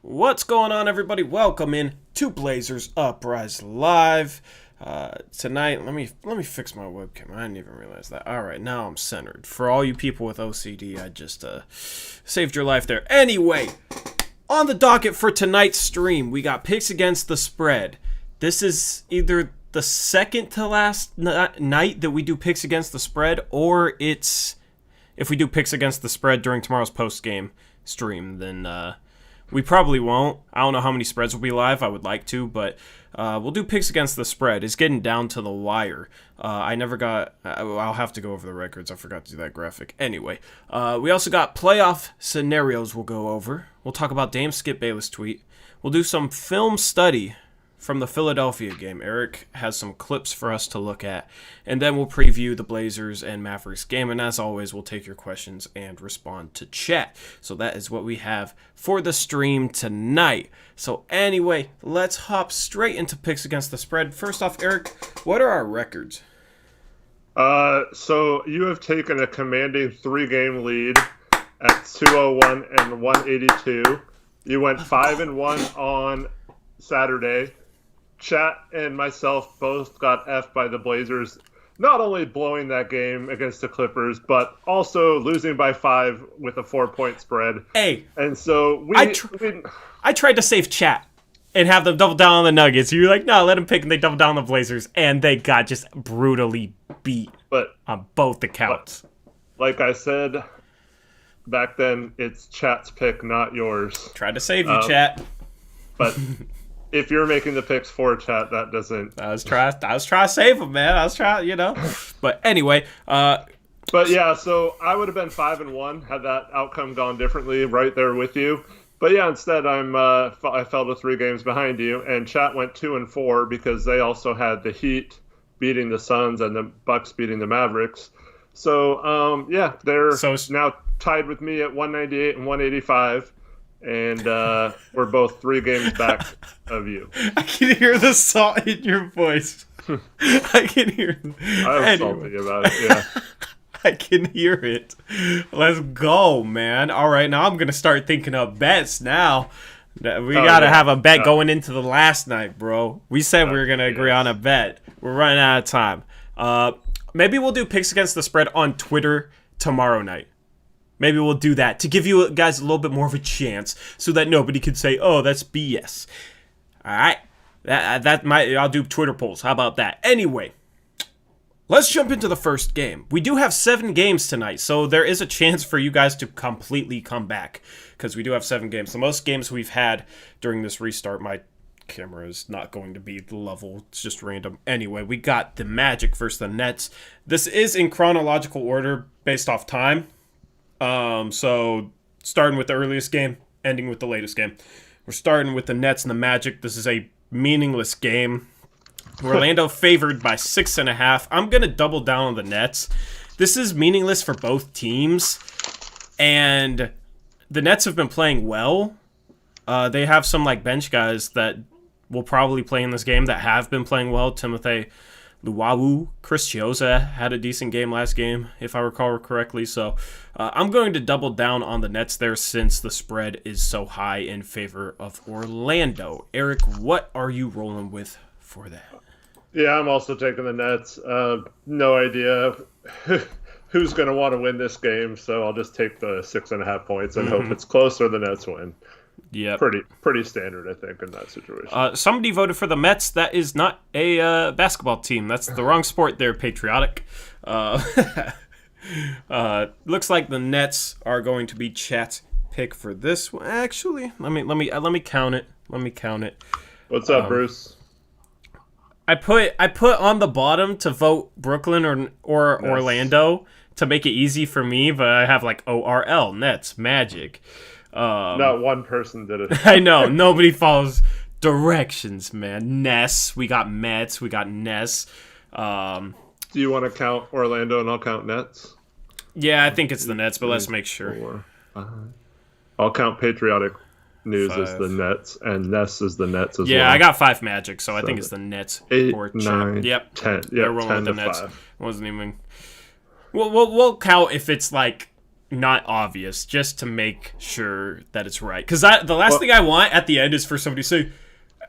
What's going on, everybody? Welcome in to Blazers Uprise Live. Tonight, let me fix my webcam. I didn't even realize that. All right, now I'm centered. For all you people with OCD, I just saved your life there. Anyway, on the docket for tonight's stream, we got picks against the spread. This is either the second to last night that we do picks against the spread, or it's if we do picks against the spread during tomorrow's post game stream, then we probably won't. I don't know how many spreads will be live. I would like to, but we'll do picks against the spread. It's getting down to the wire. I'll have to go over the records. I forgot to do that graphic. Anyway, we also got playoff scenarios we'll go over. We'll talk about Dame Skip Bayless' tweet. We'll do some film study from the Philadelphia game. Eric has some clips for us to look at. And then we'll preview the Blazers and Mavericks game. And as always, we'll take your questions and respond to chat. So that is what we have for the stream tonight. So anyway, let's hop straight into picks against the spread. First off, Eric, what are our records? So you have taken a commanding 3-game lead at 201 and 182. You went 5-1 on Saturday. Chat and myself both got F'd by the Blazers, not only blowing that game against the Clippers, but also losing by 5 with a 4-point spread. Hey, and so I tried to save chat and have them double down on the Nuggets. You're like, no, let them pick, and they double down on the Blazers, and they got just brutally beat on both accounts. Like I said back then, it's chat's pick, not yours. Tried to save you, chat. But if you're making the picks for chat, that doesn't. I was trying to save them, man. I was trying, But anyway, But yeah, so I would have been 5-1 had that outcome gone differently. Right there with you. But yeah, instead I fell to 3 games behind you, and chat went 2-4 because they also had the Heat beating the Suns and the Bucks beating the Mavericks. So they're now tied with me at 198 and 185. And we're both 3 games back of you. I can hear the salt in your voice. I can hear it. I was salty about it, yeah. I can hear it. Let's go, man. All right, now I'm going to start thinking of bets now. We got to have a bet going into the last night, bro. We said we were going to agree on a bet. We're running out of time. Maybe we'll do picks against the spread on Twitter tomorrow night. Maybe we'll do that to give you guys a little bit more of a chance so that nobody could say, oh, that's BS. All right. I'll do Twitter polls. How about that? Anyway, let's jump into the first game. We do have 7 games tonight, so there is a chance for you guys to completely come back because we do have 7 games. The most games we've had during this restart, my camera is not going to be the level. It's just random. Anyway, we got the Magic versus the Nets. This is in chronological order based off time. So starting with the earliest game, ending with the latest game. We're starting with the Nets and the Magic. This is a meaningless game. Orlando favored by 6.5. I'm going to double down on the Nets. This is meaningless for both teams. And the Nets have been playing well. They have some bench guys that will probably play in this game that have been playing well. Timothy Luwawu, Chris Chioza had a decent game last game, if I recall correctly. So I'm going to double down on the Nets there since the spread is so high in favor of Orlando. Eric, what are you rolling with for that? Yeah, I'm also taking the Nets. No idea who's going to want to win this game, so I'll just take the 6.5 points and hope it's close or the Nets win. Yeah, pretty standard, I think, in that situation. Somebody voted for the Mets. That is not a basketball team. That's the wrong sport. They're patriotic. Looks like the Nets are going to be chat's pick for this one. Actually, let me count it. What's up, Bruce? I put on the bottom to vote Brooklyn or yes. Orlando to make it easy for me, but I have ORL Nets Magic. Not one person did it. I know. Nobody follows directions, man. Ness. We got Mets. We got Ness. Do you want to count Orlando and I'll count Nets? Yeah, I think it's the Nets, but let's make sure. 4, 5. I'll count Patriotic News as the Nets, and Ness is the Nets as well. Yeah, I got 5 Magic, so I think it's the Nets. 8, 9, yep. 10. They're rolling with the Nets. 5. Wasn't even... We'll count if it's not obvious, just to make sure that it's right. Because the last thing I want at the end is for somebody to say,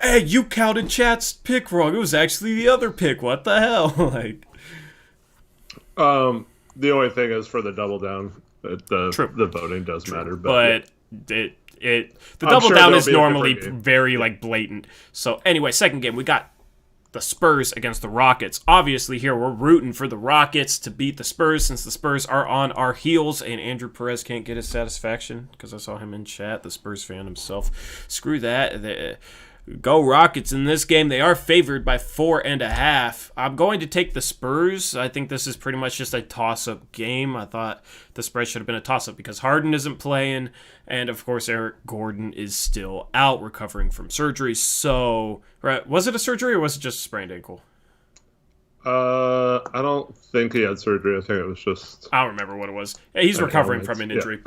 "Hey, you counted Chat's pick wrong. It was actually the other pick. What the hell?" Like, the only thing is for the double down, the voting does matter. But the double down is normally very like blatant. So anyway, second game we got the Spurs against the Rockets. Obviously here we're rooting for the Rockets to beat the Spurs since the Spurs are on our heels and Andrew Perez can't get his satisfaction because I saw him in chat, the Spurs fan himself. Screw that. Go Rockets in this game. They are favored by 4.5. I'm going to take the Spurs. I think this is pretty much just a toss-up game. I thought the spread should have been a toss-up because Harden isn't playing, and of course Eric Gordon is still out recovering from surgery. So, right, was it a surgery or was it just a sprained ankle? I don't think he had surgery. I think it was just... I don't remember what it was. He's recovering from an injury.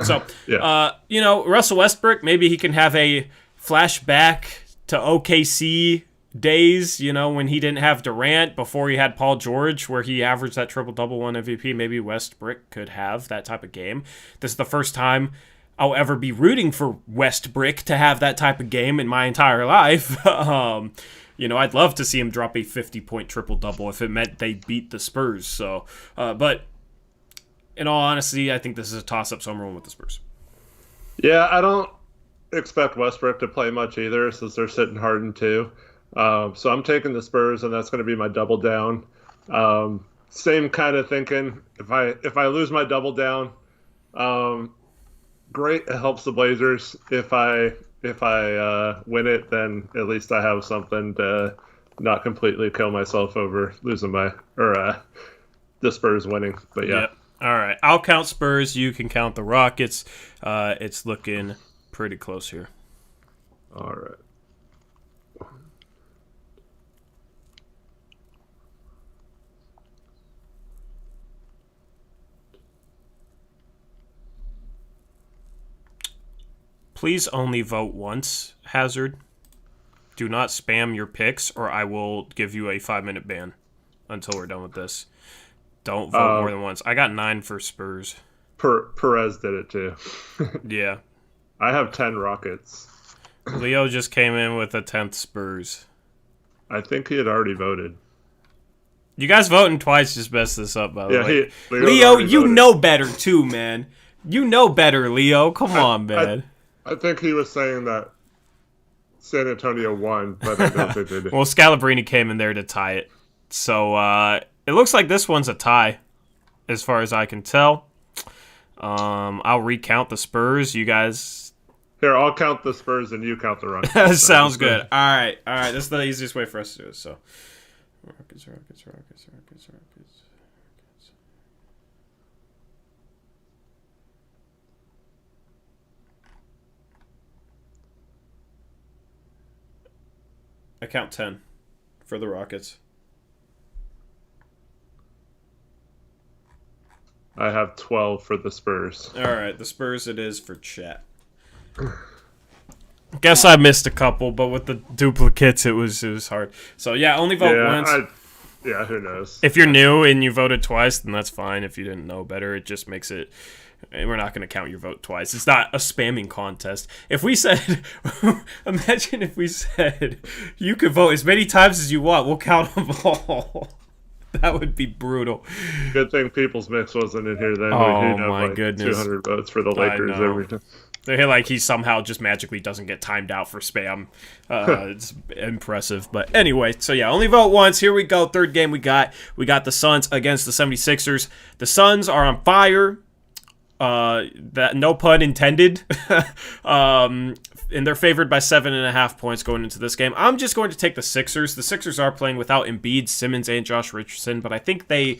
Yeah. So, Russell Westbrook, maybe he can have a flashback to OKC days, when he didn't have Durant, before he had Paul George, where he averaged that triple-double, won MVP. Maybe Westbrook could have that type of game. This is the first time I'll ever be rooting for Westbrook to have that type of game in my entire life. I'd love to see him drop a 50-point triple-double if it meant they beat the Spurs. So, but in all honesty, I think this is a toss-up, so I'm rolling with the Spurs. Yeah, I don't expect Westbrook to play much either since they're sitting Harden too. So I'm taking the Spurs, and that's going to be my double down. Same kind of thinking. If I lose my double down, great. It helps the Blazers. If I win it, then at least I have something to not completely kill myself over losing the Spurs winning. But yeah. Yep. All right. I'll count Spurs. You can count the Rockets. It's looking pretty close here. All right. Please only vote once, Hazard. Do not spam your picks, or I will give you a 5-minute ban until we're done with this. Don't vote more than once. I got 9 for Spurs. Perez did it too. Yeah. I have 10 Rockets. Leo just came in with a 10th Spurs. I think he had already voted. You guys voting twice just messed this up, by the way. Leo, you know better too, man. You know better, Leo. Come on, man. I think he was saying that San Antonio won, but I don't think they did. Well, Scalabrine came in there to tie it. So it looks like this one's a tie, as far as I can tell. I'll recount the Spurs. You guys... Here, I'll count the Spurs and you count the Rockets. Sounds good. All right. This is the easiest way for us to do it. So, Rockets. I count 10 for the Rockets. I have 12 for the Spurs. All right, the Spurs it is for chat. Guess I missed a couple, but with the duplicates, it was hard. So yeah, only vote once. Who knows? If you're new and you voted twice, then that's fine. If you didn't know better, it just makes it. We're not going to count your vote twice. It's not a spamming contest. If we said, imagine if we said you could vote as many times as you want, we'll count them all. That would be brutal. Good thing People's Mix wasn't in here then. Oh, my goodness. 200 votes for the Lakers every time. They're like he somehow just magically doesn't get timed out for spam. It's impressive. But anyway, so yeah, only vote once. Here we go. Third game we got the Suns against the 76ers. The Suns are on fire. That no pun intended. And they're favored by 7.5 points going into this game. I'm just going to take the Sixers. The Sixers are playing without Embiid, Simmons, and Josh Richardson, but I think they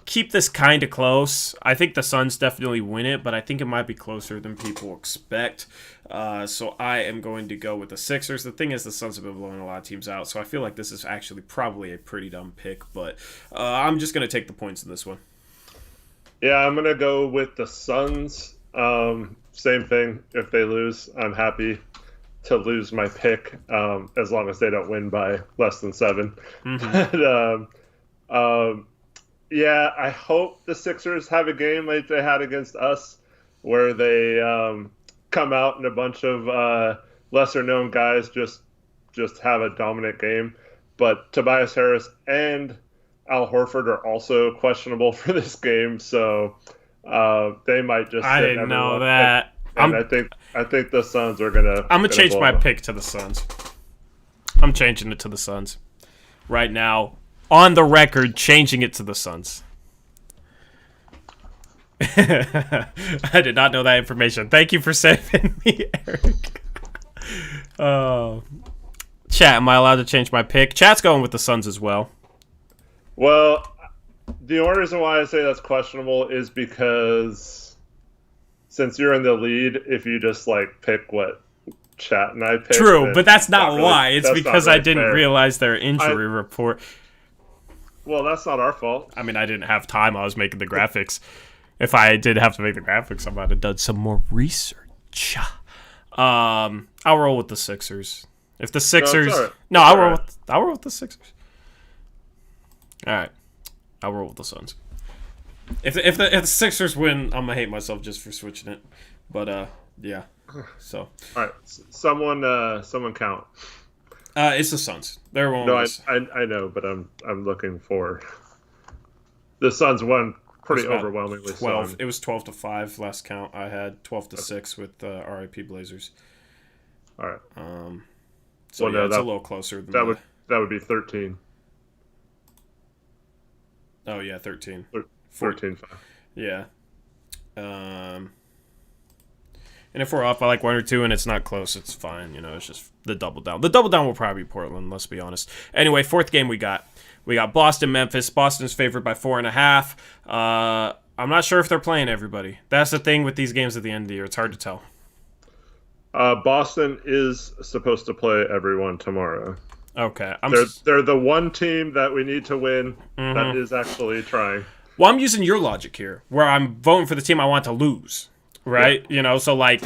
keep this kind of close. I think the Suns definitely win it, but I think it might be closer than people expect. So I am going to go with the Sixers. The thing is, the Suns have been blowing a lot of teams out, so I feel like this is actually probably a pretty dumb pick, but I'm just going to take the points in this one. Yeah, I'm going to go with the Suns. Same thing. If they lose, I'm happy to lose my pick as long as they don't win by less than 7. Mm-hmm. But, yeah, I hope the Sixers have a game like they had against us. where they come out and a bunch of lesser known guys just have a dominant game. But Tobias Harris and Al Horford are also questionable for this game, so they might just. I didn't know that. And I think the Suns are gonna. I'm gonna change my pick to the Suns. I'm changing it to the Suns right now. On the record, changing it to the Suns. I did not know that information. Thank you for saving me, Eric. Chat, am I allowed to change my pick? Chat's going with the Suns as well. Well, the only reason why I say that's questionable is because since you're in the lead, if you just pick what Chat and I picked. True, but that's not why. Really, it's because I didn't realize their injury report. Well, that's not our fault. I mean, I didn't have time. I was making the graphics. If I did have to make the graphics, I might have done some more research. I'll roll with the Sixers. If the Sixers, I'll roll with the Sixers. All right, I'll roll with the Suns. If the Sixers win, I'm gonna hate myself just for switching it. But yeah. So. All right, someone count. It's the Suns. They're one. No, I know, but I'm looking for. The Suns won pretty overwhelmingly. 12. So it was 12-5 last count. I had 12-6 with RIP Blazers. All right. So well, it's a little closer than that would be 13. Oh yeah, 13. 14-5. Yeah. And if we're off by 1 or 2 and it's not close, it's fine. It's just the double down. The double down will probably be Portland, let's be honest. Anyway, fourth game we got Boston, Memphis. Boston's favored by 4.5. I'm not sure if they're playing everybody. That's the thing with these games at the end of the year. It's hard to tell. Boston is supposed to play everyone tomorrow. Okay. They're the one team that we need to win that is actually trying. Well, I'm using your logic here, where I'm voting for the team I want to lose. Right? Yeah. So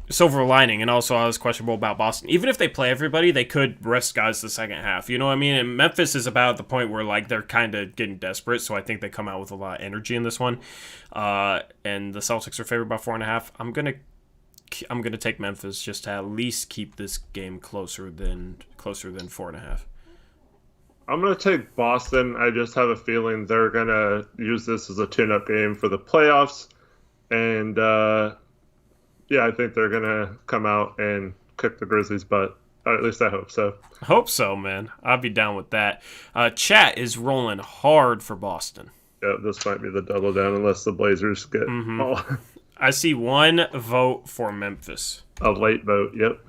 silver lining, and also I was questionable about Boston. Even if they play everybody, they could rest guys the second half. You know what I mean? And Memphis is about the point where they're kind of getting desperate, so I think they come out with a lot of energy in this one. And the Celtics are favored by 4.5. I'm gonna take Memphis just to at least keep this game closer than 4.5. I'm going to take Boston. I just have a feeling they're going to use this as a tune-up game for the playoffs. And, I think they're going to come out and kick the Grizzlies' butt. Or at least I hope so. I hope so, man. I'll be down with that. Chat is rolling hard for Boston. Yeah, this might be the double down unless the Blazers get all... I see one vote for Memphis. A late vote, yep.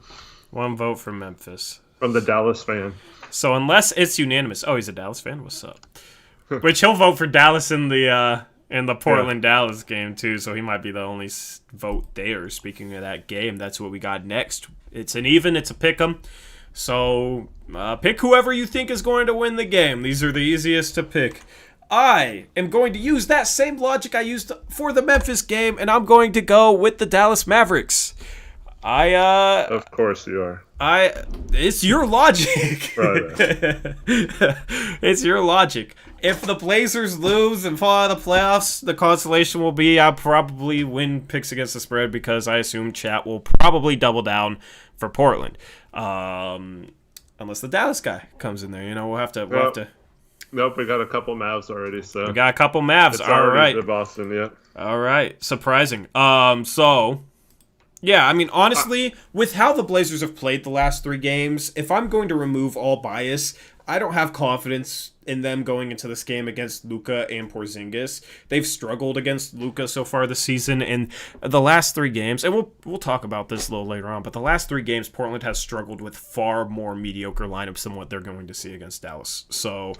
One vote for Memphis. From the Dallas fan. So unless it's unanimous. Oh, he's a Dallas fan? What's up? Which he'll vote for Dallas in the Portland-Dallas game, too, so he might be the only vote there. Speaking of that game, that's what we got next. It's an even. It's a pick'em. So pick whoever you think is going to win the game. These are the easiest to pick. I am going to use that same logic I used for the Memphis game, and I'm going to go with the Dallas Mavericks. Of course you are. It's your logic. Right. It's your logic. If the Blazers lose and fall out of the playoffs, the consolation will be I'll probably win picks against the spread because I assume chat will probably double down for Portland. Unless the Dallas guy comes in there. We'll have to... Nope, we got a couple Mavs already. So we got a couple Mavs. All right. To Boston, yeah. All right. Surprising. So... Yeah, I mean, honestly, with how the Blazers have played the last 3 games, if I'm going to remove all bias, I don't have confidence in them going into this game against Luka and Porzingis. They've struggled against Luka so far this season, and the last 3 games, and we'll talk about this a little later on, but the last 3 games, Portland has struggled with far more mediocre lineups than what they're going to see against Dallas. So...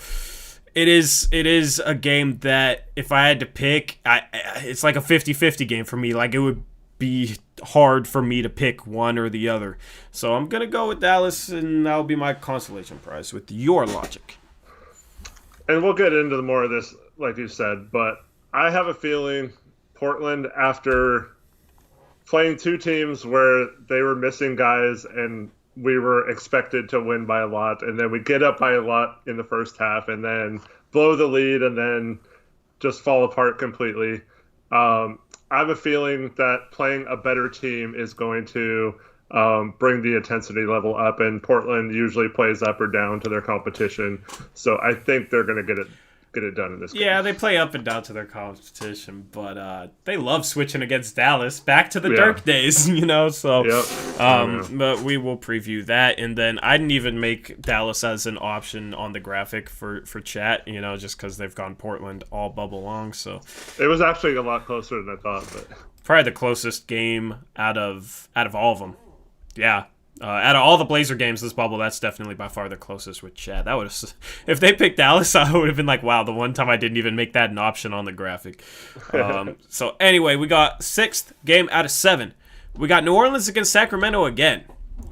It is a game that, if I had to pick, it's like a 50-50 game for me. It would be hard for me to pick one or the other. So I'm going to go with Dallas, and that'll be my consolation prize with your logic. And we'll get into more of this, like you said, but I have a feeling Portland, after playing 2 teams where they were missing guys and we were expected to win by a lot, and then we get up by a lot in the first half and then blow the lead and then just fall apart completely. I have a feeling that playing a better team is going to bring the intensity level up, and Portland usually plays up or down to their competition. So I think they're going to get it done in this game. Yeah, they play up and down to their competition, but they love switching against Dallas. Back to the Dirk days, so but we will preview that. And then I didn't even make Dallas as an option on the graphic for chat, just because they've gone Portland all bubble long. So it was actually a lot closer than I thought. But probably the closest game out of all of them. Yeah. Out of all the Blazer games this bubble, that's definitely by far the closest with Chad. That would have, if they picked Dallas, I would have been like, wow, the one time I didn't even make that an option on the graphic. So anyway, we got 6th game out of 7. We got New Orleans against Sacramento again.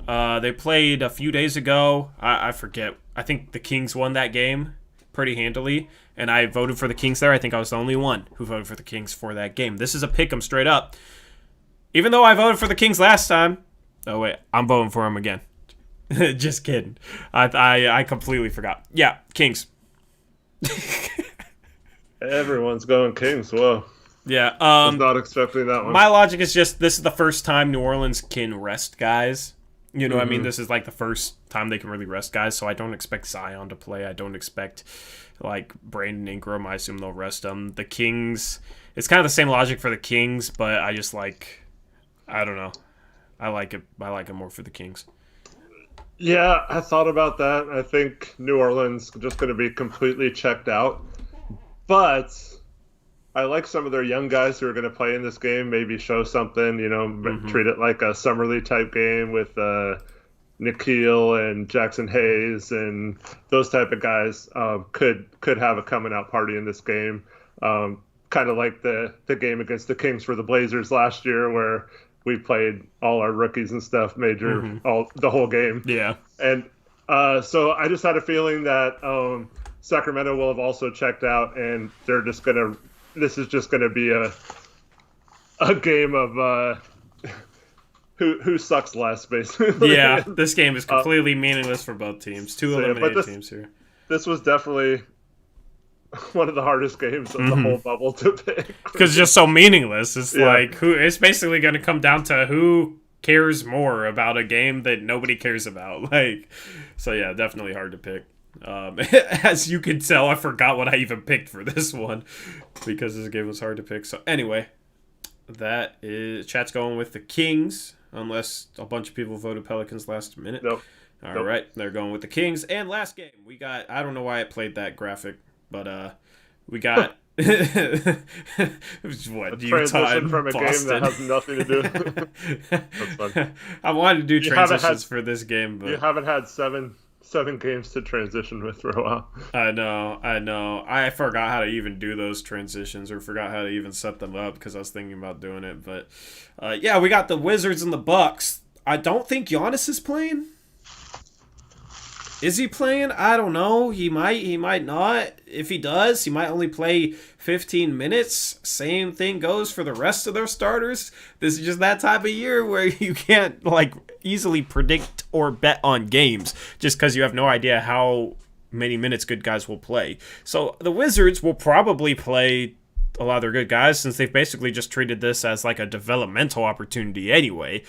They played a few days ago. I forget. I think the Kings won that game pretty handily, and I voted for the Kings there. I think I was the only one who voted for the Kings for that game. This is a pick 'em straight up. Even though I voted for the Kings last time. Oh, wait. I'm voting for him again. Just kidding. I completely forgot. Yeah, Kings. Everyone's going Kings. Whoa. Yeah. I was not expecting that one. My logic is just this is the first time New Orleans can rest guys. You know what I mean? This is like the first time they can really rest guys, so I don't expect Zion to play. I don't expect, like, Brandon Ingram. I assume they'll rest him. The Kings, it's kind of the same logic for the Kings, but I just I don't know. I like it more for the Kings. Yeah, I thought about that. I think New Orleans just going to be completely checked out. But I like some of their young guys who are going to play in this game, maybe show something, treat it like a summer league type game with Nikhil and Jackson Hayes and those type of guys could have a coming out party in this game. Kind of like the game against the Kings for the Blazers last year where we played all our rookies and stuff, the whole game. Yeah. And so I just had a feeling that Sacramento will have also checked out, and they're just this is just gonna be a game of who sucks less, basically. Yeah, this game is completely meaningless for both teams. Two eliminated teams here. This was definitely one of the hardest games of the whole bubble to pick. Because it's just so meaningless. It's it's basically going to come down to who cares more about a game that nobody cares about. So yeah, definitely hard to pick. As you can tell, I forgot what I even picked for this one because this game was hard to pick. So anyway, that is chat's going with the Kings, unless a bunch of people voted Pelicans last minute. Nope. All right, they're going with the Kings. And last game, we got, I don't know why I played that graphic, but we got what, transition from a game that has nothing to do. That's fun. I wanted to do transitions for this game, but you haven't had seven games to transition with for a while. I know. I forgot how to even do those transitions, or forgot how to even set them up because I was thinking about doing it. But yeah, we got the Wizards and the Bucks. I don't think Giannis is playing. Is he playing? I don't know. He might not. If he does, he might only play 15 minutes. Same thing goes for the rest of their starters. This is just that type of year where you can't easily predict or bet on games just because you have no idea how many minutes good guys will play. So the Wizards will probably play a lot of their good guys since they've basically just treated this as like a developmental opportunity anyway.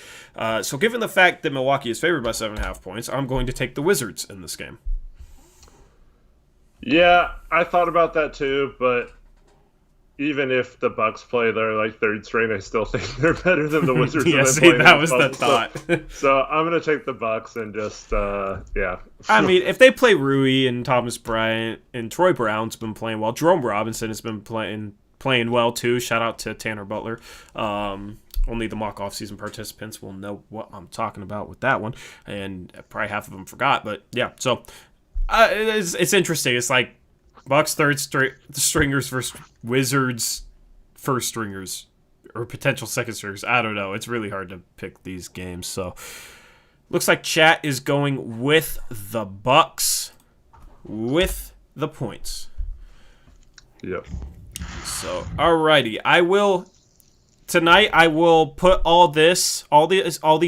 So given the fact that Milwaukee is favored by 7.5 points, I'm going to take the Wizards in this game. Yeah, I thought about that too, but even if the Bucks play their third string, I still think they're better than the Wizards. Yeah, see, that was the thought. So I'm going to take the Bucks and just, yeah. I mean, if they play Rui and Thomas Bryant and Troy Brown's been playing well, Jerome Robinson has been playing well too. Shout out to Tanner Butler. Only the mock off-season participants will know what I'm talking about with that one, and probably half of them forgot. But yeah, so it's interesting. It's like Bucks third stringers versus Wizards first stringers or potential second stringers. I don't know. It's really hard to pick these games. So looks like chat is going with the Bucks with the points. Yep. So, alrighty, I will put all these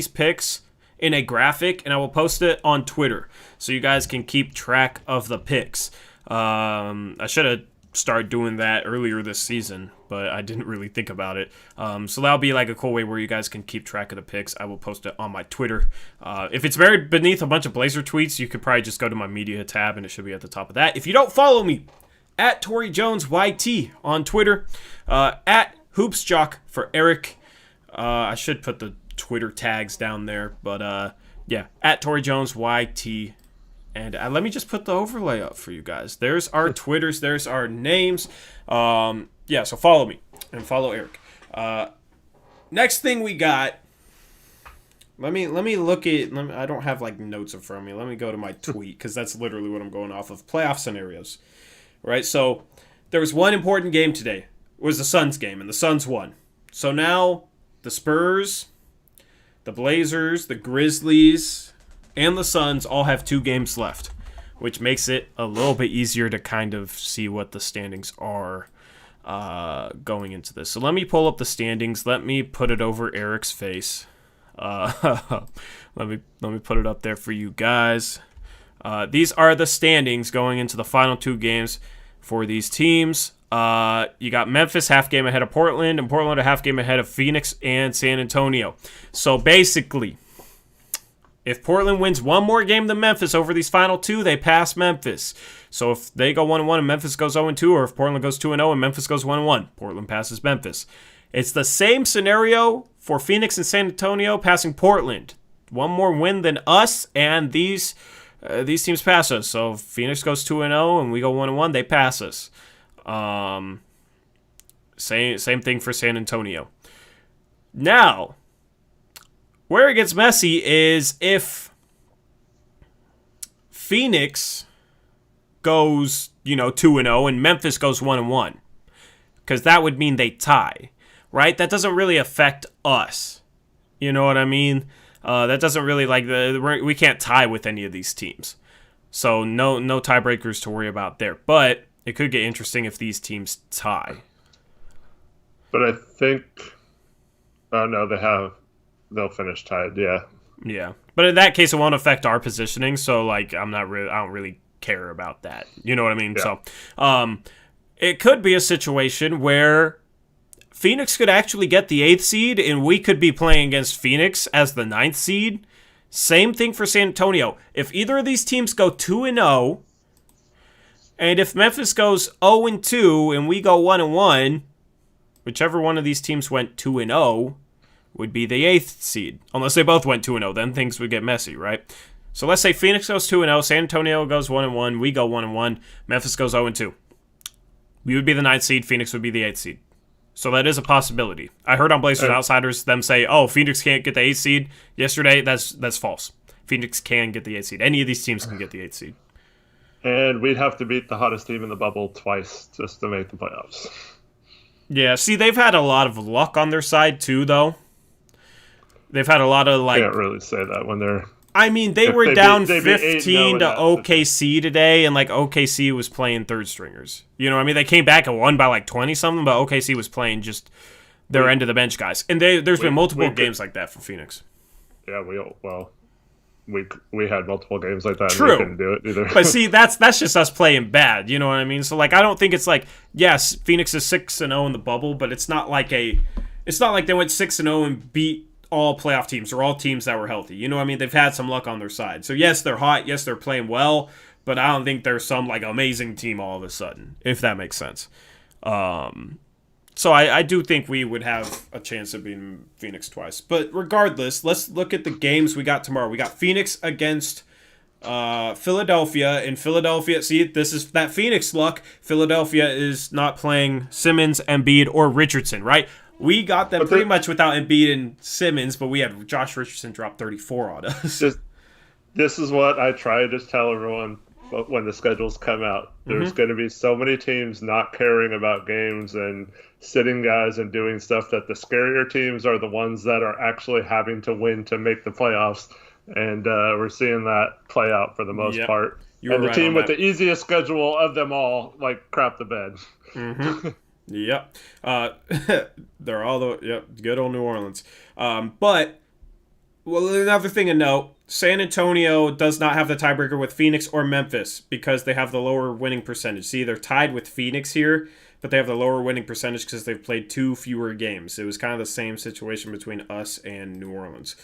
picks in a graphic, and I will post it on Twitter so you guys can keep track of the picks. I should have start doing that earlier this season, but I didn't really think about it. So that'll be like a cool way where you guys can keep track of the picks. I will post it on my Twitter. If it's buried beneath a bunch of Blazer tweets, you could probably just go to my media tab and it should be at the top of that. If you don't follow me, at Tory Jones YT on Twitter, at HoopsJock for Eric. I should put the Twitter tags down there, but yeah, at Tory Jones YT. And let me just put the overlay up for you guys. There's our Twitters. There's our names. Yeah, so follow me and follow Eric. Next thing we got. Let me look at. I don't have like notes in front of me. Let me go to my tweet because that's literally what I'm going off of. Playoff scenarios, right? So there was one important game today. It was the Suns game, and the Suns won. So now the Spurs, the Blazers, the Grizzlies, and the Suns all have 2 games left, which makes it a little bit easier to kind of see what the standings are going into this. So let me pull up the standings. Let me put it over Eric's face. Let me put it up there for you guys. These are the standings going into the final 2 games for these teams. You got Memphis half game ahead of Portland, and Portland a half game ahead of Phoenix and San Antonio. So basically, if Portland wins one more game than Memphis over these final 2, they pass Memphis. So if they go 1-1 and Memphis goes 0-2, or if Portland goes 2-0 and Memphis goes 1-1, Portland passes Memphis. It's the same scenario for Phoenix and San Antonio passing Portland. One more win than us, and these teams pass us. So if Phoenix goes 2-0 and we go 1-1, they pass us. Same thing for San Antonio. Now, where it gets messy is if Phoenix goes, 2-0 and Memphis goes 1-1. Because that would mean they tie, right? That doesn't really affect us. You know what I mean? That doesn't really, we can't tie with any of these teams. So no tiebreakers to worry about there. But it could get interesting if these teams tie. But I think, no, they'll finish tied. Yeah. Yeah. But in that case, it won't affect our positioning. So I don't really care about that. You know what I mean? Yeah. So, it could be a situation where Phoenix could actually get the 8th seed and we could be playing against Phoenix as the 9th seed. Same thing for San Antonio. If either of these teams go 2-0, and if Memphis goes 0-2 and we go 1-1, whichever one of these teams went 2-0 would be the 8th seed. Unless they both went 2-0, then things would get messy, right? So let's say Phoenix goes 2-0, San Antonio goes 1-1, we go 1-1, Memphis goes 0-2. We would be the 9th seed, Phoenix would be the 8th seed. So that is a possibility. I heard on Blazers Outsiders them say, Phoenix can't get the 8th seed yesterday. That's false. Phoenix can get the 8th seed. Any of these teams can get the 8th seed. And we'd have to beat the hottest team in the bubble twice just to make the playoffs. Yeah, see, they've had a lot of luck on their side too, though. They've had a lot of Can't really say that when they're. I mean, they were down 15 to OKC today, and OKC was playing third stringers. You know what I mean? They came back and won by 20-something, but OKC was playing just their end of the bench guys. And there's been multiple games like that for Phoenix. Yeah, we had multiple games like that. True. And we couldn't do it either. But see, that's just us playing bad. You know what I mean? So I don't think it's yes, Phoenix is 6-0 in the bubble, but it's not like they went 6-0 and beat all playoff teams or all teams that were healthy. You know what I mean? They've had some luck on their side. So yes, they're hot. Yes, they're playing well, but I don't think they're some amazing team all of a sudden, if that makes sense. So I do think we would have a chance of beating Phoenix twice. But regardless, let's look at the games we got tomorrow. We got Phoenix against Philadelphia. In Philadelphia, see, this is that Phoenix luck. Philadelphia is not playing Simmons, Embiid, or Richardson, right? We got them pretty much without Embiid and Simmons, but we had Josh Richardson drop 34 on us. This is what I try to tell everyone when the schedules come out. There's going to be so many teams not caring about games and sitting guys and doing stuff that the scarier teams are the ones that are actually having to win to make the playoffs. And we're seeing that play out for the most part. And the team with the easiest schedule of them all, crap the bed. Mm-hmm. Yep. They're all good old New Orleans. But Well, another thing to note, San Antonio does not have the tiebreaker with Phoenix or Memphis because they have the lower winning percentage. See, they're tied with Phoenix here, but they have the lower winning percentage because they've played 2 fewer games. It was kind of the same situation between us and New Orleans.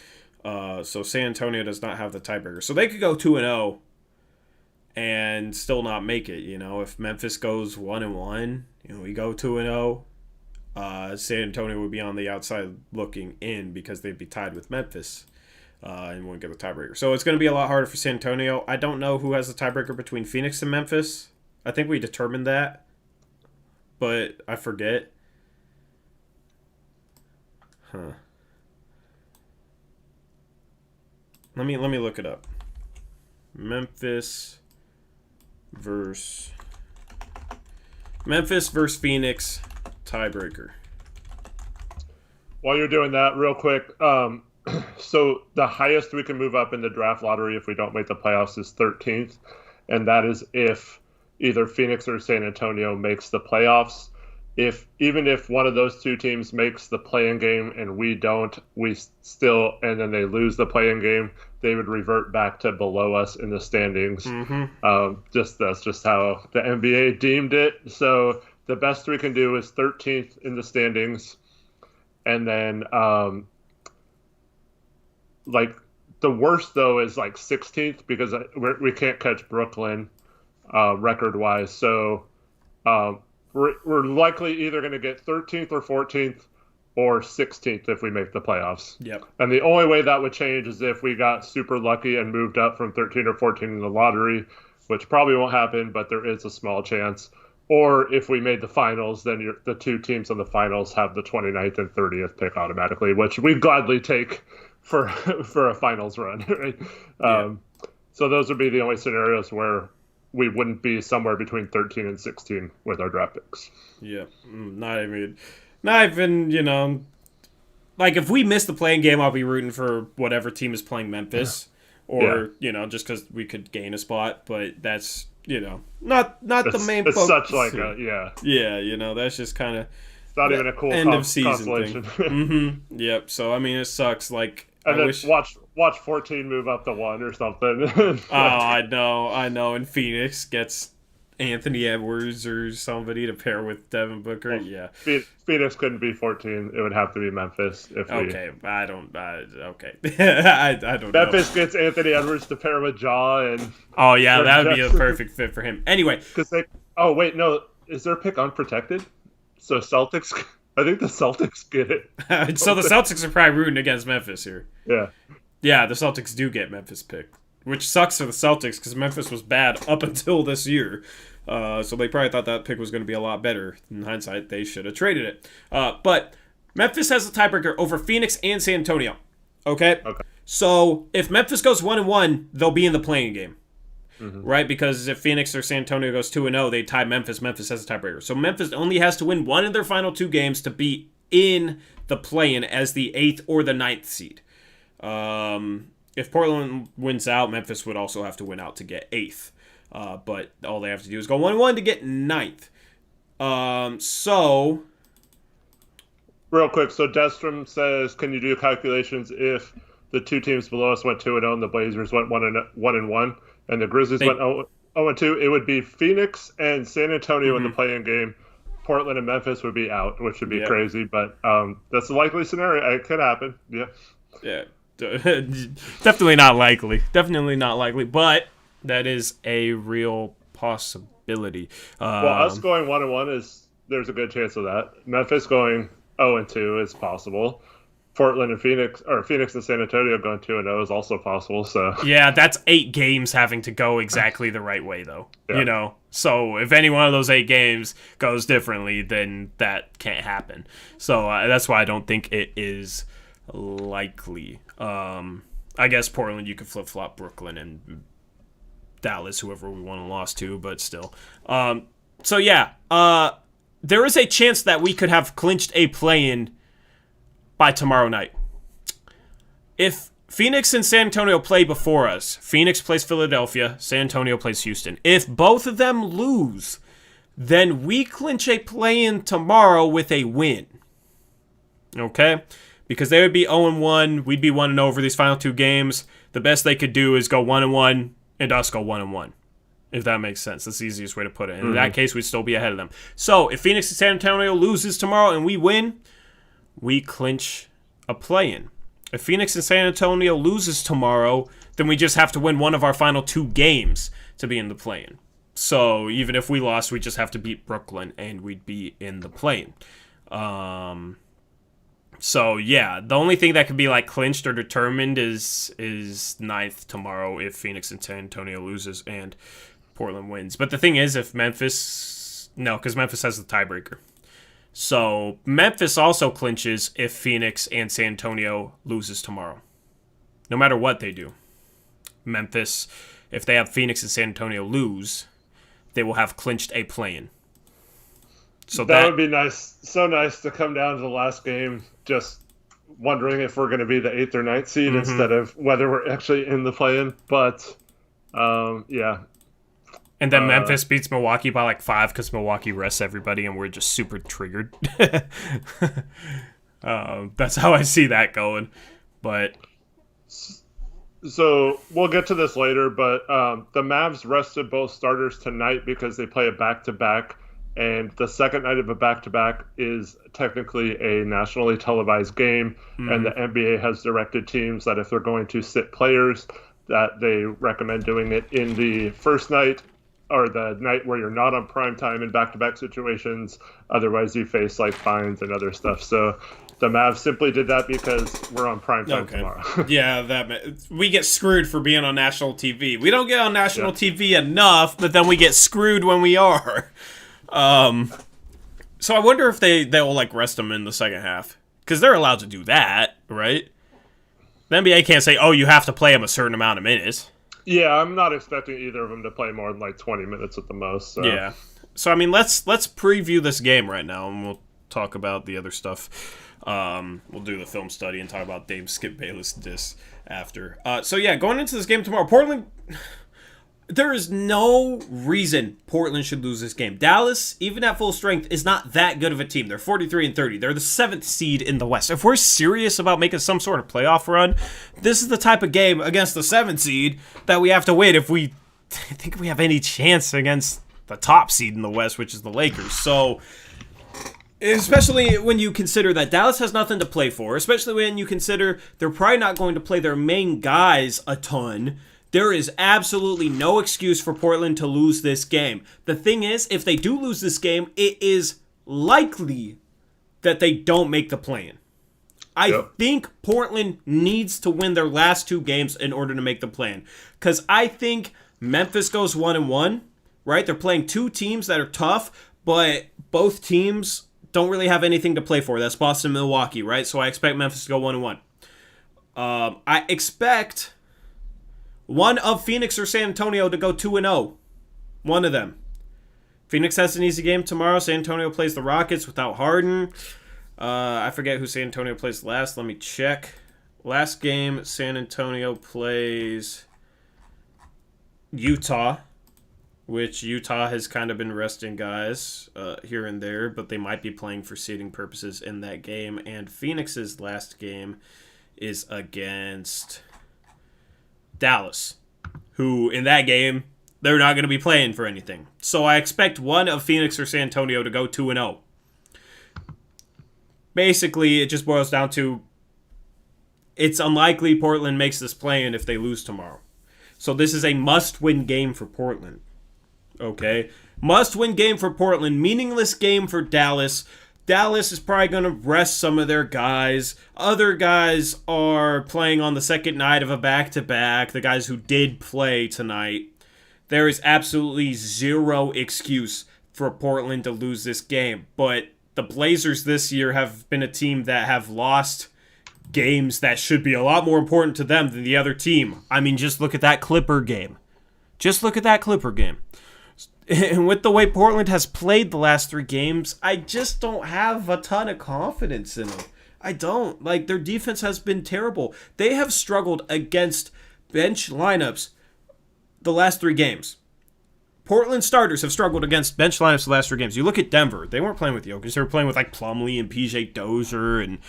So San Antonio does not have the tiebreaker. So they could go 2-0 and still not make it. If Memphis goes 1-1, we go 2-0. San Antonio would be on the outside looking in because they'd be tied with Memphis and wouldn't get the tiebreaker. So it's going to be a lot harder for San Antonio. I don't know who has the tiebreaker between Phoenix and Memphis. I think we determined that, but I forget. Let me look it up. Memphis versus Phoenix tiebreaker. While you're doing that, real quick, so the highest we can move up in the draft lottery if we don't make the playoffs is 13th, and that is if either Phoenix or San Antonio makes the playoffs. Even if one of those 2 teams makes the play-in game and we don't, and then they lose the play-in game, they would revert back to below us in the standings. That's just how the NBA deemed it. So the best we can do is 13th in the standings, and then the worst though is 16th because we can't catch Brooklyn record wise. So we're likely either going to get 13th or 14th or 16th if we make the playoffs. Yep. And the only way that would change is if we got super lucky and moved up from 13 or 14 in the lottery, which probably won't happen, but there is a small chance. Or if we made the finals, then the 2 teams in the finals have the 29th and 30th pick automatically, which we'd gladly take for a finals run. Right? Yeah. So those would be the only scenarios where we wouldn't be somewhere between 13 and 16 with our draft picks. Yeah, not even, if we miss the playing game, I'll be rooting for whatever team is playing Memphis, or just because we could gain a spot. But that's not the main. It's focus. Such like a that's just kind of not even a cool end of season thing. Yep. So it sucks. And then watch 14 move up to 1 or something. I know. And Phoenix gets Anthony Edwards or somebody to pair with Devin Booker. Well, yeah. Phoenix couldn't be 14. It would have to be Memphis. Okay. I don't know. Memphis gets Anthony Edwards to pair with Ja and. Oh yeah, that would be a perfect fit for him. Anyway, because is their pick unprotected? So Celtics. I think the Celtics get it. So the Celtics are probably rooting against Memphis here. Yeah. Yeah, the Celtics do get Memphis pick, which sucks for the Celtics because Memphis was bad up until this year. So they probably thought that pick was going to be a lot better. In hindsight, they should have traded it. But Memphis has a tiebreaker over Phoenix and San Antonio. Okay? So if Memphis goes 1-1, they'll be in the playing game. Right? Because if Phoenix or San Antonio goes 2-0, they tie Memphis. Memphis has a tiebreaker. So Memphis only has to win one of their final 2 games to be in the play-in as the 8th or the 9th seed. If Portland wins out, Memphis would also have to win out to get 8th. But all they have to do is go 1-1 to get 9th. So... Real quick, so Destrom says, can you do calculations if the 2 teams below us went 2-0 and the Blazers went 1-1? And the Grizzlies went 0-2, it would be Phoenix and San Antonio in the play-in game. Portland and Memphis would be out, which would be crazy, but that's a likely scenario. It could happen. Yeah. Definitely not likely. But that is a real possibility. Well, us going 1-1 there's a good chance of that. Memphis going 0-2 is possible. Portland and Phoenix and San Antonio going 2-0 is also possible. So yeah, that's 8 games having to go exactly the right way, though. Yeah. So if any one of those 8 games goes differently, then that can't happen. So that's why I don't think it is likely. I guess Portland, you could flip flop Brooklyn and Dallas, whoever we won and lost to, but still. So yeah, there is a chance that we could have clinched a play-in by tomorrow night. If Phoenix and San Antonio play before us, Phoenix plays Philadelphia, San Antonio plays Houston. If both of them lose, then we clinch a play-in tomorrow with a win. Okay? because they would be 0-1. We'd be 1-0 over these final 2 games. The best they could do is go 1-1 and us go 1-1. If that makes sense. That's the easiest way to put it. And in that case, we'd still be ahead of them. So if Phoenix and San Antonio loses tomorrow and we win, we clinch a play-in. If Phoenix and San Antonio loses tomorrow, then we just have to win one of our final 2 games to be in the play-in. So even if we lost, we just have to beat Brooklyn and we'd be in the play-in. So yeah, the only thing that could be like clinched or determined is 9th tomorrow if Phoenix and San Antonio loses and Portland wins. But the thing is, if Memphis... No, because Memphis has the tiebreaker. So Memphis also clinches if Phoenix and San Antonio loses tomorrow. No matter what they do. Memphis, if they have Phoenix and San Antonio lose, they will have clinched a play-in. So that would be nice. So nice to come down to the last game just wondering if we're going to be the 8th or 9th seed instead of whether we're actually in the play-in. But, yeah. And then Memphis beats Milwaukee by like 5 because Milwaukee rests everybody and we're just super triggered. That's how I see that going. But so we'll get to this later, but the Mavs rested both starters tonight because they play a back-to-back. And the second night of a back-to-back is technically a nationally televised game. And the NBA has directed teams that if they're going to sit players, that they recommend doing it in the first night or the night where you're not on prime time in back-to-back situations. Otherwise, you face like fines and other stuff. So the Mavs simply did that because we're on prime time tomorrow. Yeah, we get screwed for being on national TV. We don't get on national TV enough, but then we get screwed when we are. So I wonder if they'll like rest them in the second half because they're allowed to do that, right? The NBA can't say, "Oh, you have to play them a certain amount of minutes." Yeah, I'm not expecting either of them to play more than like 20 minutes at the most. So. Yeah. So I mean, let's preview this game right now, and we'll talk about the other stuff. We'll do the film study and talk about Dame Skip Bayless diss after. So yeah, going into this game tomorrow, Portland. There is no reason Portland should lose this game. Dallas, even at full strength, is not that good of a team. They're 43-30. They're the 7th seed in the West. If we're serious about making some sort of playoff run, this is the type of game against the 7th seed that we have to win if we think we have any chance against the top seed in the West, which is the Lakers. So, especially when you consider that Dallas has nothing to play for, especially when you consider they're probably not going to play their main guys a ton, there is absolutely no excuse for Portland to lose this game. The thing is, if they do lose this game, it is likely that they don't make the play-in. I think Portland needs to win their last 2 games in order to make the play-in. Because I think Memphis goes 1-1, right? They're playing 2 teams that are tough, but both teams don't really have anything to play for. That's Boston and Milwaukee, right? So I expect Memphis to go 1-1. I expect one of Phoenix or San Antonio to go 2-0. One of them. Phoenix has an easy game tomorrow. San Antonio plays the Rockets without Harden. I forget who San Antonio plays last. Let me check. Last game, San Antonio plays Utah, which Utah has kind of been resting guys here and there, but they might be playing for seeding purposes in that game. And Phoenix's last game is against Dallas, who in that game, they're not going to be playing for anything. So I expect one of Phoenix or San Antonio to go 2-0. Basically, it just boils down to it's unlikely Portland makes this play-in if they lose tomorrow. So this is a must-win game for Portland. Okay? Must-win game for Portland. Meaningless game for Dallas. Dallas is probably going to rest some of their guys. Other guys are playing on the second night of a back-to-back. The guys who did play tonight. There is absolutely zero excuse for Portland to lose this game. But the Blazers this year have been a team that have lost games that should be a lot more important to them than the other team. I mean, just look at that Clipper game. And with the way Portland has played the last 3 games, I just don't have a ton of confidence in them. I don't. Like, their defense has been terrible. They have struggled against bench lineups the last 3 games. Portland starters have struggled against bench lineups the last 3 games. You look at Denver. They weren't playing with Jokic. They were playing with, like, Plumlee and PJ Dozier and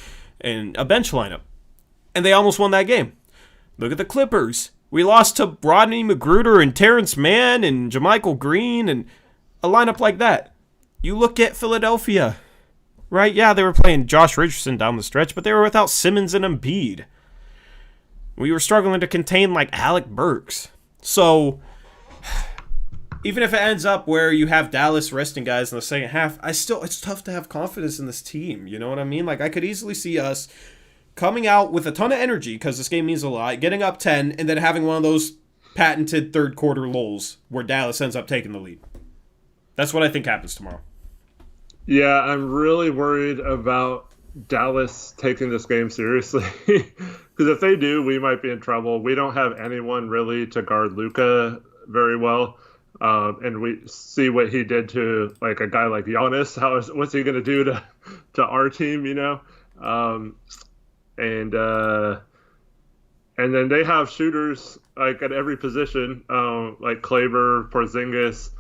and a bench lineup. And they almost won that game. Look at the Clippers. We lost to Rodney McGruder and Terrence Mann and JaMychal Green and a lineup like that. You look at Philadelphia, right? Yeah, they were playing Josh Richardson down the stretch, but they were without Simmons and Embiid. We were struggling to contain like Alec Burks. So even if it ends up where you have Dallas resting guys in the second half, it's tough to have confidence in this team. You know what I mean? Like, I could easily see us coming out with a ton of energy because this game means a lot, getting up 10, and then having one of those patented third quarter lulls where Dallas ends up taking the lead. That's what I think happens tomorrow. Yeah, I'm really worried about Dallas taking this game seriously. Because if they do, we might be in trouble. We don't have anyone really to guard Luka very well. And we see what he did to like a guy like Giannis. What's he going to do to our team, you know? And then they have shooters like at every position, like Kleber, Porzingis,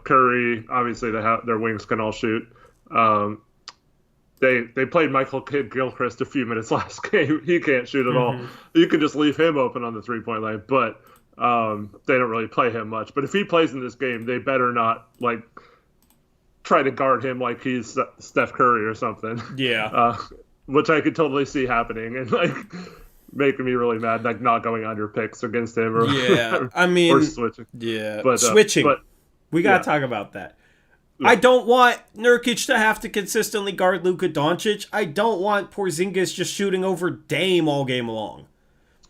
Curry. Obviously, their wings can all shoot. They played Michael Kidd-Gilchrist a few minutes last game. He can't shoot at all. You can just leave him open on the three-point line, but they don't really play him much. But if he plays in this game, they better not like try to guard him like he's Steph Curry or something. Yeah. Which I could totally see happening and like making me really mad, like not going under picks against him or I mean, or switching. Yeah, but switching. We gotta talk about that. I don't want Nurkic to have to consistently guard Luka Doncic. I don't want Porzingis just shooting over Dame all game long.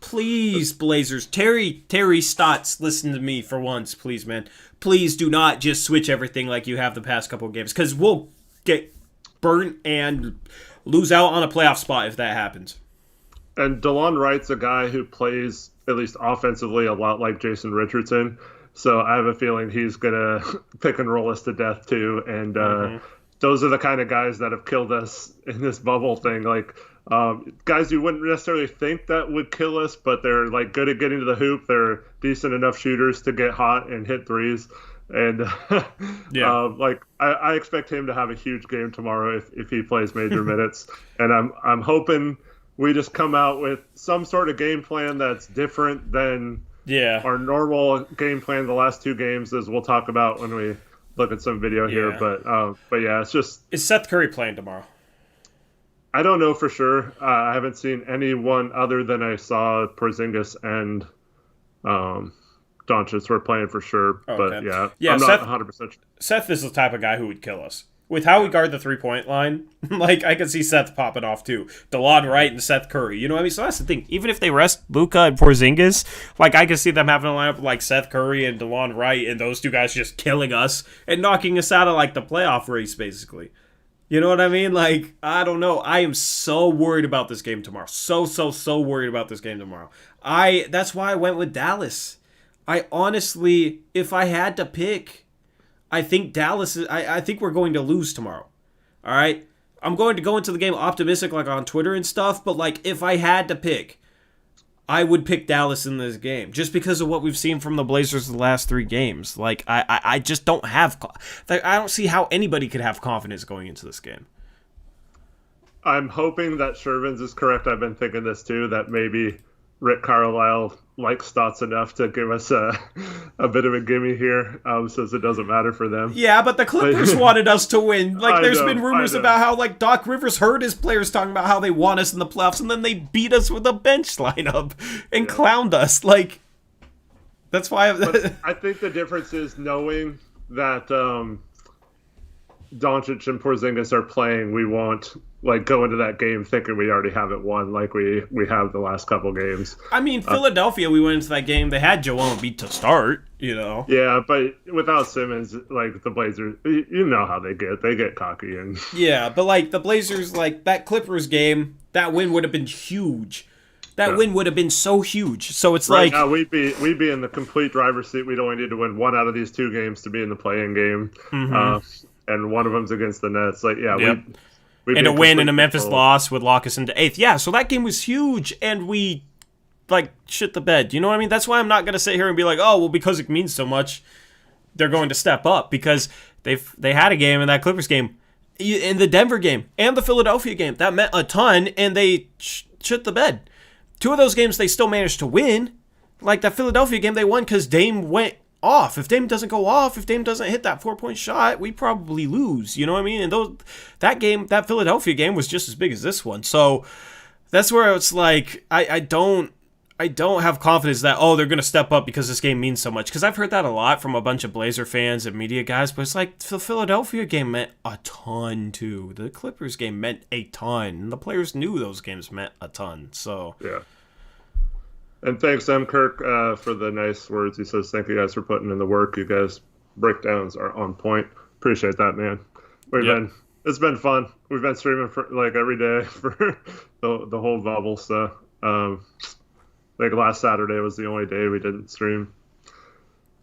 Please, Blazers. Terry Stotts, listen to me for once, please, man. Please do not just switch everything like you have the past couple of games, because we'll get burnt and lose out on a playoff spot if that happens. And DeLon Wright's a guy who plays, at least offensively, a lot like Jason Richardson. So I have a feeling he's going to pick and roll us to death, too. And those are the kind of guys that have killed us in this bubble thing. Like, guys you wouldn't necessarily think that would kill us, but they're, like, good at getting to the hoop. They're decent enough shooters to get hot and hit threes. And, I expect him to have a huge game tomorrow if he plays major minutes. And I'm hoping we just come out with some sort of game plan that's different than our normal game plan the last two games, as we'll talk about when we look at some video here. But yeah, it's just... Is Seth Curry playing tomorrow? I don't know for sure. I haven't seen anyone other than I saw Porzingis and Doncic were playing for sure. But I'm not 100% sure. Seth is the type of guy who would kill us. With how we guard the three-point line, like, I could see Seth popping off, too. DeLon Wright and Seth Curry. You know what I mean? So that's the thing. Even if they rest Luka and Porzingis, like, I could see them having a lineup like Seth Curry and DeLon Wright and those two guys just killing us and knocking us out of, like, the playoff race, basically. You know what I mean? Like, I don't know. I am so worried about this game tomorrow. So worried about this game tomorrow. That's why I went with Dallas. I honestly, if I had to pick... I think Dallas is... I think we're going to lose tomorrow. All right? I'm going to go into the game optimistic, like on Twitter and stuff, but like if I had to pick, I would pick Dallas in this game just because of what we've seen from the Blazers the last three games. Like I just don't have... I don't see how anybody could have confidence going into this game. I'm hoping that Shervins is correct. I've been thinking this too, that maybe Rick Carlisle likes Stotts enough to give us a bit of a gimme here, since it doesn't matter for them. Yeah, but the Clippers wanted us to win. Like, there's been rumors about how, like, Doc Rivers heard his players talking about how they want us in the playoffs, and then they beat us with a bench lineup and clowned us. Like, that's why... I think the difference is knowing that Doncic and Porzingis are playing, we won't like go into that game thinking we already have it won like we have the last couple games. I mean, Philadelphia, we went into that game. They had Joel Embiid to start, you know. Yeah, but without Simmons, like the Blazers, you know how they get cocky and. Yeah, but like the Blazers, like that Clippers game, that win would have been huge. That win would have been so huge. So it's right like now we'd be in the complete driver's seat. We'd only need to win one out of these two games to be in the play-in game, and one of them's against the Nets. Like, and a win and a Memphis loss would lock us into 8th. Yeah, so that game was huge, and we, like, shit the bed. You know what I mean? That's why I'm not going to sit here and be like, oh, well, because it means so much, they're going to step up. Because they had a game in that Clippers game. in the Denver game and the Philadelphia game. That meant a ton, and they shit the bed. 2 of those games they still managed to win. Like that Philadelphia game, they won because Dame went off. If Dame doesn't go off, if Dame doesn't hit that 4-point shot, we probably lose. You know what I mean? And that Philadelphia game was just as big as this one. So that's where it's like I don't have confidence that they're gonna step up because this game means so much. Because I've heard that a lot from a bunch of Blazer fans and media guys. But it's like the Philadelphia game meant a ton too. The Clippers game meant a ton. And the players knew those games meant a ton. So yeah. And thanks, M. Kirk, for the nice words. He says, thank you guys for putting in the work. You guys' breakdowns are on point. Appreciate that, man. It's been fun. We've been streaming for like every day for the whole bubble. So, like last Saturday was the only day we didn't stream.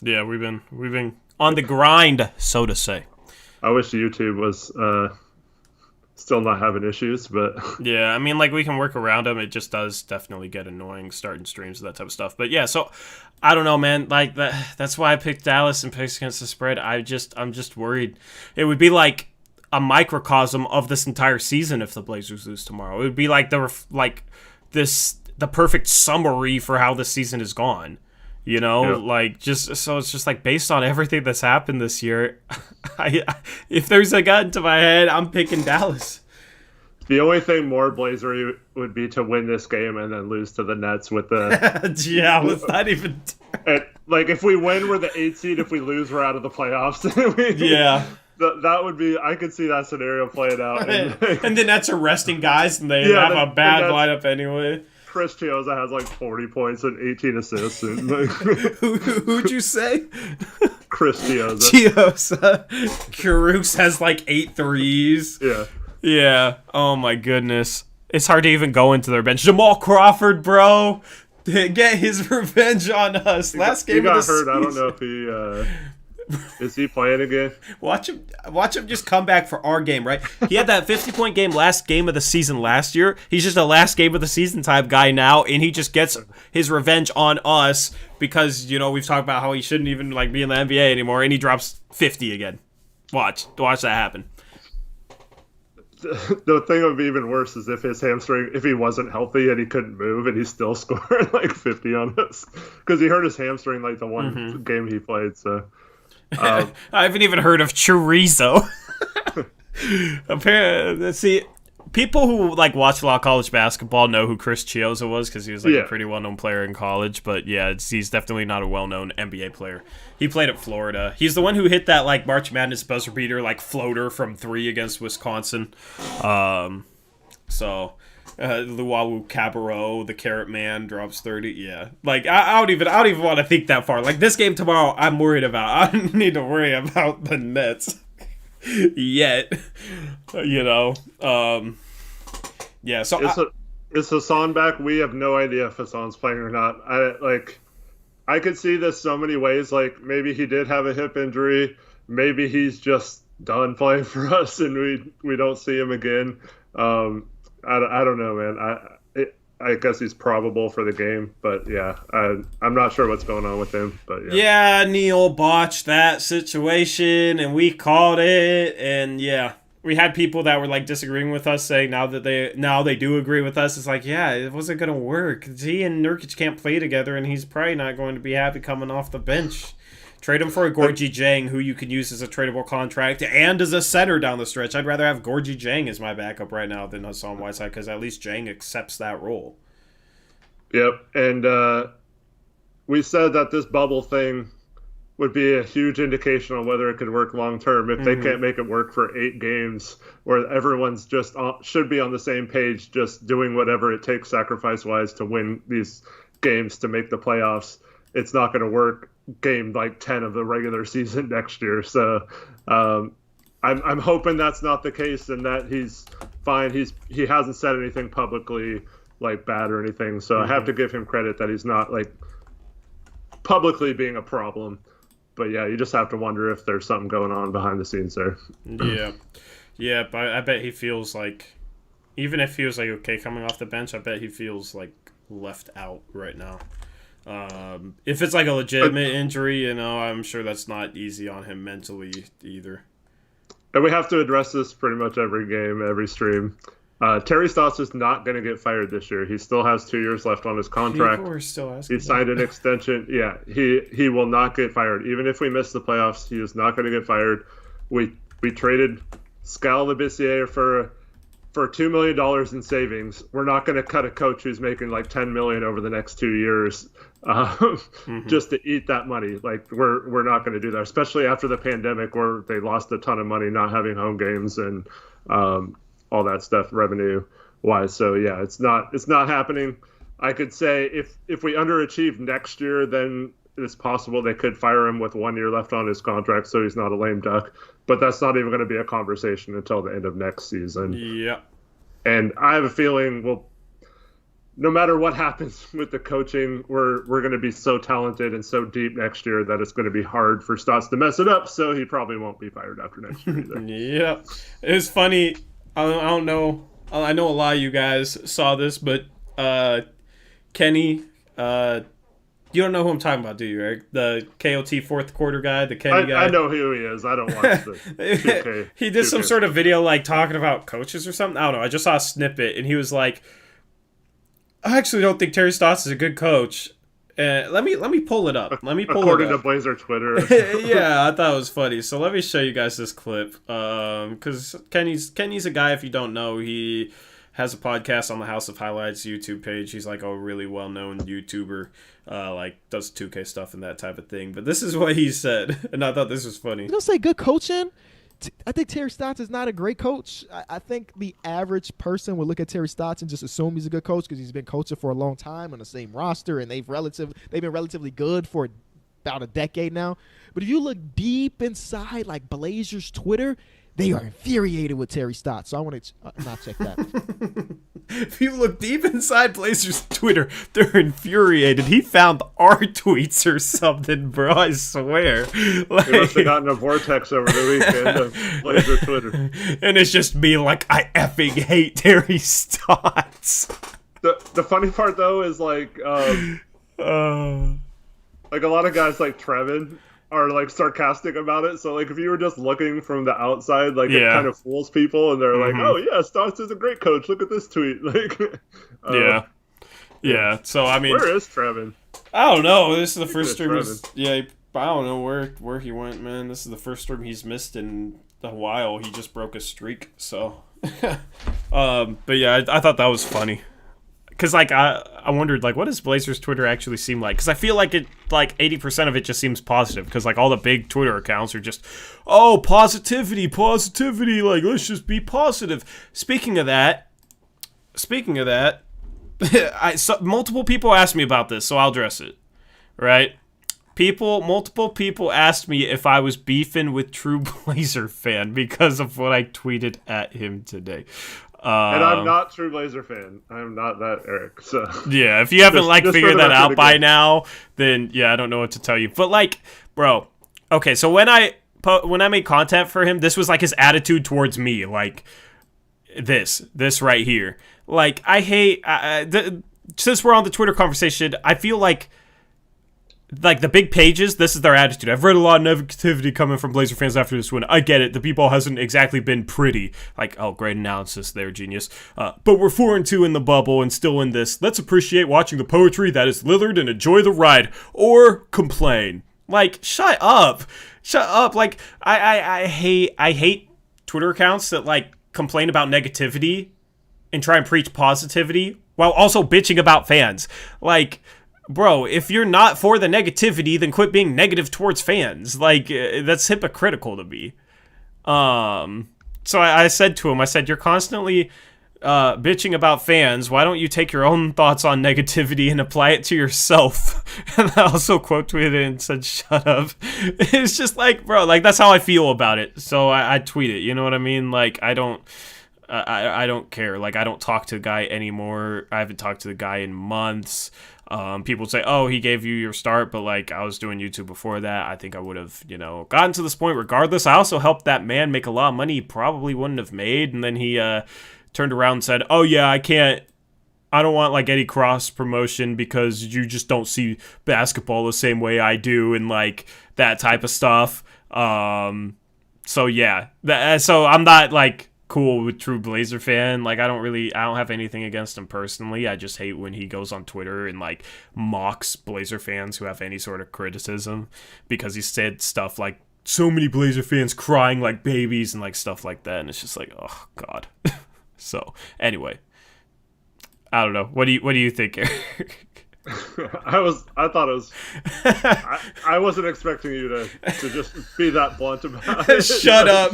Yeah, we've been on the grind, so to say. I wish YouTube was still not having issues, but yeah, I mean, like we can work around them. It just does definitely get annoying starting streams and that type of stuff. But yeah, so I don't know, man. Like that's why I picked Dallas and picked against the spread. I'm just worried. It would be like a microcosm of this entire season if the Blazers lose tomorrow. It would be like the perfect summary for how this season has gone. You know, yeah. Like just so it's just like based on everything that's happened this year. If there's a gun to my head, I'm picking Dallas. The only thing more Blazery would be to win this game and then lose to the Nets with the yeah, it's not even. Like if we win, we're the 8th seed. If we lose, we're out of the playoffs. Yeah. That would be. I could see that scenario playing out. And the Nets are resting guys, and they have a bad lineup anyway. Chris Chioza has like 40 points and 18 assists. And like, who'd you say? Chris Chioza. Caruso has like 8 threes. Yeah. Yeah. Oh my goodness. It's hard to even go into their bench. Jamal Crawford, bro. Get his revenge on us. Last game of the season. He got hurt. I don't know if he... Is he playing again? Watch him just come back for our game, right? He had that 50-point game last game of the season last year. He's just a last game of the season type guy now, and he just gets his revenge on us because, we've talked about how he shouldn't even like be in the NBA anymore, and he drops 50 again. Watch that happen. The thing that would be even worse is if his hamstring, if he wasn't healthy and he couldn't move and he still scored like 50 on us because he hurt his hamstring like the one game he played, so... I haven't even heard of chorizo. Apparently, see, people who like watch a lot of college basketball know who Chris Chioza was because he was like a pretty well-known player in college. But yeah, he's definitely not a well-known NBA player. He played at Florida. He's the one who hit that like March Madness buzzer beater like floater from 3 against Wisconsin. Luau Cabarro, the Carrot Man, drops 30. Yeah, like I don't even want to think that far. Like this game tomorrow, I'm worried about. I don't need to worry about the Nets yet. Yeah. So is Hassan back? We have no idea if Hassan's playing or not. I could see this so many ways. Like maybe he did have a hip injury. Maybe he's just done playing for us, and we don't see him again. I don't know, man. I guess he's probable for the game, but yeah, I'm not sure what's going on with him. But yeah, Neil botched that situation, and we called it. And yeah, we had people that were like disagreeing with us, saying now they do agree with us. It's like, yeah, it wasn't gonna work. He and Nurkic can't play together, and he's probably not going to be happy coming off the bench. Trade him for a Gorgie Jang, who you can use as a tradable contract and as a center down the stretch. I'd rather have Gorgie Jang as my backup right now than Hassan Whiteside because at least Jang accepts that role. Yep, and we said that this bubble thing would be a huge indication on whether it could work long term. If they can't make it work for 8 games, where everyone's just should be on the same page, just doing whatever it takes sacrifice-wise to win these games to make the playoffs, it's not going to work. Game like 10 of the regular season next year. So I'm hoping that's not the case and that he's fine. He hasn't said anything publicly like bad or anything. So I have to give him credit that he's not like publicly being a problem. But yeah, you just have to wonder if there's something going on behind the scenes there. Yeah, but I bet he feels like, even if he was like okay coming off the bench, I bet he feels like left out right now. If it's like a legitimate injury, I'm sure that's not easy on him mentally either. And we have to address this pretty much every game, every stream. Terry Stotts is not going to get fired this year. He still has 2 years left on his contract. People are still asking. He signed an extension. Yeah, he will not get fired. Even if we miss the playoffs, he is not going to get fired. We traded Scal Labissiere for $2 million in savings. We're not going to cut a coach who's making like $10 million over the next 2 years just to eat that money. Like we're not going to do that, especially after the pandemic where they lost a ton of money not having home games and all that stuff revenue wise. So yeah, it's not happening. I could say if we underachieve next year, then it's possible they could fire him with 1 year left on his contract, so he's not a lame duck. But that's not even going to be a conversation until the end of next season. Yeah. And I have a feeling, well, no matter what happens with the coaching, we're going to be so talented and so deep next year that it's going to be hard for Stotts to mess it up. So he probably won't be fired after next year either. Yeah. It's funny. I don't know. I know a lot of you guys saw this, but Kenny, you don't know who I'm talking about, do you, Eric? The KOT fourth quarter guy, the Kenny guy? I know who he is. I don't watch the 2K. He did some sort of video, like, talking about coaches or something. I don't know. I just saw a snippet, and he was like, I actually don't think Terry Stotts is a good coach. Let me pull it up. According to Blazer Twitter. Yeah, I thought it was funny. So let me show you guys this clip. Because Kenny's a guy, if you don't know, he has a podcast on the House of Highlights YouTube page. He's like a really well-known YouTuber, like does 2K stuff and that type of thing. But this is what he said, and I thought this was funny. You don't say good coaching. I think Terry Stotts is not a great coach. I think the average person would look at Terry Stotts and just assume he's a good coach because he's been coaching for a long time on the same roster, and they've been relatively good for about a decade now. But if you look deep inside, like Blazers Twitter, they are infuriated with Terry Stotts. So I want to not check that. If you look deep inside Blazers Twitter, they're infuriated. He found our tweets or something, bro. I swear. Like, he must have gotten a vortex over the weekend of Blazer Twitter. And it's just me like, I effing hate Terry Stotts. The funny part, though, is like a lot of guys like Trevin are like sarcastic about it. So like if you were just looking from the outside, like it kind of fools people, and they're like, "Oh yeah, Stotts is a great coach. Look at this tweet." Like, yeah. So I mean, where is Trevin? I don't know. This is the first stream. I don't know where he went, man. This is the first stream he's missed in a while. He just broke a streak. So, but yeah, I thought that was funny. Because, like, I wondered, like, what does Blazers Twitter actually seem like? Because I feel like 80% of it just seems positive. Because, like, all the big Twitter accounts are just, oh, positivity, like, let's just be positive. Speaking of that, multiple people asked me about this, so I'll address it, right? Multiple people asked me if I was beefing with True Blazer fan because of what I tweeted at him today. And I'm not True Blazer fan. I'm not that Eric. So yeah, if you haven't figured that out by now, then yeah, I don't know what to tell you. But like, bro, okay, so when I made content for him, this was like his attitude towards me, like this right here. Like I hate since we're on the Twitter conversation, I feel like the big pages, this is their attitude. I've read a lot of negativity coming from Blazer fans after this win. I get it. The people hasn't exactly been pretty. Like, oh, great analysis there, genius. But we're 4-2 in the bubble and still in this. Let's appreciate watching the poetry that is Lillard and enjoy the ride. Or complain. Like, shut up. Like, I hate Twitter accounts that, like, complain about negativity and try and preach positivity while also bitching about fans. Like, bro, if you're not for the negativity, then quit being negative towards fans. Like, that's hypocritical to me. So I said to him, you're constantly bitching about fans. Why don't you take your own thoughts on negativity and apply it to yourself? And I also quote tweeted and said, shut up. It's just like, bro, like, that's how I feel about it. So I tweet it, you know what I mean? Like, I don't care. Like, I don't talk to the guy anymore. I haven't talked to the guy in months. People say, oh, he gave you your start, but like I was doing YouTube before that. I think I would have, gotten to this point regardless. I also helped that man make a lot of money he probably wouldn't have made. And then he turned around and said, oh yeah, I don't want like any cross promotion because you just don't see basketball the same way I do and like that type of stuff. So yeah, so I'm not like cool with True Blazer fan. Like I don't have anything against him personally. I just hate when he goes on Twitter and like mocks Blazer fans who have any sort of criticism, because he said stuff like so many Blazer fans crying like babies and like stuff like that, and it's just like, oh god. So anyway, I don't know. What do you think, Eric? I thought it was. I wasn't expecting you to just be that blunt about it. Shut up.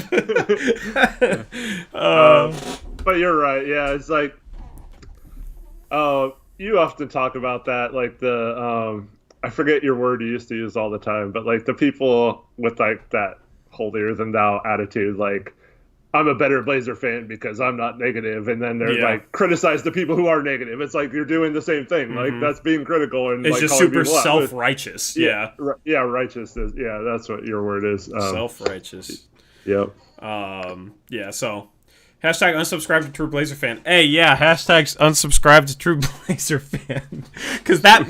But you're right. Yeah, it's like, you often talk about that, like the I forget your word you used to use all the time, but like the people with like that holier than thou attitude, like, I'm a better Blazer fan because I'm not negative, and then they're like criticize the people who are negative. It's like you're doing the same thing. Like that's being critical and it's like, just super self-righteous. Yeah, righteous is that's what your word is. Self-righteous. Yep. Yeah. So hashtag unsubscribe to True Blazer fan. Hey, yeah. Hashtag unsubscribe to True Blazer fan, because that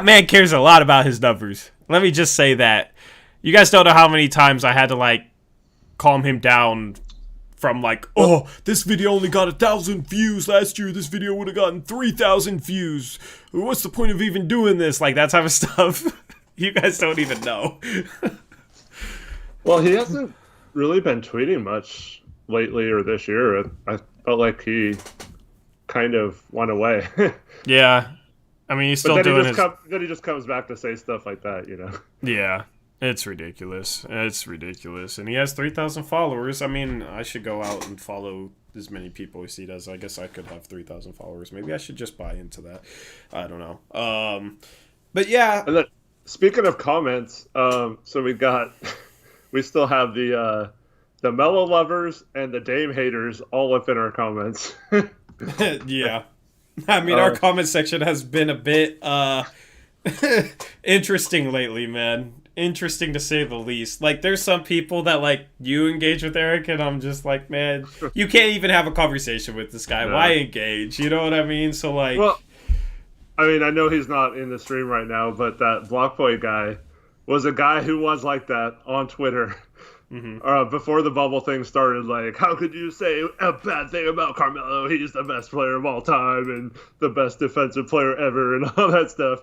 man cares a lot about his numbers. Let me just say that. You guys don't know how many times I had to like calm him down from like, oh, this video only got 1,000 views last year. This video would have gotten 3,000 views. What's the point of even doing this? Like that type of stuff. You guys don't even know. Well, he hasn't really been tweeting much lately or this year. I felt like he kind of went away. Yeah. I mean, he's still doing his... Then he just comes back to say stuff like that, you know? Yeah. It's ridiculous. It's ridiculous. And he has 3,000 followers. I mean, I should go out and follow as many people as he does. I guess I could have 3,000 followers. Maybe I should just buy into that. I don't know. But yeah. And then, speaking of comments, so we still have the Mellow lovers and the Dame haters all up in our comments. Yeah. I mean, our comment section has been a bit interesting lately, man. Interesting to say the least. Like, there's some people that like you engage with Eric, and I'm just like, man, you can't even have a conversation with this guy. No. Why engage? You know what I mean? So like, well, I mean, I know he's not in the stream right now, but that Blockboy guy was a guy who was like that on Twitter. Before the bubble thing started. Like, how could you say a bad thing about Carmelo? He's the best player of all time and the best defensive player ever and all that stuff.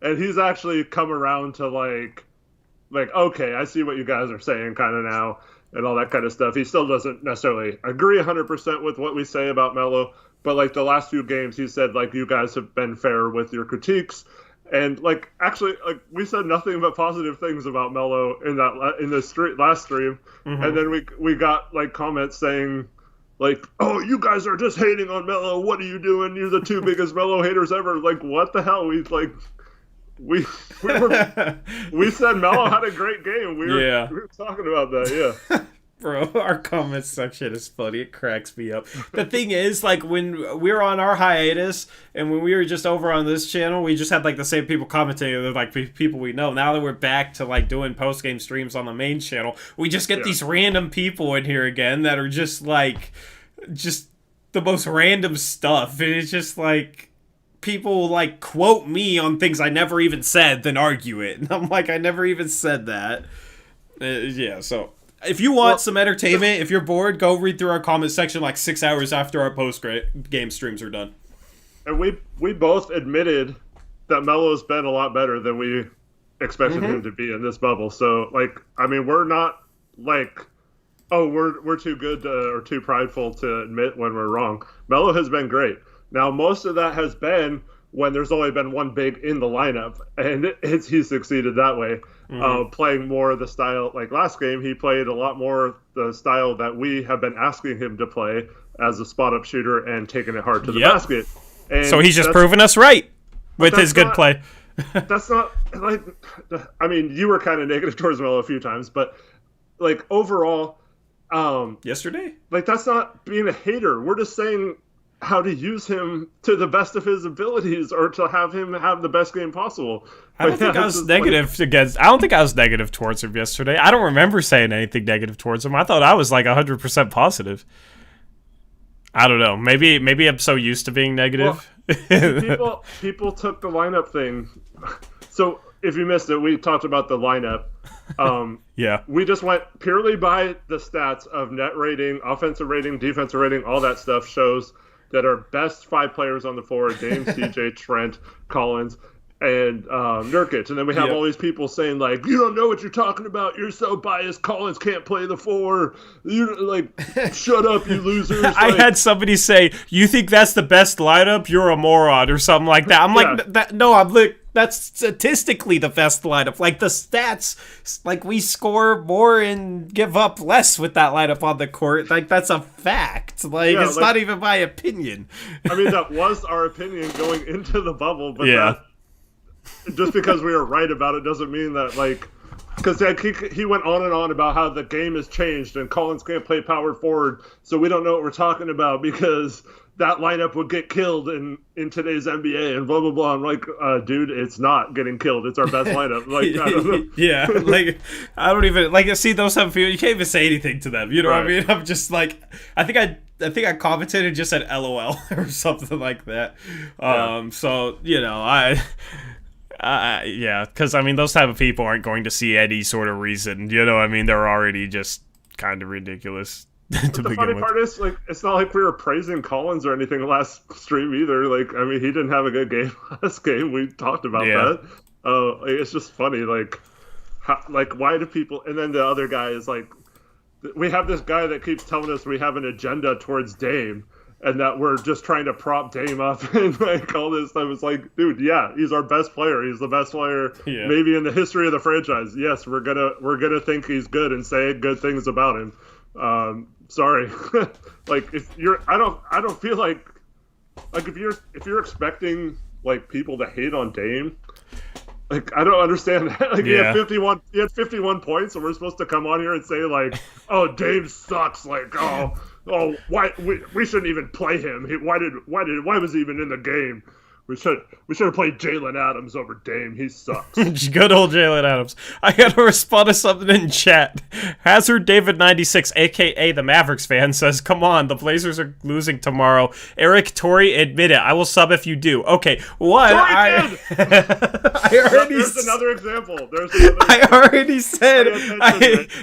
And he's actually come around to like, okay, I see what you guys are saying kind of now and all that kind of stuff. He still doesn't necessarily agree 100% with what we say about Melo, but like the last few games, he said like, you guys have been fair with your critiques. And like, actually, like we said nothing but positive things about Melo in the last stream, and then we got like comments saying like, "Oh, you guys are just hating on Melo. What are you doing? You're the two biggest Melo haters ever." Like, what the hell? We said Melo had a great game. We were talking about that, yeah. Bro, our comment section is funny. It cracks me up. The thing is, like, when we were on our hiatus and when we were just over on this channel, we just had, like, the same people commenting. They're, like, people we know. Now that we're back to, like, doing post-game streams on the main channel, we just get these random people in here again that are just, like, just the most random stuff. And it's just, like, people, like, quote me on things I never even said, then argue it. And I'm like, I never even said that. Yeah, so... If you want some entertainment, if you're bored, go read through our comment section like 6 hours after our post-game streams are done. And we both admitted that Melo's been a lot better than we expected him to be in this bubble. So, like, I mean, we're not like, oh, we're too good or too prideful to admit when we're wrong. Melo has been great. Now, most of that has been when there's only been one big in the lineup, and he succeeded that way. Playing more of the style, like last game, he played a lot more the style that we have been asking him to play as a spot-up shooter and taking it hard to the basket. And so he's just proven us right with his good play. That's not, like, I mean, you were kind of negative towards Melo a few times, but, like, overall... yesterday? Like, that's not being a hater. We're just saying how to use him to the best of his abilities or to have him have the best game possible. I don't think I was negative against... I don't think I was negative towards him yesterday. I don't remember saying anything negative towards him. I thought I was like 100% positive. I don't know. Maybe I'm so used to being negative. Well, people took the lineup thing. So if you missed it, we talked about the lineup. Yeah. We just went purely by the stats of net rating, offensive rating, defensive rating, all that stuff shows that our best 5 players on the floor are Dame, CJ, Trent, Collins, and Nurkic. And then we have all these people saying, like, you don't know what you're talking about. You're so biased. Collins can't play the 4. You like, shut up, you losers. Like, I had somebody say, you think that's the best lineup? You're a moron or something like that. I'm like, no, I'm like, that's statistically the best lineup. Like, the stats, like, we score more and give up less with that lineup on the court. Like, that's a fact. Like, it's not even my opinion. I mean, that was our opinion going into the bubble, but just because we were right about it doesn't mean that, like, because he went on and on about how the game has changed and Collins can't play power forward, so we don't know what we're talking about because that lineup would get killed in today's NBA and blah, blah, blah. I'm like, dude, it's not getting killed. It's our best lineup. Like, I don't know. Yeah, like, I don't even, like, see, those type of people, you can't even say anything to them. You know what I mean? I'm just like, I think I commented and just said LOL or something like that. So, you know, because, I mean, those type of people aren't going to see any sort of reason. You know what I mean? They're already just kind of ridiculous. The funny part is, like, it's not like we were praising Collins or anything last stream either. Like, I mean, he didn't have a good game last game. We talked about that. It's just funny, like, why do people? And then the other guy is like, we have this guy that keeps telling us we have an agenda towards Dame, and that we're just trying to prop Dame up and like all this stuff. It's like, dude, yeah, he's our best player. He's the best player maybe in the history of the franchise. Yes, we're gonna think he's good and say good things about him. Sorry, like I don't feel like if you're expecting like people to hate on Dame, like I don't understand that. Like he had 51 points, and we're supposed to come on here and say like, oh, Dame sucks. Like why we shouldn't even play him. Why was he even in the game? We should have played Jalen Adams over Dame. He sucks. Good old Jalen Adams. I got to respond to something in chat. Hazard David 96, a.k.a. the Mavericks fan, says, come on, the Blazers are losing tomorrow. Eric Torrey, admit it. I will sub if you do. Okay, one. I already There's another example. I already said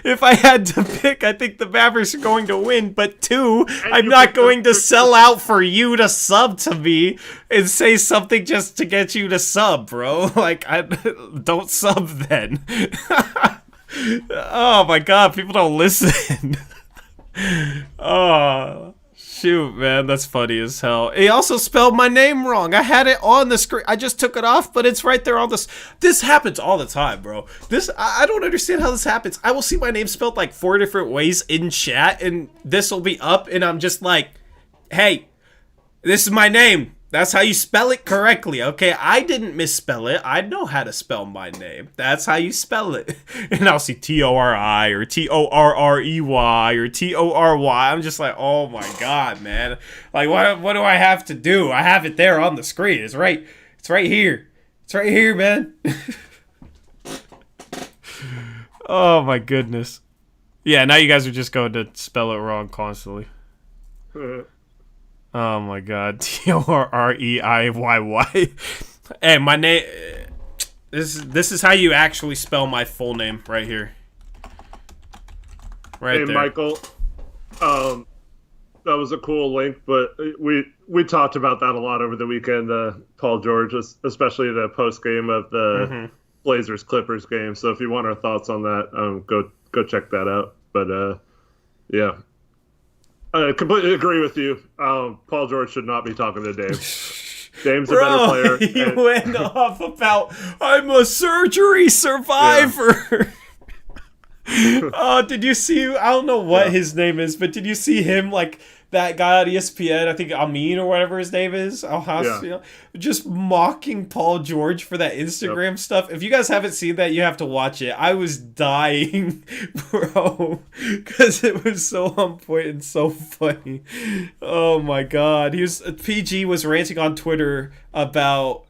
if I had to pick, I think the Mavericks are going to win. But 2, I'm not going to sell out for you to sub to me and say something just to get you to sub, bro. Like, I don't sub then. Oh my god, people don't listen. Oh shoot, man, that's funny as hell. He also spelled my name wrong. I had it on the screen. I just took it off, but it's right there on this. This happens all the time, bro. I don't understand how this happens. I will see my name spelled like 4 different ways in chat, and this will be up, and I'm just like, hey, this is my name. That's how you spell it correctly, okay? I didn't misspell it. I know how to spell my name. That's how you spell it. And I'll see T-O-R-I or T-O-R-R-E-Y or T-O-R-Y. I'm just like, oh my god, man. Like, what do I have to do? I have it there on the screen. It's right here. It's right here, man. Oh my goodness. Yeah, now you guys are just going to spell it wrong constantly. Oh my god. Torreiyy. Hey, my name. This is how you actually spell my full name right here. Right there. Hey, Michael. That was a cool link, but we talked about that a lot over the weekend. Paul George, especially the post game of the Blazers Clippers game. So if you want our thoughts on that, go check that out. But yeah. I completely agree with you. Paul George should not be talking to Dame. Dame's a better player. He went off about, I'm a surgery survivor. Oh, did you see, I don't know what his name is, but did you see him, like, that guy on ESPN, I think Amin or whatever his name is, you know, just mocking Paul George for that Instagram stuff. If you guys haven't seen that, you have to watch it. I was dying, bro, because it was so on point and so funny. Oh my god. PG was ranting on Twitter about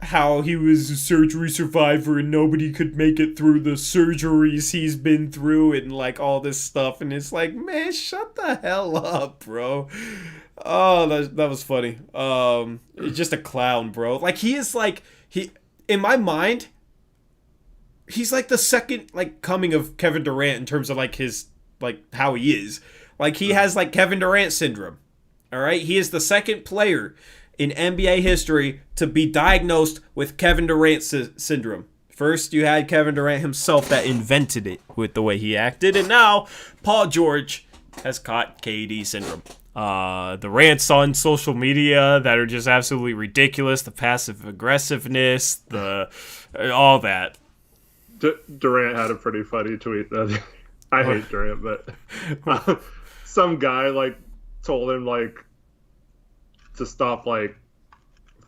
how he was a surgery survivor and nobody could make it through the surgeries he's been through and like all this stuff, and it's like, man, shut the hell up, bro. Oh, that was funny. He's just a clown, bro. Like, he is like, in my mind, he's like the second like coming of Kevin Durant in terms of like his like how he is. Like he has like Kevin Durant syndrome. All right, he is the second player in NBA history to be diagnosed with Kevin Durant syndrome. First, you had Kevin Durant himself that invented it with the way he acted, and now Paul George has caught KD syndrome. The rants on social media that are just absolutely ridiculous, the passive aggressiveness, the all that. Durant had a pretty funny tweet that I hate Durant, but some guy like told him like to stop like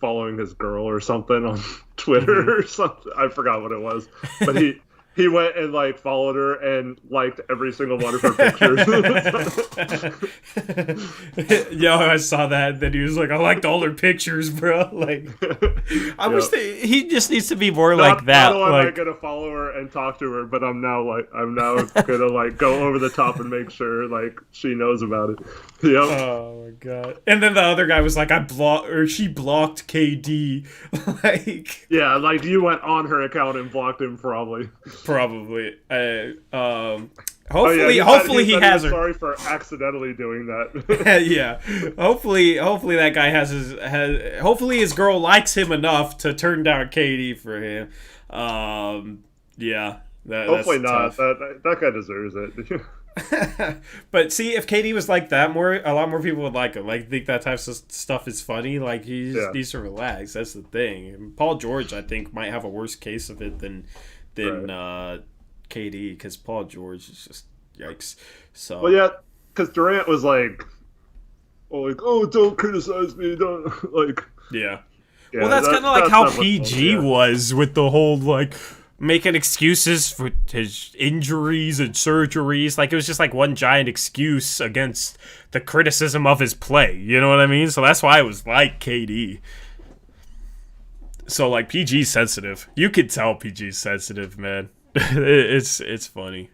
following his girl or something on Twitter or something. I forgot what it was, but he went and like followed her and liked every single one of her pictures. Yo, I saw that. And then he was like, "I liked all her pictures, bro." Like, I wish he just needs to be more like that. Not only like, am I gonna follow her and talk to her, but I'm now gonna like go over the top and make sure like she knows about it. Yep. Oh my god! And then the other guy was like, she blocked KD." Like, yeah, like you went on her account and blocked him probably. Probably. Hopefully he has her. Sorry for accidentally doing that. Yeah. Hopefully that guy has hopefully his girl likes him enough to turn down KD for him. Yeah. Hopefully that's not. tough. That guy deserves it. But see, if KD was like that, a lot more people would like him. Like, think that type of stuff is funny. Like, he just needs to relax. That's the thing. And Paul George, I think, might have a worse case of it than KD, because Paul George is just yikes. So well, yeah, because Durant was like, oh, don't criticize me, don't like. Yeah. Well, that's kind of like how PG was with the whole like making excuses for his injuries and surgeries. Like, it was just like one giant excuse against the criticism of his play. You know what I mean? So that's why it was like KD. So like PG's sensitive. You could tell PG's sensitive, man. It's funny.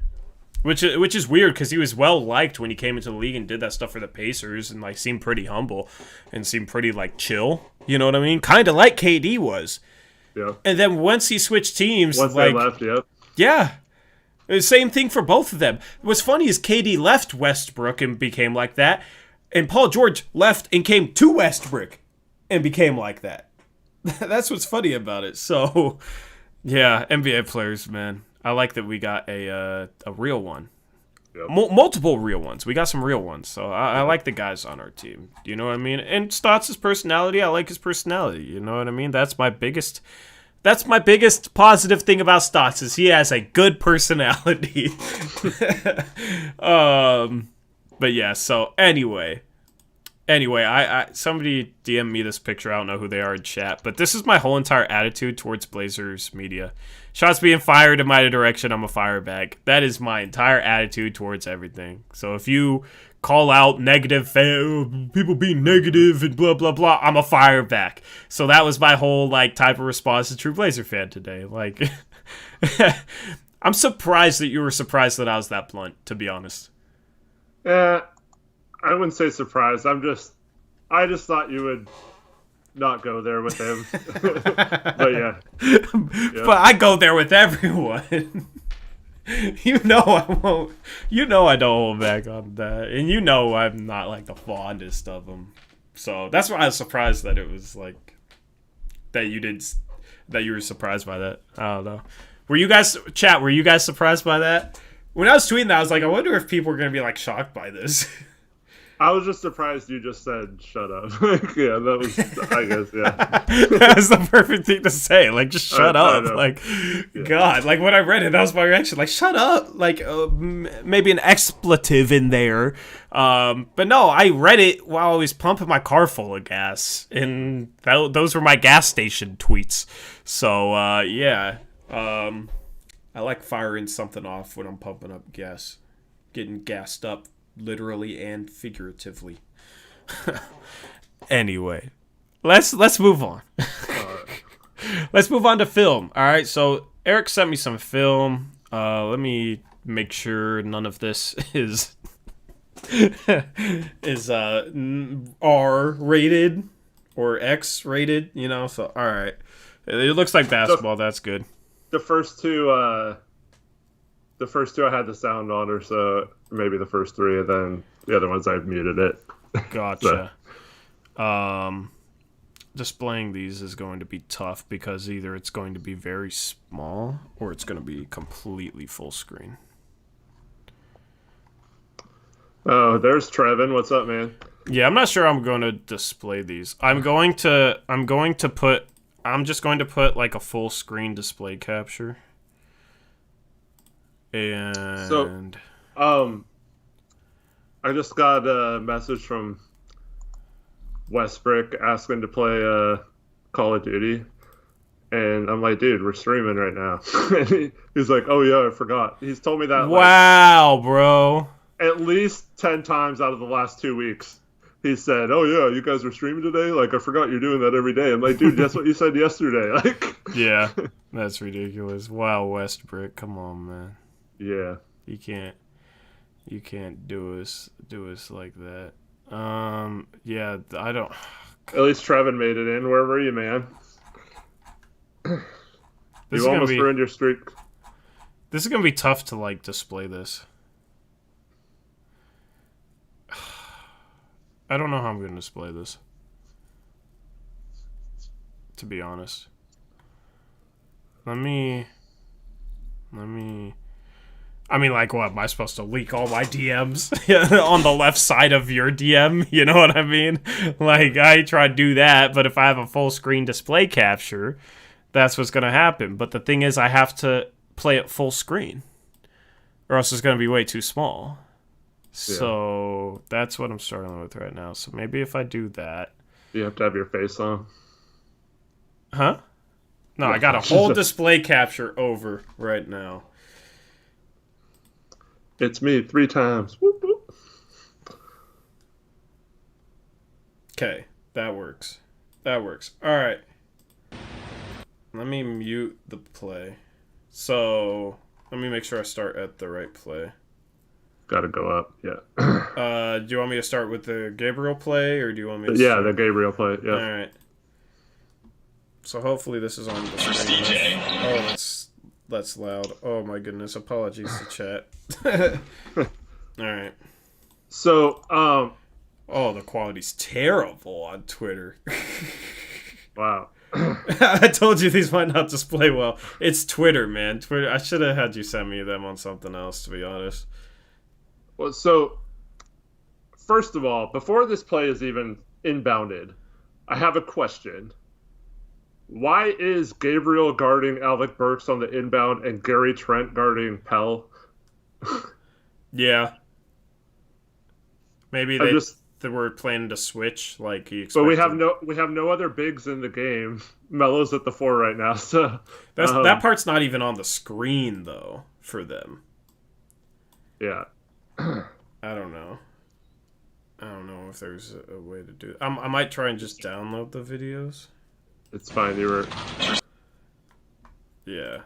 Which is weird because he was well liked when he came into the league and did that stuff for the Pacers and like seemed pretty humble and seemed pretty like chill. You know what I mean? Kind of like KD was. Yeah. And then once he switched teams, once like, they left, yeah, it was the same thing for both of them. What's funny is KD left Westbrook and became like that, and Paul George left and came to Westbrook and became like that. That's what's funny about it. So, yeah, NBA players, man. I like that we got a real one. Yep. Multiple real ones. We got some real ones. So I like the guys on our team. You know what I mean? And Stotts' personality, I like his personality. You know what I mean? That's my biggest positive thing about Stotts is he has a good personality. But yeah, so anyway, I somebody DM me this picture. I don't know who they are in chat, but this is my whole entire attitude towards Blazers media. Shots being fired in my direction, I'm a fire back. That is my entire attitude towards everything. So if you call out negative, people being negative and blah, blah, blah, I'm a fire back. So that was my whole like type of response to True Blazer fan today. Like, I'm surprised that you were surprised that I was that blunt, to be honest. I wouldn't say surprised. I just thought you would not go there with him. But yeah. But I go there with everyone. You know I won't. You know I don't hold back on that, and you know I'm not like the fondest of them. So that's why I was surprised that it was like that you were surprised by that. I don't know. Were you guys surprised by that? When I was tweeting that, I was like, I wonder if people are gonna be like shocked by this. I was just surprised you just said shut up. Yeah, that was, I guess, yeah. That was the perfect thing to say. Like, just shut up. Like, yeah. God, like when I read it, that was my reaction. Like, shut up. Like, maybe an expletive in there. But no, I read it while I was pumping my car full of gas. And those were my gas station tweets. So, yeah. I like firing something off when I'm pumping up gas. Getting gassed up. Literally and figuratively. Anyway, let's move on. Let's move on to film. All right, so Eric sent me some film. Let me make sure none of this is R rated or X rated. You know, so all right. It looks like basketball. That's good. the first two I had the sound on, or so maybe the first three, and then the other ones I've muted it. Gotcha. Displaying these is going to be tough because either it's going to be very small or it's going to be completely full screen. Oh, there's Trevin. What's up, man? Yeah, I'm not sure I'm going to display these. I'm just going to put like a full screen display capture. And so, I just got a message from Westbrick asking to play Call of Duty, and I'm like, dude, we're streaming right now. And he's like, oh yeah, I forgot. He's told me that. Wow, bro. At least 10 times out of the last 2 weeks. He said, oh yeah, you guys are streaming today? Like, I forgot you're doing that every day. I'm like, dude, that's what you said yesterday. Like, yeah, that's ridiculous. Wow, Westbrick, come on, man. Yeah. You can't do us like that. Yeah, I don't. At least Trevin made it in. Where were you, man? You almost ruined your streak. This is gonna be tough to like display this. I don't know how I'm going to display this, to be honest. Let me... I mean, like, what? Am I supposed to leak all my DMs on the left side of your DM? You know what I mean? Like, I try to do that, but if I have a full screen display capture, that's what's going to happen. But the thing is, I have to play it full screen, or else it's going to be way too small. So that's what I'm struggling with right now. So maybe if I do that, you have to have your face on. Huh? No, I got a whole display capture over right now. It's me 3 times. Whoop, whoop. Okay, that works. All right. Let me mute the play. So let me make sure I start at the right play. Got to go up, yeah. Do you want me to start with the Gabriel play, or do you want me to start... the Gabriel play, yeah. All right. So hopefully this is on the screen. Oh, that's loud. Oh my goodness. Apologies to chat. All right. So, oh, the quality's terrible on Twitter. Wow. I told you these might not display well. It's Twitter, man. Twitter. I should have had you send me them on something else, to be honest. Well, so, first of all, before this play is even inbounded, I have a question. Why is Gabriel guarding Alec Burks on the inbound and Gary Trent guarding Pell? Yeah. Maybe they were planning to switch, like he expected. But we have no other bigs in the game. Melo's at the 4 right now, so that part's not even on the screen though for them. Yeah. I don't know if there's a way to do it. I might try and just download the videos. It's fine. You were. Yeah.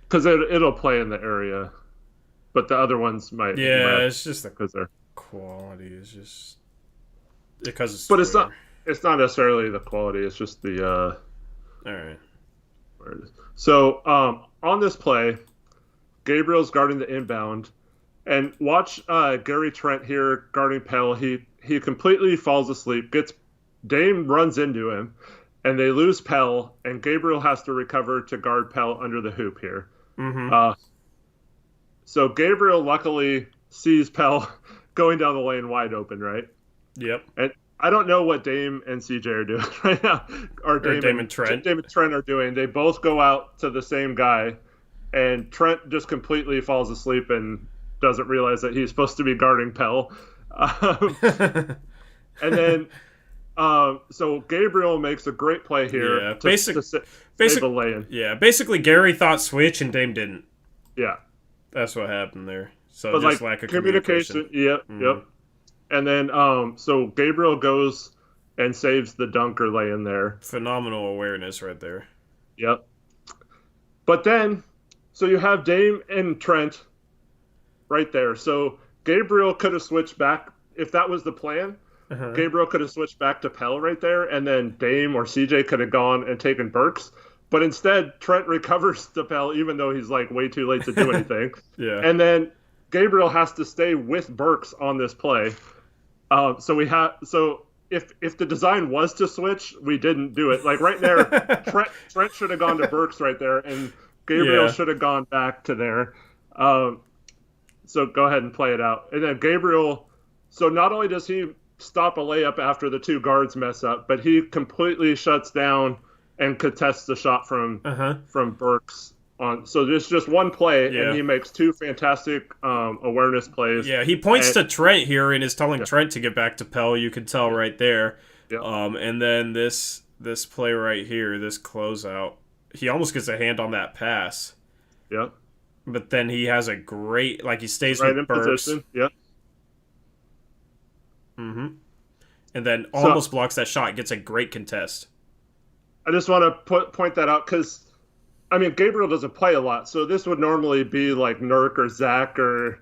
Because it'll play in the area, but the other ones might. Yeah, it's just because their quality is just because it's. But Twitter. It's not necessarily the quality. It's just the. All right. So on this play, Gabriel's guarding the inbound, and watch Gary Trent here guarding Pell. He completely falls asleep. Dame runs into him, and they lose Pell, and Gabriel has to recover to guard Pell under the hoop here. Mm-hmm. So Gabriel luckily sees Pell going down the lane wide open, right? Yep. And I don't know what Dame and CJ are doing right now. Or Dame and Trent. Dame and Trent are doing. They both go out to the same guy, and Trent just completely falls asleep and doesn't realize that he's supposed to be guarding Pell. And then... so Gabriel makes a great play here to save the lay-in. Yeah, basically Gary thought switch and Dame didn't. Yeah. That's what happened there. So but just lack of communication. Yep, yep. And then so Gabriel goes and saves the dunker lay-in there. Phenomenal awareness right there. Yep. But then, so you have Dame and Trent right there. So Gabriel could have switched back if that was the plan. Gabriel could have switched back to Pell right there, and then Dame or CJ could have gone and taken Burks. But instead, Trent recovers the Pell, even though he's like way too late to do anything. Yeah. And then Gabriel has to stay with Burks on this play. So if the design was to switch, we didn't do it. Like right there, Trent should have gone to Burks right there, and Gabriel should have gone back to there. So go ahead and play it out. And then Gabriel, so not only does he stop a layup after the two guards mess up, but he completely shuts down and contests the shot from Burks. So there's just one play, and he makes two fantastic awareness plays. Yeah, he points to Trent here and is telling Trent to get back to Pell. You can tell right there. Yeah. And then this play right here, this closeout, he almost gets a hand on that pass. Yeah. But then he has a great, like he stays right with in Burks. position. Yeah. Mm-hmm. And then almost blocks that shot, gets a great contest. I just want to point that out because, I mean, Gabriel doesn't play a lot, so this would normally be like Nurk or Zach or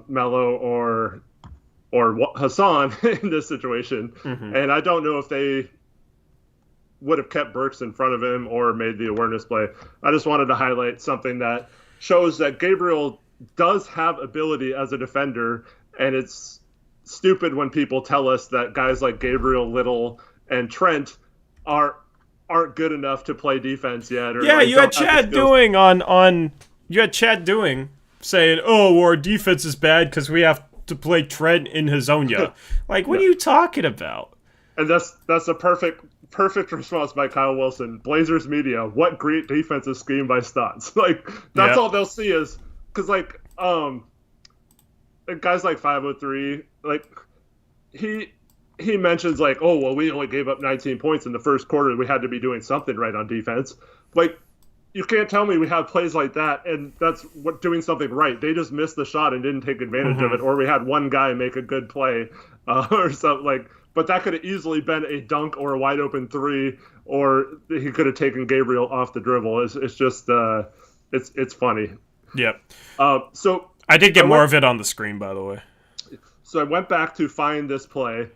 Mello or Hassan in this situation. Mm-hmm. And I don't know if they would have kept Burks in front of him or made the awareness play. I just wanted to highlight something that shows that Gabriel does have ability as a defender, and it's stupid when people tell us that guys like Gabriel, Little, and Trent aren't good enough to play defense yet. Or you had Chad doing saying, "Oh, our defense is bad because we have to play Trent in Hazonia." Like, what are you talking about? And that's a perfect response by Kyle Wilson. Blazers media, what great defensive scheme by Stotts. Like, that's all they'll see is because like guys like 503, like he mentions like, oh well, we only gave up 19 points in the first quarter. We had to be doing something right on defense. Like, you can't tell me we have plays like that and that's what doing something right. They just missed the shot and didn't take advantage of it, or we had one guy make a good play or something like. But that could have easily been a dunk or a wide open three, or he could have taken Gabriel off the dribble. It's just it's funny. Yep. So I did get more of it on the screen, by the way. So I went back to find this play,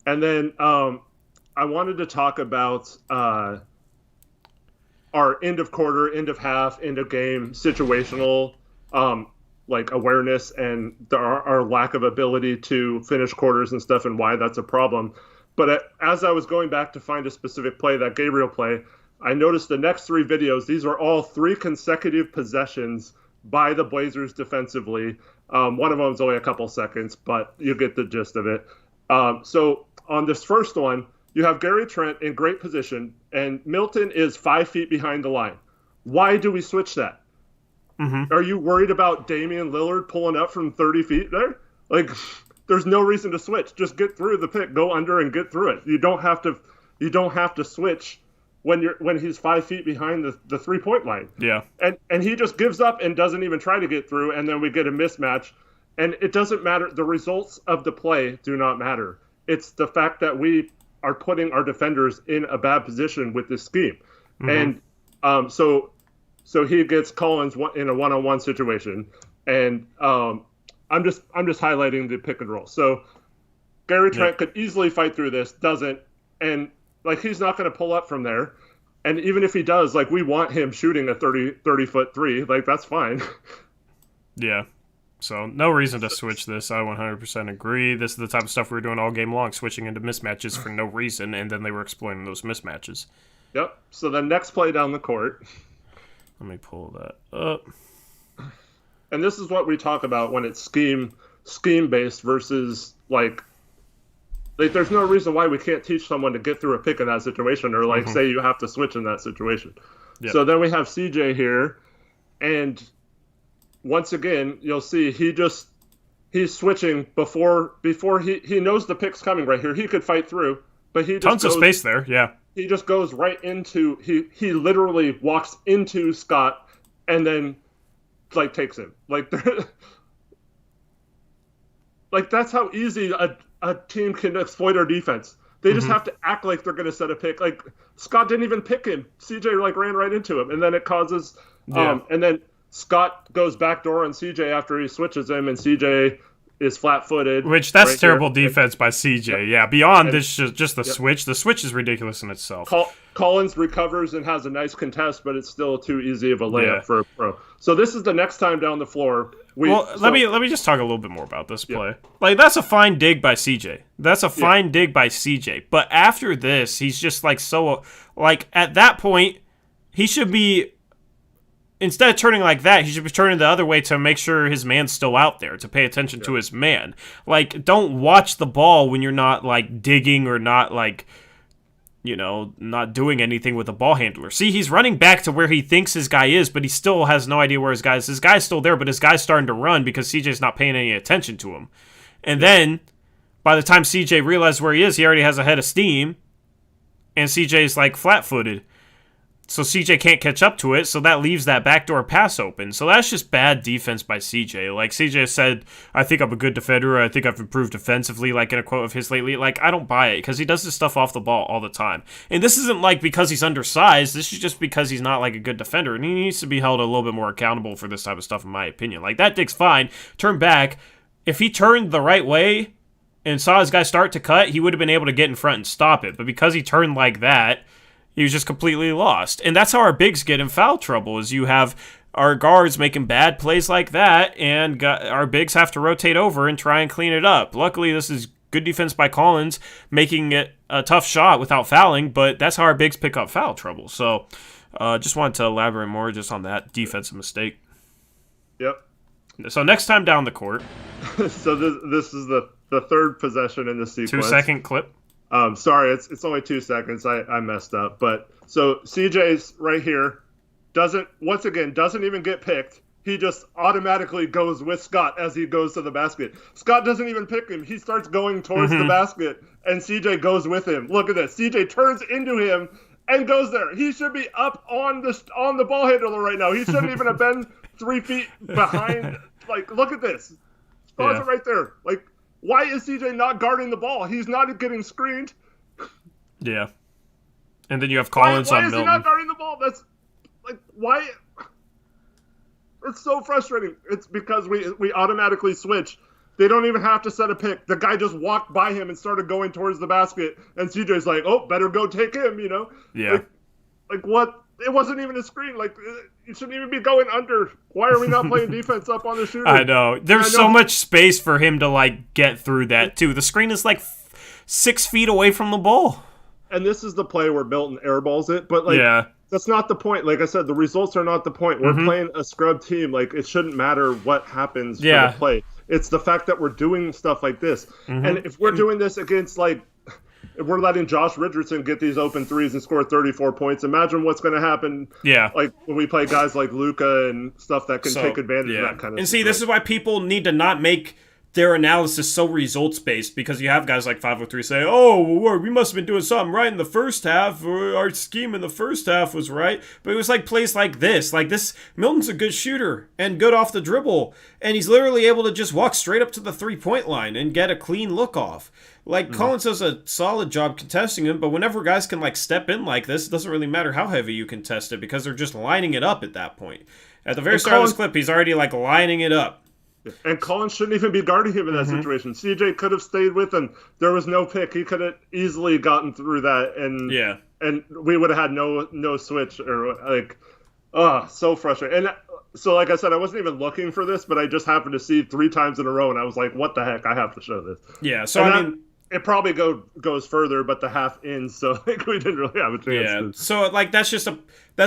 and then I wanted to talk about our end of quarter, end of half, end of game situational like awareness and our lack of ability to finish quarters and stuff, and why that's a problem. But as I was going back to find a specific play, that Gabriel play, I noticed the next three videos, these are all three consecutive possessions by the Blazers defensively. One of them is only a couple seconds, but you get the gist of it. So on this first one, you have Gary Trent in great position, and Milton is 5 feet behind the line. Why do we switch that? Mm-hmm. Are you worried about Damian Lillard pulling up from 30 feet there? Like, there's no reason to switch. Just get through the pick, go under and get through it. You don't have to switch when he's 5 feet behind the 3-point line. Yeah. And he just gives up and doesn't even try to get through, and then we get a mismatch. And it doesn't matter. The results of the play do not matter. It's the fact that we are putting our defenders in a bad position with this scheme. Mm-hmm. And so he gets Collins in a one-on-one situation, and I'm just highlighting the pick and roll. So Gary Trent could easily fight through this, doesn't, and like he's not going to pull up from there. And even if he does, like we want him shooting a 30-foot three, like that's fine. Yeah. So no reason to switch this. I 100% agree. This is the type of stuff we were doing all game long, switching into mismatches for no reason, and then they were exploiting those mismatches. Yep. So the next play down the court. Let me pull that up. And this is what we talk about when it's scheme based versus like there's no reason why we can't teach someone to get through a pick in that situation, or like say you have to switch in that situation. Yep. So then we have CJ here, and once again you'll see he's switching before he knows the pick's coming right here. He could fight through, but he just tons of space there. Yeah. He just goes right into he literally walks into Scott and then like takes him. Like that's how easy a team can exploit our defense. They just have to act like they're going to set a pick. Like Scott didn't even pick him. CJ like ran right into him, and then it causes and then Scott goes backdoor on CJ after he switches him, and CJ is flat-footed. Which, that's right, terrible defense by CJ. Yeah, beyond this, just the switch. The switch is ridiculous in itself. Collins recovers and has a nice contest, but it's still too easy of a layup for a pro. So this is the next time down the floor. Let me just talk a little bit more about this play. Like, that's a fine dig by CJ. But after this, he's just like at that point, he should be, instead of turning like that, he should be turning the other way to make sure his man's still out there, to pay attention to his man. Like, don't watch the ball when you're not like digging or not like, not doing anything with the ball handler. See, he's running back to where he thinks his guy is, but he still has no idea where his guy is. His guy's still there, but his guy's starting to run because CJ's not paying any attention to him. And then, by the time CJ realizes where he is, he already has a head of steam, and CJ's like flat-footed. So CJ can't catch up to it, so that leaves that backdoor pass open. So that's just bad defense by CJ. Like, CJ said, I think I'm a good defender, I think I've improved defensively, like in a quote of his lately. Like, I don't buy it, because he does this stuff off the ball all the time. And this isn't like because he's undersized, this is just because he's not like a good defender, and he needs to be held a little bit more accountable for this type of stuff, in my opinion. Like, that dig's fine. Turn back. If he turned the right way and saw his guy start to cut, he would have been able to get in front and stop it. But because he turned like that, he was just completely lost. And that's how our bigs get in foul trouble, is you have our guards making bad plays like that, and our bigs have to rotate over and try and clean it up. Luckily, this is good defense by Collins, making it a tough shot without fouling, but that's how our bigs pick up foul trouble. So just wanted to elaborate more just on that defensive mistake. Yep. So next time down the court. So this is the third possession in the sequence. 2-second clip. Sorry, it's only 2 seconds. I messed up. But so CJ's right here, doesn't even get picked. He just automatically goes with Scott as he goes to the basket. Scott doesn't even pick him. He starts going towards the basket, and CJ goes with him. Look at this. CJ turns into him and goes there. He should be up on the ball handler right now. He shouldn't even have been 3 feet behind. Like, look at this. Scott's right there. Like, why is CJ not guarding the ball? He's not getting screened. Yeah. And then you have Collins on Milton. Why is he not guarding the ball? That's, like, why? It's so frustrating. It's because we automatically switch. They don't even have to set a pick. The guy just walked by him and started going towards the basket, and CJ's like, oh, better go take him, Yeah. Like what? It wasn't even a screen. Like, you shouldn't even be going under. Why are we not playing defense up on the shooter? I know. There's so much space for him to, like, get through that, too. The screen is, like, 6 feet away from the ball. And this is the play where Milton airballs it. But, like, that's not the point. Like I said, the results are not the point. We're playing a scrub team. Like, it shouldn't matter what happens for the play. It's the fact that we're doing stuff like this. And if we're doing this against, like, if we're letting Josh Richardson get these open threes and score 34 points, imagine what's going to happen. Yeah. Like when we play guys like Luka and stuff that can take advantage of that kind of And see, this is why people need to not make their analysis so results-based, because you have guys like 503 say, oh, well, we must have been doing something right in the first half, or our scheme in the first half was right. But it was like plays like this. Like this, Milton's a good shooter and good off the dribble, and he's literally able to just walk straight up to the three-point line and get a clean look off. Like, Collins does a solid job contesting him, but whenever guys can, like, step in like this, it doesn't really matter how heavy you contest it, because they're just lining it up at that point. At the very start of this clip, he's already, like, lining it up. And Collins shouldn't even be guarding him in that situation. CJ could have stayed with him. There was no pick. He could have easily gotten through that, and we would have had no switch, or, like, so frustrating. And so, like I said, I wasn't even looking for this, but I just happened to see 3 times in a row, and I was like, what the heck? I have to show this. Yeah, so I mean, it probably goes further, but the half ends, so like, we didn't really have a chance. Yeah, so like that's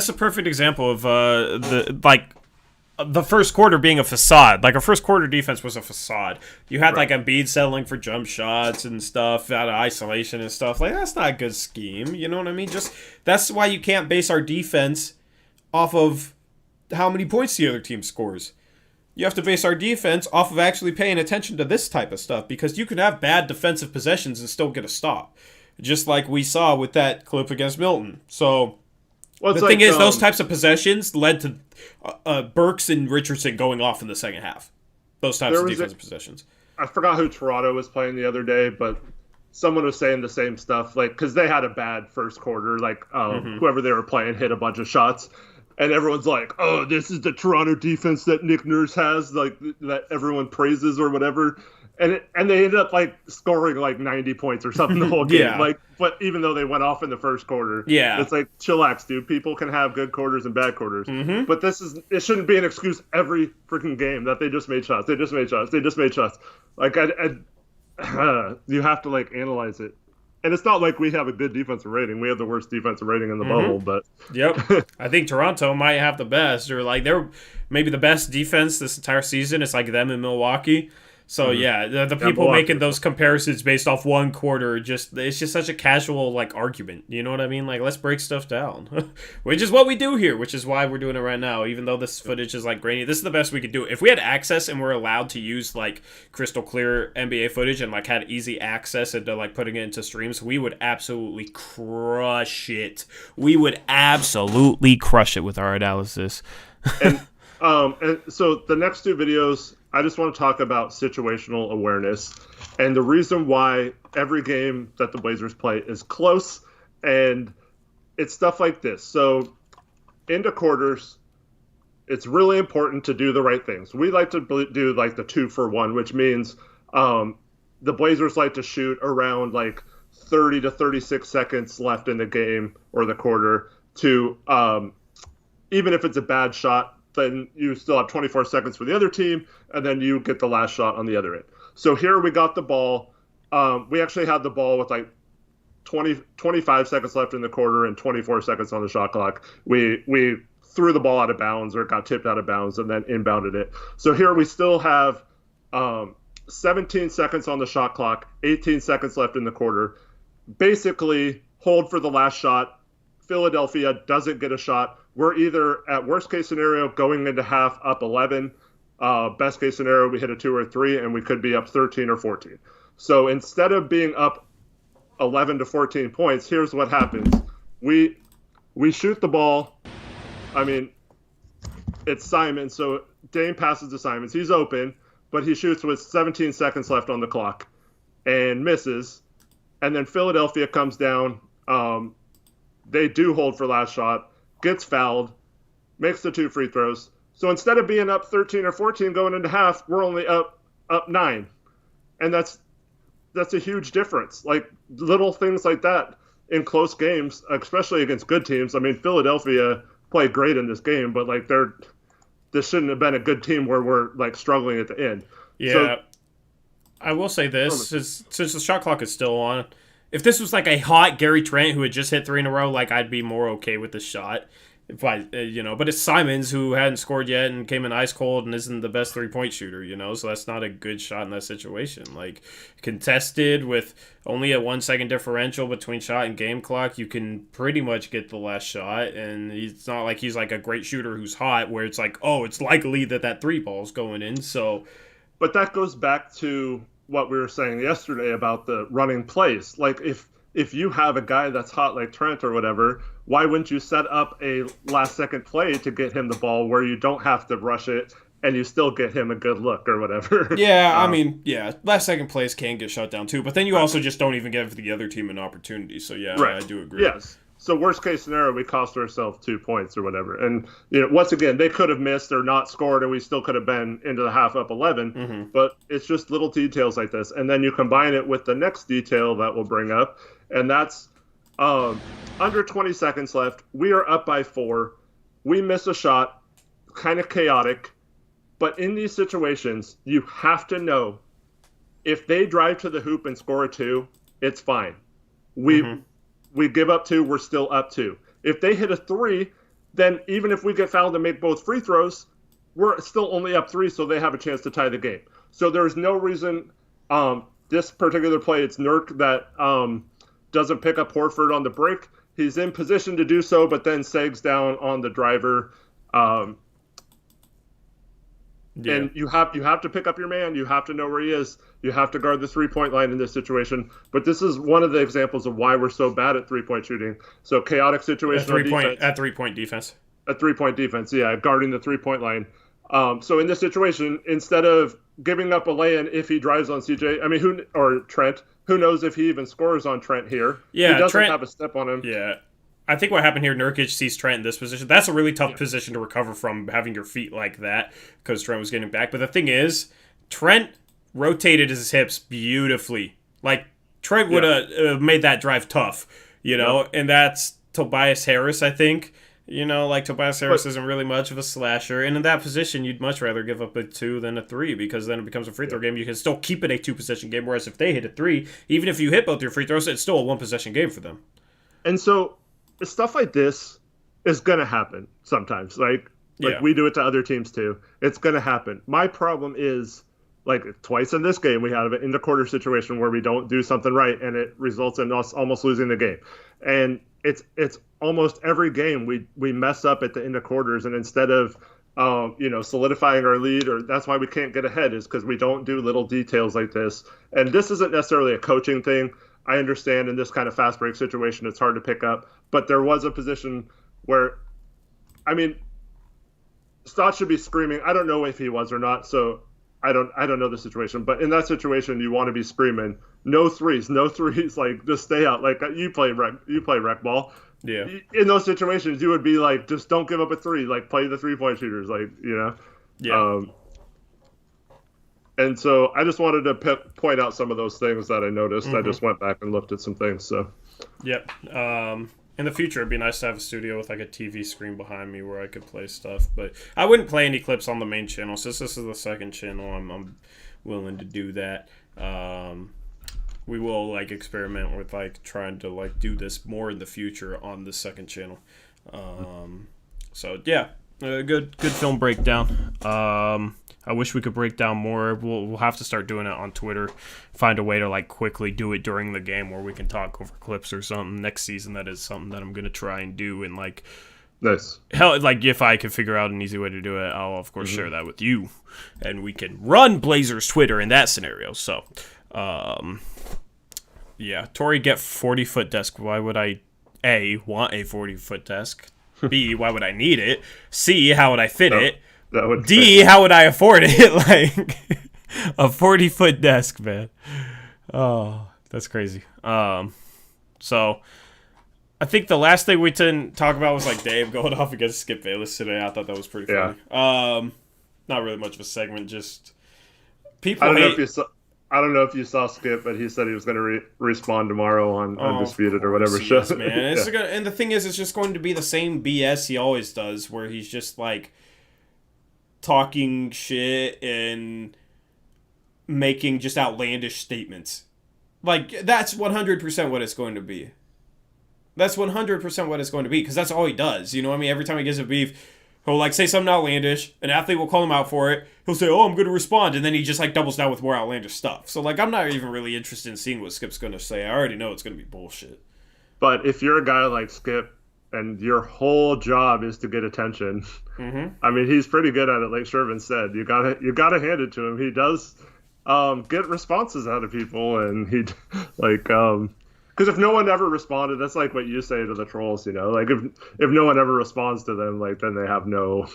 a perfect example of the first quarter being a facade. Like, our first quarter defense was a facade. You had like Embiid settling for jump shots and stuff out of isolation and stuff. Like, that's not a good scheme. You know what I mean? Just that's why you can't base our defense off of how many points the other team scores. You have to base our defense off of actually paying attention to this type of stuff, because you can have bad defensive possessions and still get a stop, just like we saw with that clip against Milton. So the thing is, those types of possessions led to Burks and Richardson going off in the second half. Those types of defensive possessions. I forgot who Toronto was playing the other day, but someone was saying the same stuff, like, because they had a bad first quarter. Like, whoever they were playing hit a bunch of shots. And everyone's like, oh, this is the Toronto defense that Nick Nurse has, like, that everyone praises or whatever. And they ended up like scoring like 90 points or something the whole game. Yeah. Like, but even though they went off in the first quarter, Yeah. it's like chillax, dude. People can have good quarters and bad quarters, Mm-hmm. but it shouldn't be an excuse every freaking game that they just made shots. They just made shots. They just made shots. Like, you have to like analyze it. And it's not like we have a good defensive rating. We have the worst defensive rating in the bubble, but Yep. I think Toronto might have the best, or like they're maybe the best defense this entire season. It's like them in Milwaukee. So yeah, the people Milwaukee. making those comparisons based off one quarter, it's just such a casual like argument. You know what I mean? Like, let's break stuff down, which is what we do here, which is why we're doing it right now. Even though this footage is like grainy, this is the best we could do. If we had access and we're allowed to use like crystal clear NBA footage and like had easy access into like putting it into streams, we would absolutely crush it. We would absolutely crush it with our analysis. and so the next two videos, I just want to talk about situational awareness and the reason why every game that the Blazers play is close, and it's stuff like this. So into quarters, it's really important to do the right things. We like to do like the 2-for-1, which means the Blazers like to shoot around like 30 to 36 seconds left in the game or the quarter to even if it's a bad shot, then you still have 24 seconds for the other team, and then you get the last shot on the other end. So here we got the ball. We actually had the ball with like 25 seconds left in the quarter and 24 seconds on the shot clock. We threw the ball out of bounds, or it got tipped out of bounds, and then inbounded it. So here we still have 17 seconds on the shot clock, 18 seconds left in the quarter. Basically, hold for the last shot. Philadelphia doesn't get a shot. We're either, at worst case scenario, going into half up 11. Best case scenario, we hit a 2 or 3, and we could be up 13 or 14. So instead of being up 11 to 14 points, here's what happens. We shoot the ball. I mean, it's Simon. So Dame passes to Simons. He's open, but he shoots with 17 seconds left on the clock and misses. And then Philadelphia comes down. They do hold for last shot. Gets fouled, makes the 2 free throws. So instead of being up 13 or 14 going into half, we're only up 9. And that's a huge difference. Like, little things like that in close games, especially against good teams. I mean, Philadelphia played great in this game, but like this shouldn't have been a good team where we're like struggling at the end. Yeah. So, I will say this, since the shot clock is still on, if this was like a hot Gary Trent who had just hit 3 in a row, like, I'd be more okay with the shot. If I, but it's Simons who hadn't scored yet and came in ice cold and isn't the best 3-point shooter, so that's not a good shot in that situation. Like, contested with only a 1 second differential between shot and game clock, you can pretty much get the last shot, and it's not like he's like a great shooter who's hot where it's like, oh, it's likely that 3 ball's going in, so. But that goes back to what we were saying yesterday about the running plays. Like, if you have a guy that's hot like Trent or whatever, why wouldn't you set up a last-second play to get him the ball where you don't have to rush it and you still get him a good look or whatever? Yeah, I mean, last-second plays can get shut down too, but then you also just don't even give the other team an opportunity. So, yeah, right. I do agree. Yes. So worst-case scenario, we cost ourselves 2 points or whatever. And, once again, they could have missed or not scored, and we still could have been into the half up 11. Mm-hmm. But it's just little details like this. And then you combine it with the next detail that we'll bring up, and that's under 20 seconds left. We are up by 4. We miss a shot, kind of chaotic. But in these situations, you have to know if they drive to the hoop and score a 2, it's fine. We give up 2, we're still up 2. If they hit a 3, then even if we get fouled and make both free throws, we're still only up 3, so they have a chance to tie the game. So there's no reason this particular play, it's Nurk that doesn't pick up Horford on the break. He's in position to do so, but then sags down on the driver. And you have to pick up your man. You have to know where he is. You have to guard the 3-point line in this situation. But this is one of the examples of why we're so bad at 3-point shooting. So chaotic situation on defense. At 3-point defense. At 3-point defense, yeah, guarding the 3-point line. So in this situation, instead of giving up a lay-in if he drives on CJ, or Trent, who knows if he even scores on Trent here? Yeah, he doesn't Trent, have a step on him. Yeah. I think what happened here, Nurkic sees Trent in this position. That's a really tough position to recover from, having your feet like that, because Trent was getting back. But the thing is, Trent rotated his hips beautifully. Like, Trey would have made that drive tough, and that's Tobias Harris, I think. Tobias Harris isn't really much of a slasher. And in that position, you'd much rather give up a 2 than a 3 because then it becomes a free throw game. You can still keep it a 2-possession game, whereas if they hit a 3, even if you hit both your free throws, it's still a 1-possession game for them. And so stuff like this is going to happen sometimes. Like we do it to other teams too. It's going to happen. My problem is, twice in this game, we had an end-of-quarter situation where we don't do something right, and it results in us almost losing the game. And it's almost every game we mess up at the end of quarters, and instead of solidifying our lead, or that's why we can't get ahead, is because we don't do little details like this. And this isn't necessarily a coaching thing. I understand in this kind of fast break situation it's hard to pick up, but there was a position where, Stott should be screaming. I don't know if he was or not, so I don't know the situation, but in that situation, you want to be screaming, no threes, just stay out. Like you play rec ball. Yeah. In those situations, you would be like, just don't give up a 3. Like play the 3-point shooters. Yeah. And so I just wanted to point out some of those things that I noticed. I just went back and looked at some things. So. Yep. In the future, it'd be nice to have a studio with a TV screen behind me where I could play stuff. But I wouldn't play any clips on the main channel. Since this is the second channel, I'm willing to do that. We will experiment with trying to do this more in the future on the second channel. So yeah, good film breakdown. I wish we could break down more. We'll have to start doing it on Twitter. Find a way to quickly do it during the game where we can talk over clips or something. Next season, that is something that I'm gonna try and do. And nice. Hell, if I could figure out an easy way to do it, I'll of course share that with you, and we can run Blazers Twitter in that scenario. So, yeah, Tori, get 40-foot desk. Why would I A, want a 40-foot desk? B, why would I need it? C, how would I fit it? D, how would I afford it? A 40-foot desk, man. Oh, that's crazy. So I think the last thing we didn't talk about was Dave going off against Skip Bayless today. I thought that was pretty funny. Not really much of a segment, just people I don't know if you saw Skip, but he said he was going to respond tomorrow on Undisputed or whatever show. Man. And the thing is, it's just going to be the same BS he always does, where he's just talking shit and making just outlandish statements. That's 100% what it's going to be. That's 100% what it's going to be, because that's all he does. You know what I mean? Every time he gets a beef, he'll say something outlandish, an athlete will call him out for it, he'll say, I'm going to respond, and then he just doubles down with more outlandish stuff. So I'm not even really interested in seeing what Skip's going to say. I already know it's going to be bullshit. But if you're a guy like Skip, and your whole job is to get attention, he's pretty good at it, like Shervin said. You gotta hand it to him. He does get responses out of people, and he because if no one ever responded, that's what you say to the trolls, if no one ever responds to them, then they have no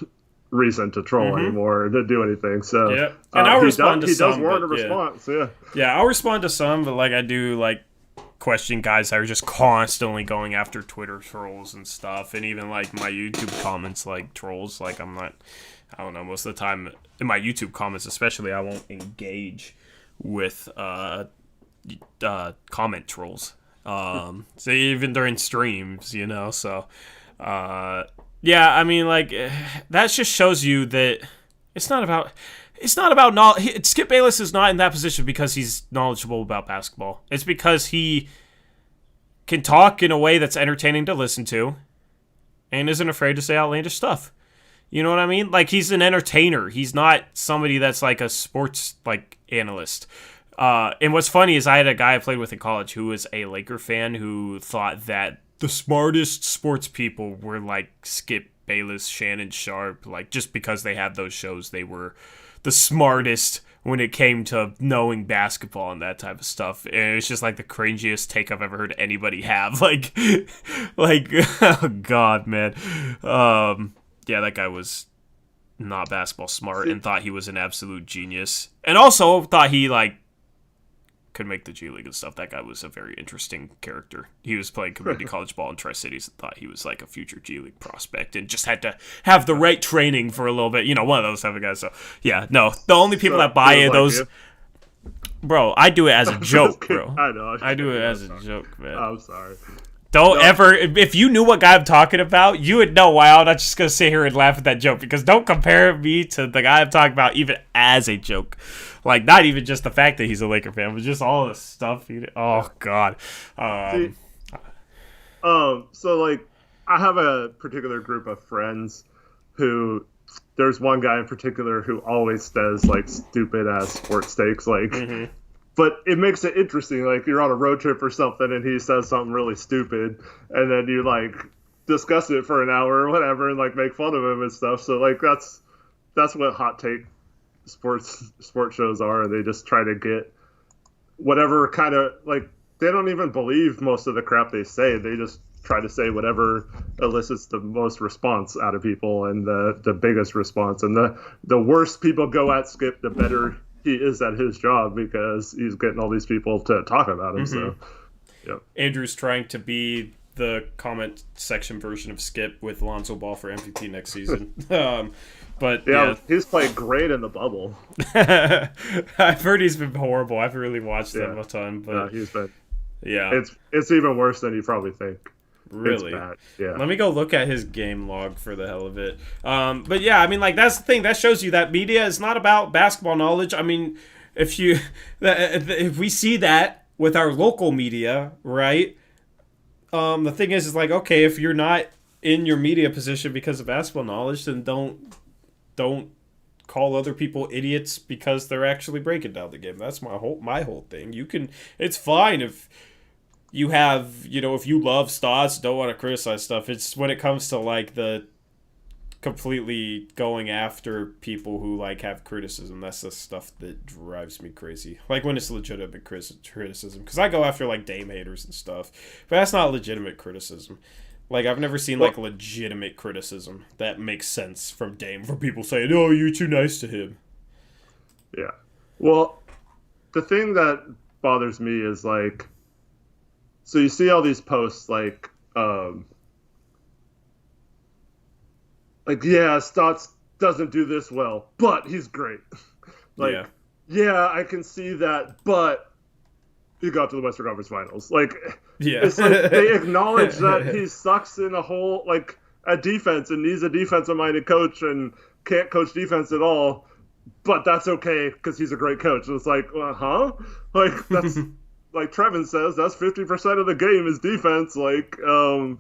reason to troll anymore or to do anything. So yeah, and I'll respond to some. He does warrant a response. Yeah, I'll respond to some, but I do question guys that are just constantly going after Twitter trolls and stuff, and even my YouTube comments trolls. I don't know, most of the time in my YouTube comments especially, I won't engage with comment trolls. So even during streams, so that just shows you that it's not about knowledge. Skip Bayless is not in that position because he's knowledgeable about basketball. It's because he can talk in a way that's entertaining to listen to and isn't afraid to say outlandish stuff. You know what I mean? He's an entertainer. He's not somebody that's a sports analyst. And what's funny is I had a guy I played with in college who was a Laker fan who thought that the smartest sports people were Skip Bayless, Shannon Sharp, just because they had those shows, they were the smartest when it came to knowing basketball and that type of stuff. And it's just the cringiest take I've ever heard anybody have. Oh God, man. Yeah, that guy was not basketball smart and thought he was an absolute genius. And also thought he could make the G League and stuff. That guy was a very interesting character. He was playing community college ball in Tri-Cities and thought he was a future G League prospect and just had to have the right training for a little bit. One of those type of guys. So, yeah, no. The only people that buy those... Bro, I do it as a joke, bro. I know. I do it as a joke, man. I'm sorry. Don't ever, if you knew what guy I'm talking about, you would know why I'm not just going to sit here and laugh at that joke. Because don't compare me to the guy I'm talking about even as a joke. Like, not even just the fact that he's a Laker fan, but just all the stuff. Oh, God. So, like, I have a particular group of friends who, there's one guy in particular who always says, like, stupid-ass sports takes, like... Mm-hmm. But it makes it interesting. Like, you're on a road trip or something, and he says something really stupid, and then you, like, discuss it for an hour or whatever, and, like, make fun of him and stuff. So, like, that's what hot take sports shows are. They just try to get whatever kind of, like, they don't even believe most of the crap they say. They just try to say whatever elicits the most response out of people and the biggest response. And the worse people go at Skip, the better he is at his job, because he's getting all these people to talk about him. Mm-hmm. So, yeah. Andrew's trying to be the comment section version of Skip with Lonzo Ball for MVP next season. But yeah, he's played great in the bubble. I've heard he's been horrible. I haven't really watched him a ton, but he's been. Yeah, it's even worse than you probably think. Really? Yeah. Let me go look at his game log for the hell of it. But yeah, I mean, like, that's the thing. That shows you that media is not about basketball knowledge. I mean, if we see that with our local media, right? The thing is like, okay, if you're not in your media position because of basketball knowledge, then don't call other people idiots because they're actually breaking down the game. That's my whole thing. It's fine if you have, if you love stats, don't want to criticize stuff. It's when it comes to, like, the completely going after people who, like, have criticism. That's the stuff that drives me crazy. Like, when it's legitimate criticism. Because I go after, like, Dame haters and stuff. But that's not legitimate criticism. Like, I've never seen, like, legitimate criticism that makes sense from Dame, for people saying, oh, you're too nice to him. Yeah. Well, the thing that bothers me is, like, so you see all these posts like Stotts doesn't do this well, but he's great. Like, yeah, I can see that, but he got to the Western Conference Finals. Like, it's like they acknowledge that he sucks in a whole, like, a defense and needs a defensive-minded coach and can't coach defense at all, but that's okay because he's a great coach. And it's like, huh? Like, that's... Like Trevin says, that's 50% of the game is defense. Like,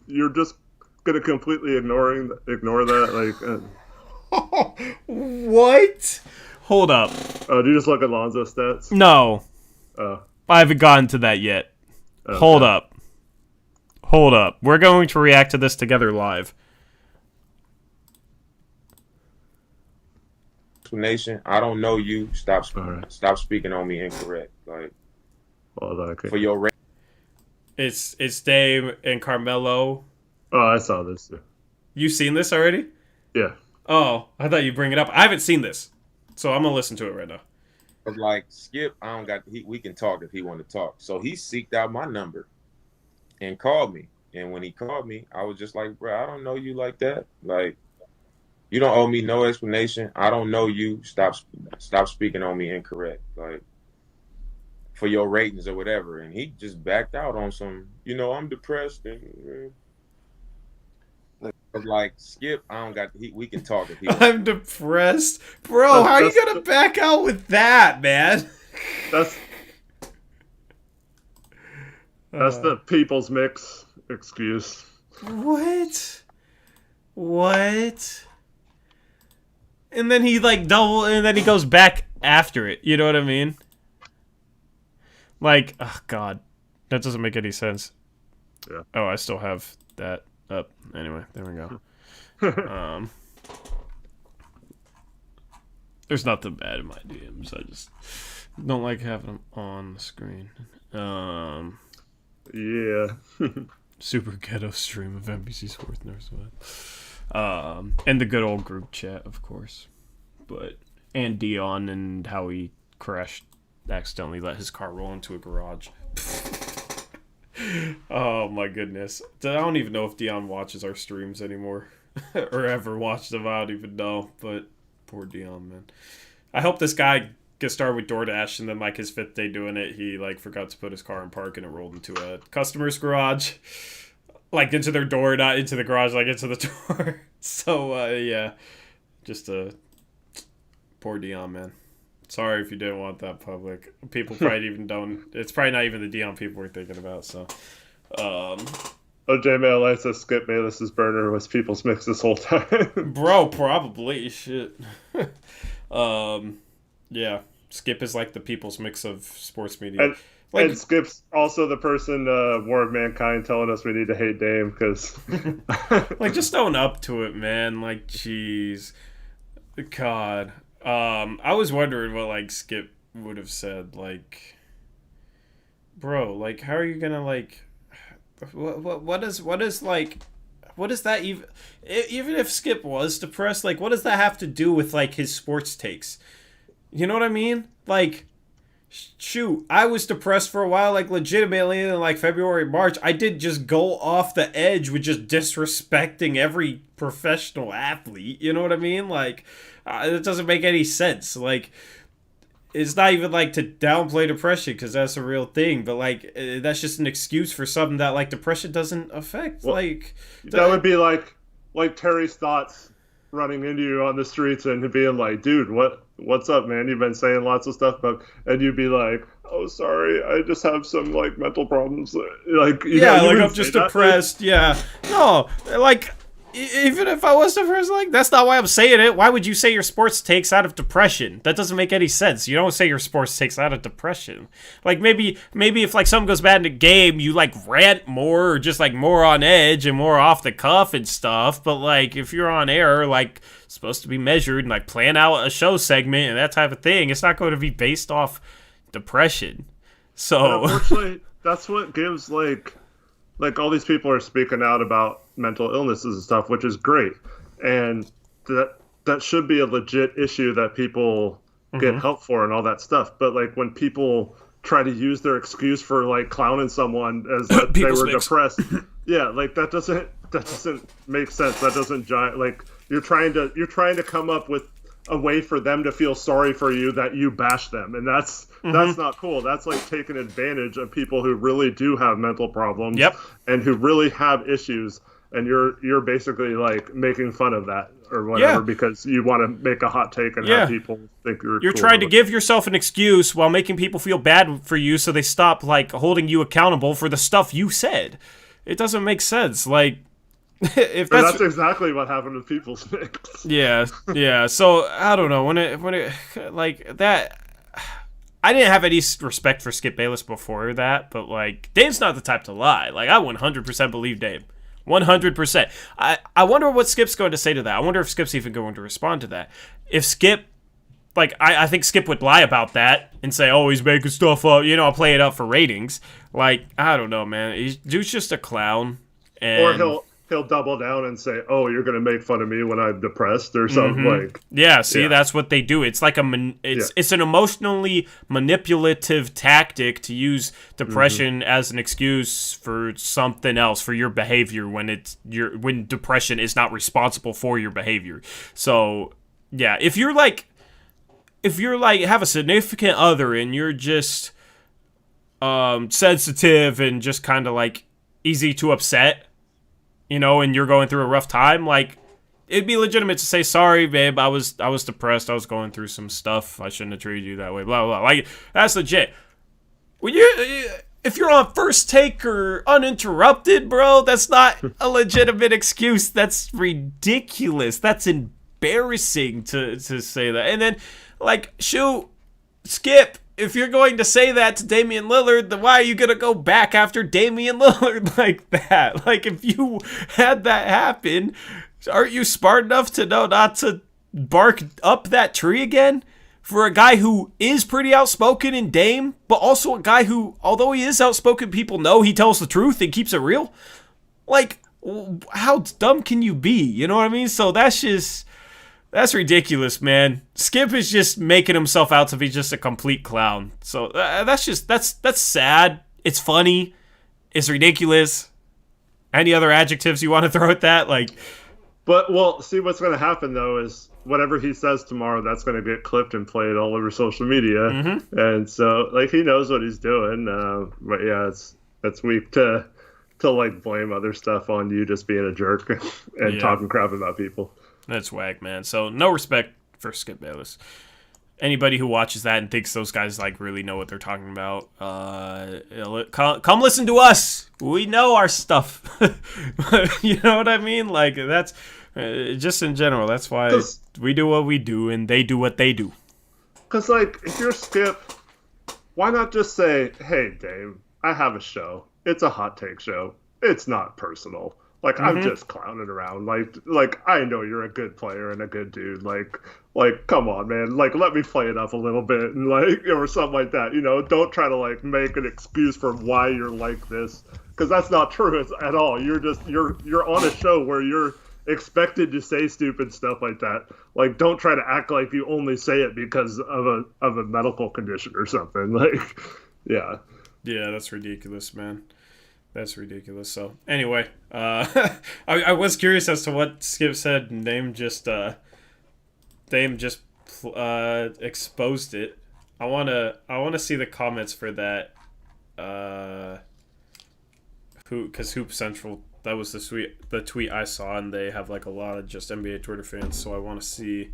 you're just gonna completely ignore that. Like, what? Hold up. Oh, do you just look at Lonzo stats? No. I haven't gotten to that yet. Okay. Hold up. We're going to react to this together live. Explanation. I don't know you. Stop speaking on me incorrect. Like. For your it's Dame and Carmelo. Oh, I saw this. You seen this already? Yeah. Oh, I thought you'd bring it up. I haven't seen this, so I'm gonna listen to it right now. Like, Skip, we can talk if he want to talk. So he seeked out my number and called me. And when he called me, I was just like, bro, I don't know you like that. Like, you don't owe me no explanation. I don't know you. Stop speaking on me incorrect. Like, for your ratings or whatever. And he just backed out on some, I'm depressed and like, Skip, we can talk if he wants. I'm depressed. Bro, how are you gonna back out with that, man? That's the people's mix excuse. What? And then he and then he goes back after it. You know what I mean? Like, oh God, that doesn't make any sense. Yeah. Oh, I still have that up. Anyway, there we go. There's nothing bad in my DMs. I just don't like having them on the screen. Yeah. Super ghetto stream of NBC Sports Northwest. And the good old group chat, of course. And Dion and how he crashed. Accidentally let his car roll into a garage. Oh my goodness. I don't even know if Dion watches our streams anymore. Or ever watched them. I don't even know. But poor Dion, man. I hope this guy get started with DoorDash, and then like his 5th day doing it, he like forgot to put his car in park, and it rolled into a customer's garage, like into their door, not into the garage, like into the door. So yeah, just a poor Dion, man. Sorry if you didn't want that public. People probably even don't. It's probably not even the Dion people we're thinking about. So, OJ Mayo says Skip Bayless's burner was People's Mix this whole time. Bro, probably shit. Yeah, Skip is like the People's Mix of sports media. And Skip's also the person, War of Mankind, telling us we need to hate Dame because, like, just own up to it, man. Like, jeez, God. I was wondering what like Skip would have said, like, bro, like, how are you gonna like, what does that even if Skip was depressed, like, what does that have to do with like his sports takes? You know what I mean? Like, shoot, I was depressed for a while, like legitimately in like February, March. I did just go off the edge with just disrespecting every professional athlete. You know what I mean? Like, it doesn't make any sense. Like, it's not even like to downplay depression because that's a real thing, but like that's just an excuse for something that like depression doesn't affect. Well, like that would be like Terry's thoughts running into you on the streets and being like, dude, what's up, man? You've been saying lots of stuff about, and you'd be like, oh, sorry, I just have some like mental problems. Like, I'm just depressed. Yeah, no, like, even if I was depressed, like, that's not why I'm saying it. Why would you say your sports takes out of depression? That doesn't make any sense. You don't say your sports takes out of depression. Like, maybe if like something goes bad in a game, you like rant more or just like more on edge and more off the cuff and stuff. But like, if you're on air, like, supposed to be measured and like plan out a show segment and that type of thing, it's not going to be based off depression. So unfortunately, that's what gives like all these people are speaking out about mental illnesses and stuff, which is great, and that should be a legit issue that people get help for and all that stuff. But like when people try to use their excuse for like clowning someone as that they were depressed, yeah, like that doesn't make sense. That doesn't like you're trying to come up with a way for them to feel sorry for you that you bash them, and that's not cool. That's like taking advantage of people who really do have mental problems, and who really have issues, and you're basically like making fun of that or whatever because you want to make a hot take and have people think you're cool. Trying to give yourself an excuse while making people feel bad for you so they stop like holding you accountable for the stuff you said. It doesn't make sense. Like, if that's exactly what happened with People's Mix. Yeah. So I don't know when it like that. I didn't have any respect for Skip Bayless before that, but like Dame's not the type to lie. Like, I 100% believe Dame, 100%. I wonder what Skip's going to say to that. I wonder if Skip's even going to respond to that. If Skip, like, I think Skip would lie about that and say, oh, he's making stuff up. You know, I'll play it up for ratings. Like, I don't know, man. Dude's just a clown. And or he'll double down and say, oh, you're going to make fun of me when I'm depressed or something. Like, that's what they do. It's like it's an emotionally manipulative tactic to use depression as an excuse for something else, for your behavior when depression is not responsible for your behavior. So yeah, if you're like have a significant other and you're just sensitive and just kind of like easy to upset, you know, and you're going through a rough time, like, it'd be legitimate to say, sorry, babe, I was depressed, I was going through some stuff, I shouldn't have treated you that way, blah, blah, blah. Like, that's legit. When if you're on First Take or Uninterrupted, bro, that's not a legitimate excuse. That's ridiculous. That's embarrassing to say that. And then, like, shoot, Skip, if you're going to say that to Damian Lillard, then why are you going to go back after Damian Lillard like that? Like, if you had that happen, aren't you smart enough to know not to bark up that tree again? For a guy who is pretty outspoken in Dame, but also a guy who, although he is outspoken, people know he tells the truth and keeps it real. Like, how dumb can you be? You know what I mean? So that's ridiculous, man. Skip is just making himself out to be just a complete clown. So that's sad. It's funny. It's ridiculous. Any other adjectives you want to throw at that? Like, But well, see what's going to happen though is whatever he says tomorrow, that's going to get clipped and played all over social media, and so like he knows what he's doing. But yeah, it's weak to like blame other stuff on you just being a jerk and talking crap about people. That's whack, man. So no respect for Skip Bayless. Anybody who watches that and thinks those guys like really know what they're talking about, come listen to us. We know our stuff. You know what I mean? Like that's just in general. That's why we do what we do and they do what they do. Because like if you're Skip, why not just say, "Hey, Dave, I have a show. It's a hot take show. It's not personal. Like I'm just clowning around. Like I know you're a good player and a good dude. Like come on, man. Like let me play it up a little bit and like or something like that. You know, don't try to like make an excuse for why you're like this because that's not true at all. You're on a show where you're expected to say stupid stuff like that. Like don't try to act like you only say it because of a medical condition or something. Like yeah. Yeah, that's ridiculous, man. That's ridiculous. So anyway, I was curious as to what Skip said. Dame just exposed it. I wanna see the comments for that. Because Hoop Central, that was the tweet I saw, and they have like a lot of just NBA Twitter fans. So I want to see.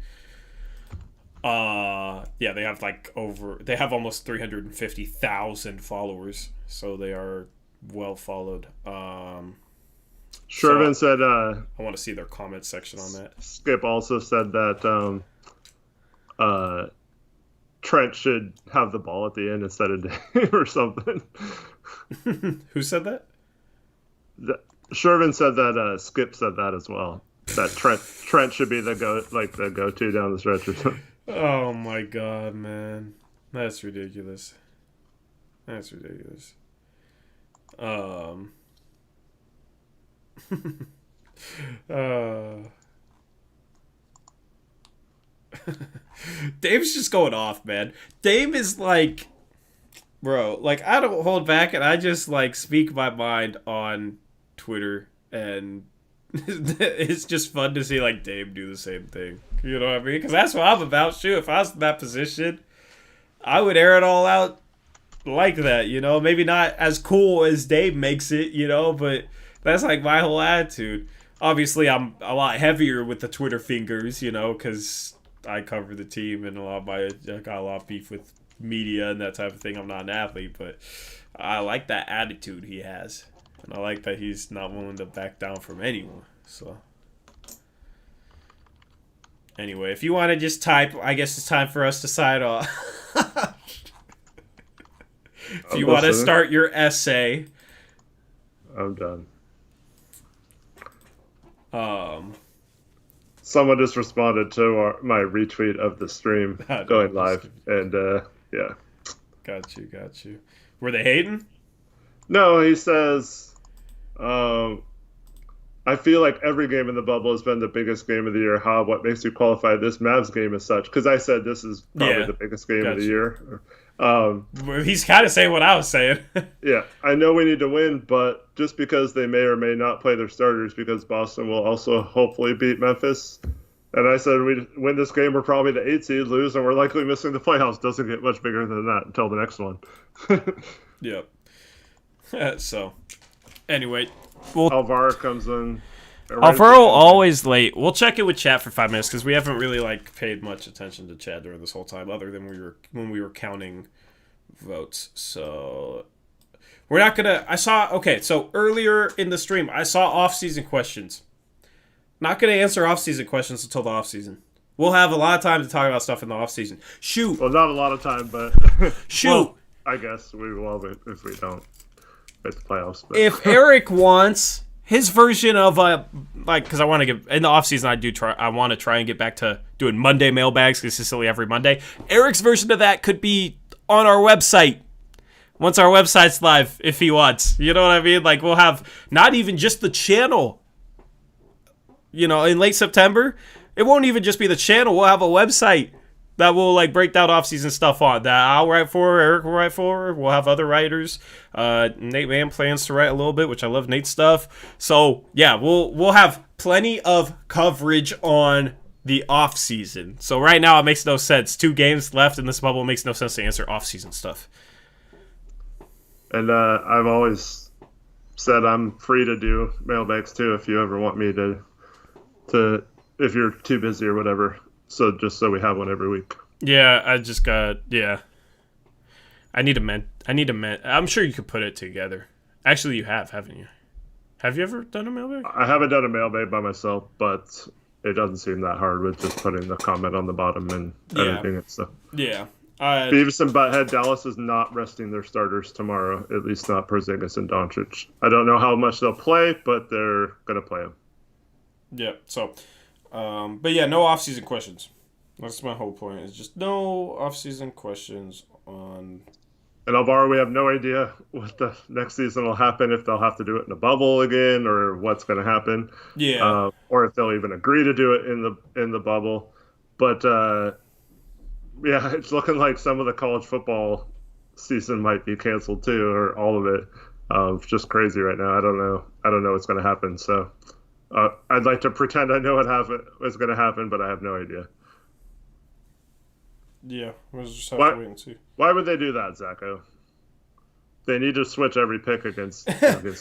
Yeah, they have almost 350,000 followers, so they are well followed. Sherman said I want to see their comment section on that. Skip also said that Trent should have the ball at the end instead of Dave or something. Who said that? Sherman said that Skip said that as well. That Trent should be the go-to down the stretch or something. Oh my god, man. That's ridiculous. That's ridiculous. Dame's just going off, man. Dame is like, bro, like I don't hold back and I just like speak my mind on Twitter and it's just fun to see like Dame do the same thing. You know what I mean? Because that's what I'm about. Shoot, if I was in that position, I would air it all out like that, you know? Maybe not as cool as Dame makes it, you know, but that's like my whole attitude. Obviously, I'm a lot heavier with the Twitter fingers, you know, because I cover the team and I got a lot of beef with media and that type of thing. I'm not an athlete, but I like that attitude he has. And I like that he's not willing to back down from anyone. So, anyway, if you want to just type, I guess it's time for us to sign off. If you want to start your essay. I'm done. Someone just responded to my retweet of the stream going live. And, yeah. Got you. Were they hating? No, he says... I feel like every game in the bubble has been the biggest game of the year. What makes you qualify this Mavs game as such? Because I said this is probably the biggest game of the year. He's kind of saying what I was saying. Yeah, I know we need to win, but just because they may or may not play their starters, because Boston will also hopefully beat Memphis. And I said we win this game, we're probably the 8 seed, lose, and we're likely missing the playoffs. Doesn't get much bigger than that until the next one. Yep. So, anyway, Alvaro comes in. Alvaro always late. We'll check it with chat for 5 minutes because we haven't really like paid much attention to chat during this whole time, other than when we were counting votes. So we're not gonna. So earlier in the stream, I saw off-season questions. Not gonna answer off-season questions until the off-season. We'll have a lot of time to talk about stuff in the off-season. Shoot. Well, not a lot of time, but shoot. Well, I guess we will if we don't. It's the playoffs. But. If Eric wants his version of because I want to get in the offseason, I want to try and get back to doing Monday mailbags consistently every Monday. Eric's version of that could be on our website once our website's live, if he wants. You know what I mean? Like we'll have not even just the channel. You know, in late September, it won't even just be the channel. We'll have a website that will like break down off-season stuff on that I'll write for, Eric will write for. We'll have other writers. Nate Mann plans to write a little bit, which I love Nate's stuff. So yeah, we'll have plenty of coverage on the off season. So right now it makes no sense. 2 games left in this bubble. It makes no sense to answer off season stuff. And I've always said I'm free to do mailbags too if you ever want me to if you're too busy or whatever. So just so we have one every week. Yeah, I just got I need a I'm sure you could put it together. Actually, you have, haven't you? Have you ever done a mailbag? I haven't done a mailbag by myself, but it doesn't seem that hard with just putting the comment on the bottom and editing it. So yeah. Beavis and Butthead, Dallas is not resting their starters tomorrow, at least not Porzingis and Doncic. I don't know how much they'll play, but they're going to play them. Yeah, so, but yeah, no off-season questions. That's my whole point, is just no off-season questions on... And Alvaro, we have no idea what the next season will happen, if they'll have to do it in a bubble again, or what's going to happen. Yeah. Or if they'll even agree to do it in the bubble. But, yeah, it's looking like some of the college football season might be canceled too, or all of it. Just crazy right now. I don't know what's going to happen. So I'd like to pretend I know what's going to happen, but I have no idea. Yeah, we'll just have to wait and see. Why would they do that, Zacho? They need to switch every pick against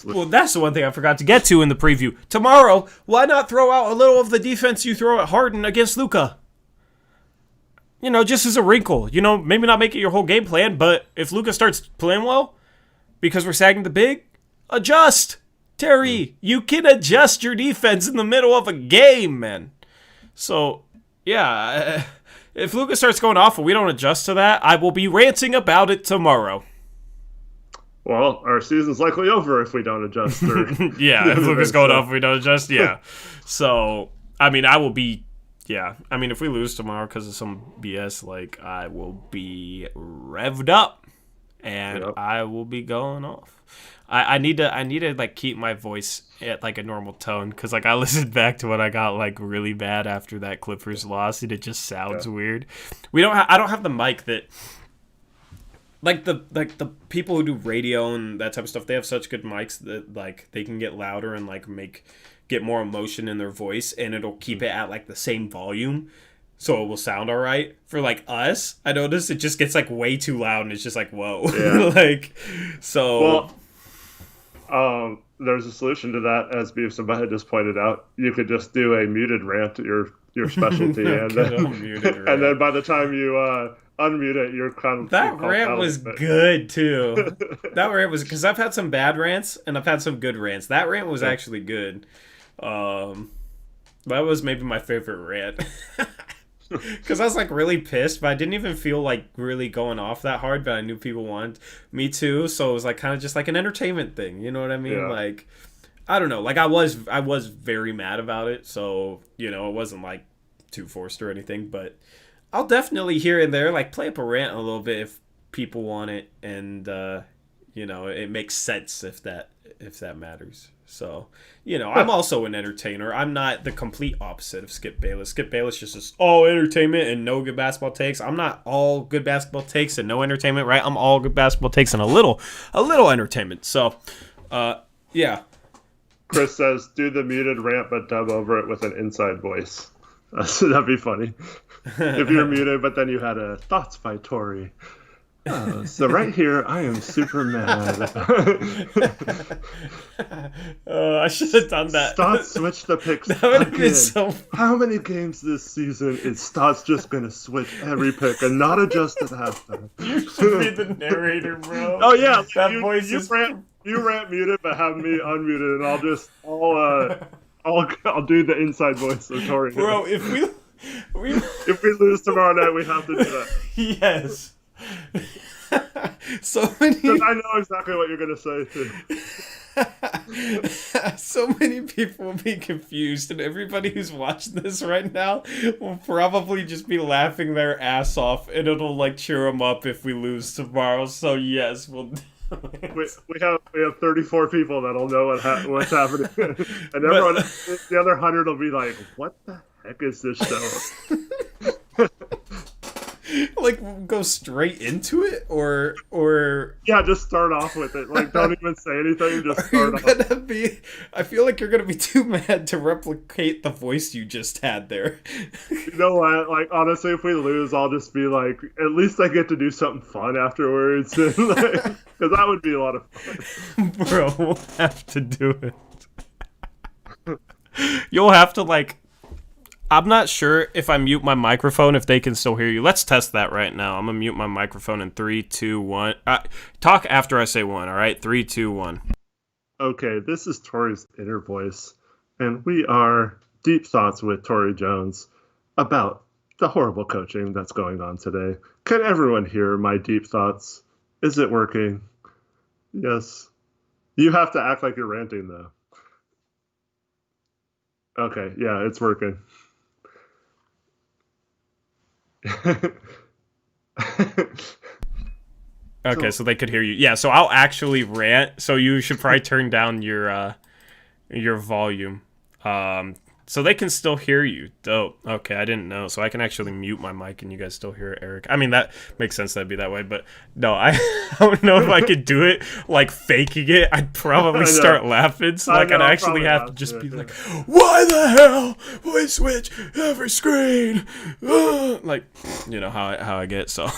Well, that's the one thing I forgot to get to in the preview. Tomorrow, why not throw out a little of the defense you throw at Harden against Luka? You know, just as a wrinkle. You know, maybe not make it your whole game plan, but if Luka starts playing well, because we're sagging the big, adjust. Terry, you can adjust your defense in the middle of a game, man. So, yeah, if Luka starts going off and we don't adjust to that, I will be ranting about it tomorrow. Well, our season's likely over if we don't adjust. Yeah, if Luka's going off and we don't adjust, yeah. So, I mean, I will be... Yeah, I mean, if we lose tomorrow because of some BS, like, I will be revved up, and I will be going off. I need to like keep my voice at like a normal tone, because like I listened back to what I got like really bad after that Clippers loss, and it just sounds weird. I don't have the mic that like the people who do radio and that type of stuff. They have such good mics that like they can get louder and like get more emotion in their voice, and it'll keep it at like the same volume, so it will sound all right. For like us, I noticed it just gets like way too loud, and it's just like whoa. Like so. Well, there's a solution to that, as Beavis and Butthead just pointed out. You could just do a muted rant, your specialty, and then by the time you unmute it, you're kind of... That rant was good, too. That rant was... Because I've had some bad rants, and I've had some good rants. That rant was actually good. That was maybe my favorite rant. Because I was, like, really pissed, but I didn't even feel like really going off that hard, but I knew people wanted me to, so it was, like, kind of just, like, an entertainment thing, you know what I mean? Yeah. Like, I don't know. Like, I was very mad about it, so, you know, it wasn't, like, too forced or anything, but I'll definitely here and there, like, play up a rant a little bit if people want it, and, you know, it makes sense if that matters. So, you know, I'm also an entertainer. I'm not the complete opposite of Skip Bayless. Skip Bayless just is all entertainment and no good basketball takes. I'm not all good basketball takes and no entertainment, right? I'm all good basketball takes and a little entertainment. So, yeah. Chris says, do the muted rant, but dub over it with an inside voice. So that'd be funny. If you're muted, but then you had a thoughts by Tori. Oh, so right here, I am super mad. I should have done that. Stotts switch the picks that would have been so... How many games this season is Stotts just going to switch every pick and not adjust at halftime? You should be the narrator, bro. Oh, yeah. That voice you is... You rant muted, but have me unmuted, and I'll do the inside voice of Tori. Bro, if we lose tomorrow night, we have to do that. Yes. So many. I know exactly what you're gonna say too. So many people will be confused, and everybody who's watching this right now will probably just be laughing their ass off, and it'll like cheer them up if we lose tomorrow. So yes, we'll. We have 34 people that'll know what's happening, and everyone, the other 100 will be like, "What the heck is this show?" Like, go straight into it, or Yeah, just start off with it. Like, don't even say anything. Just are you start off. gonna be? I feel like you're gonna be too mad to replicate the voice you just had there. You know what? Like, honestly, if we lose, I'll just be like, at least I get to do something fun afterwards. Because that would be a lot of fun. Bro, we'll have to do it. You'll have to, like... I'm not sure if I mute my microphone, if they can still hear you. Let's test that right now. I'm going to mute my microphone in 3, 2, 1. Talk after I say 1, all right? 3, 2, 1. Okay, this is Tori's inner voice, and we are Deep Thoughts with Tori Jones about the horrible coaching that's going on today. Can everyone hear my deep thoughts? Is it working? Yes. You have to act like you're ranting, though. Okay, yeah, it's working. Okay, so they could hear you. Yeah, so I'll actually rant. So you should probably turn down your volume. So they can still hear you. Dope. Okay, I didn't know. So I can actually mute my mic and you guys still hear Eric. I mean, that makes sense that'd be that way, but no, I don't know if I could do it like faking it. I'd probably start laughing. So like I'd actually have to just be like, why the hell we switch every screen? Like, you know how I get, so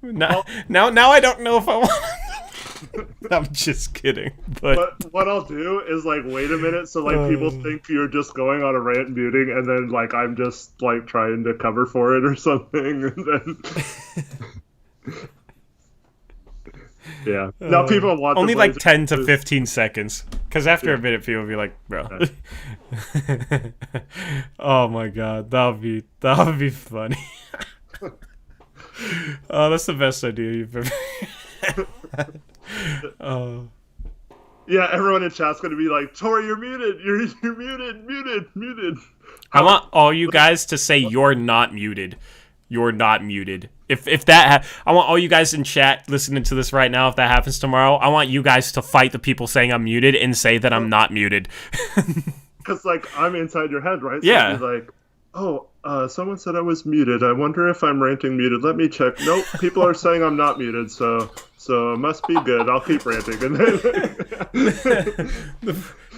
now I don't know if I want. I'm just kidding. But what I'll do is like wait a minute, so like people think you're just going on a rant muting, and then like I'm just like trying to cover for it or something, and then yeah. Now people want only like 10 to 15 seconds, because after a minute people will be like, bro. Oh my god, that would be funny. Oh, that's the best idea you've ever. Yeah, everyone in chat's gonna be like, Tori, you're muted. You're muted. I want all you guys to say you're not muted. You're not muted. If that I want all you guys in chat listening to this right now. If that happens tomorrow, I want you guys to fight the people saying I'm muted and say that I'm not muted. Because like I'm inside your head, right? So yeah. Like, oh, someone said I was muted. I wonder if I'm ranting muted. Let me check. Nope, people are saying I'm not muted, so it must be good. I'll keep ranting. And then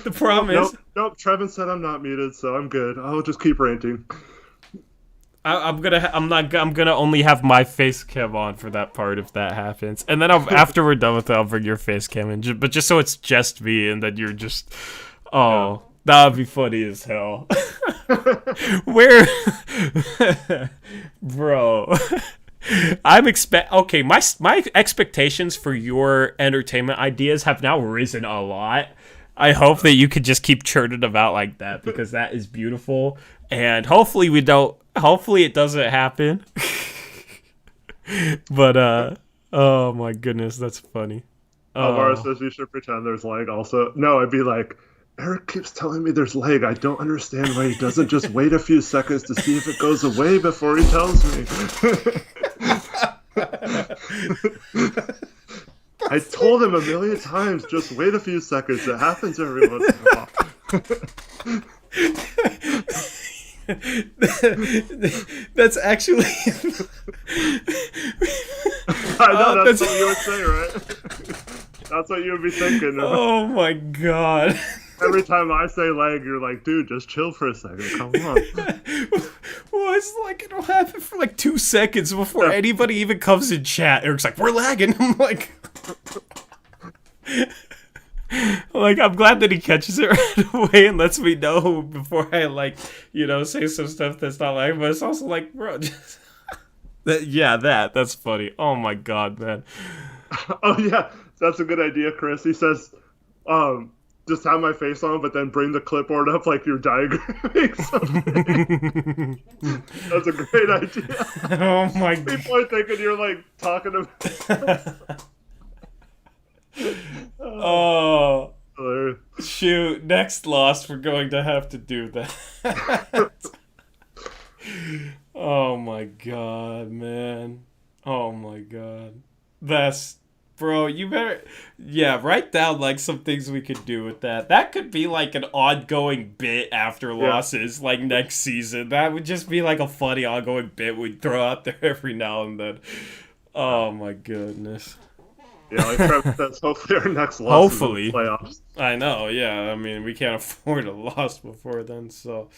the problem is, nope. Trevin said I'm not muted, so I'm good. I'll just keep ranting. I'm gonna only have my face cam on for that part if that happens, and then after we're done with it, I'll bring your face cam in. But just so it's just me, and then you're just, that would be funny as hell. Where, bro? Okay, my expectations for your entertainment ideas have now risen a lot. I hope that you could just keep churning them out like that, because that is beautiful, and hopefully it doesn't happen. But oh my goodness, that's funny. Alvaro says you should pretend there's lag also. No, it'd be like, Eric keeps telling me there's lag. I don't understand why he doesn't just wait a few seconds to see if it goes away before he tells me. I told him a million times, just wait a few seconds. It happens every once in a while. That's actually. I know that's what you would say, right? That's what you would be thinking. Oh my god. Every time I say lag, you're like, dude, just chill for a second. Come on. Well, it's like it'll happen for like 2 seconds before anybody even comes in chat. Eric's like, we're lagging. I'm like, I'm glad that he catches it right away and lets me know before I say some stuff that's not lagging. But it's also like, bro, just that's funny. Oh my god, man. Oh yeah, that's a good idea, Chris. He says, just have my face on, but then bring the clipboard up like you're diagramming something. That's a great idea. Oh my god. People are thinking you're like talking about. Oh. Shoot, next loss, we're going to have to do that. Oh my god, man. Oh my god. That's Bro, you better, write down like some things we could do with that. That could be like an ongoing bit after losses, like next season. That would just be like a funny ongoing bit we'd throw out there every now and then. Oh my goodness. Yeah, like Trevor says, hopefully our next loss is in the playoffs. I know, yeah. I mean, we can't afford a loss before then, so.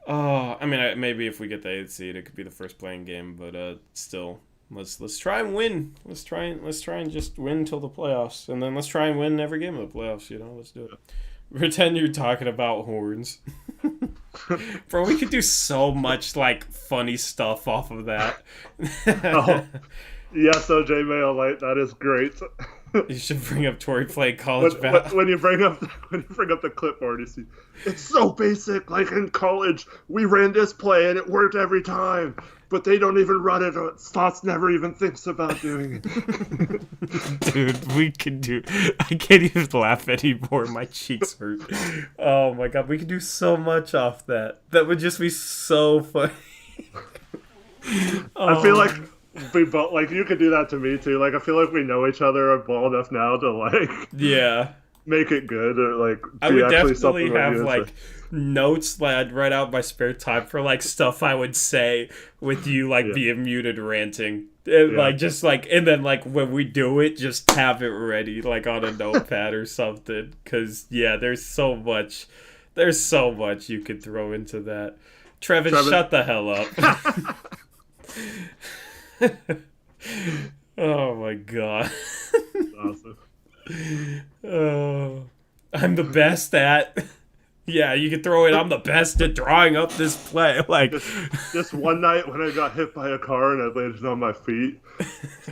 I mean, maybe if we get the 8th seed, it could be the first playing game, but still. Let's try and win. Let's try and just win until the playoffs, and then let's try and win every game of the playoffs. Let's do it. Pretend you're talking about horns, bro. We could do so much like funny stuff off of that. Oh, yes, OJ Mayo Light. That is great. You should bring up Tory playing college basketball. When you bring up the clipboard, you see it's so basic. Like in college, we ran this play and it worked every time. But they don't even run it. Stotts never even thinks about doing it. Dude, we can do... I can't even laugh anymore. My cheeks hurt. Oh my god, we could do so much off that. That would just be so funny. I feel like we both... Like, you could do that to me, too. Like, I feel like we know each other well enough now to, like... Yeah. Make it good, or, like... I would definitely have, like... notes that I'd write out in my spare time for like stuff I would say with you like being muted ranting and like just like, and then like when we do it, just have it ready like on a notepad or something, because there's so much you could throw into that. Trevin, shut the hell up. Oh my god. Awesome. Oh, I'm the best at... Yeah, you can throw it. I'm the best at drawing up this play. Like just one night when I got hit by a car and I landed on my feet.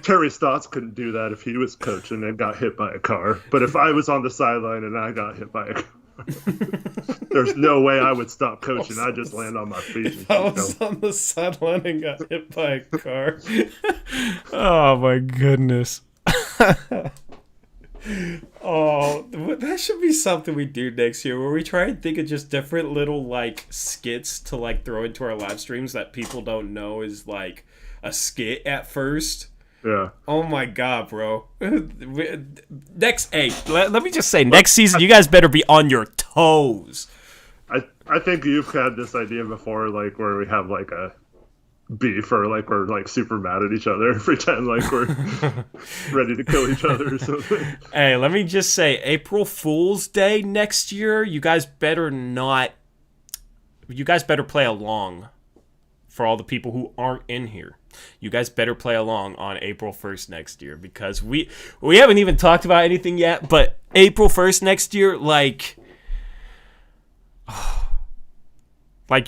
Terry Stotts couldn't do that if he was coaching and got hit by a car. But if I was on the sideline and I got hit by a car, there's no way I would stop coaching. I just land on my feet. If I was on the sideline and got hit by a car. Oh my goodness. Oh, that should be something we do next year, where we try and think of just different little like skits to like throw into our live streams that people don't know is like a skit at first. Yeah. Oh my god, bro. Let me just say, next season you guys better be on your toes. I think you've had this idea before, like where we have like a beef or like we're like super mad at each other, pretend like we're ready to kill each other or something. Hey, let me just say, April Fool's Day next year, you guys better play along. For all the people who aren't in here, you guys better play along on April 1st next year, because we haven't even talked about anything yet, but April 1st next year, like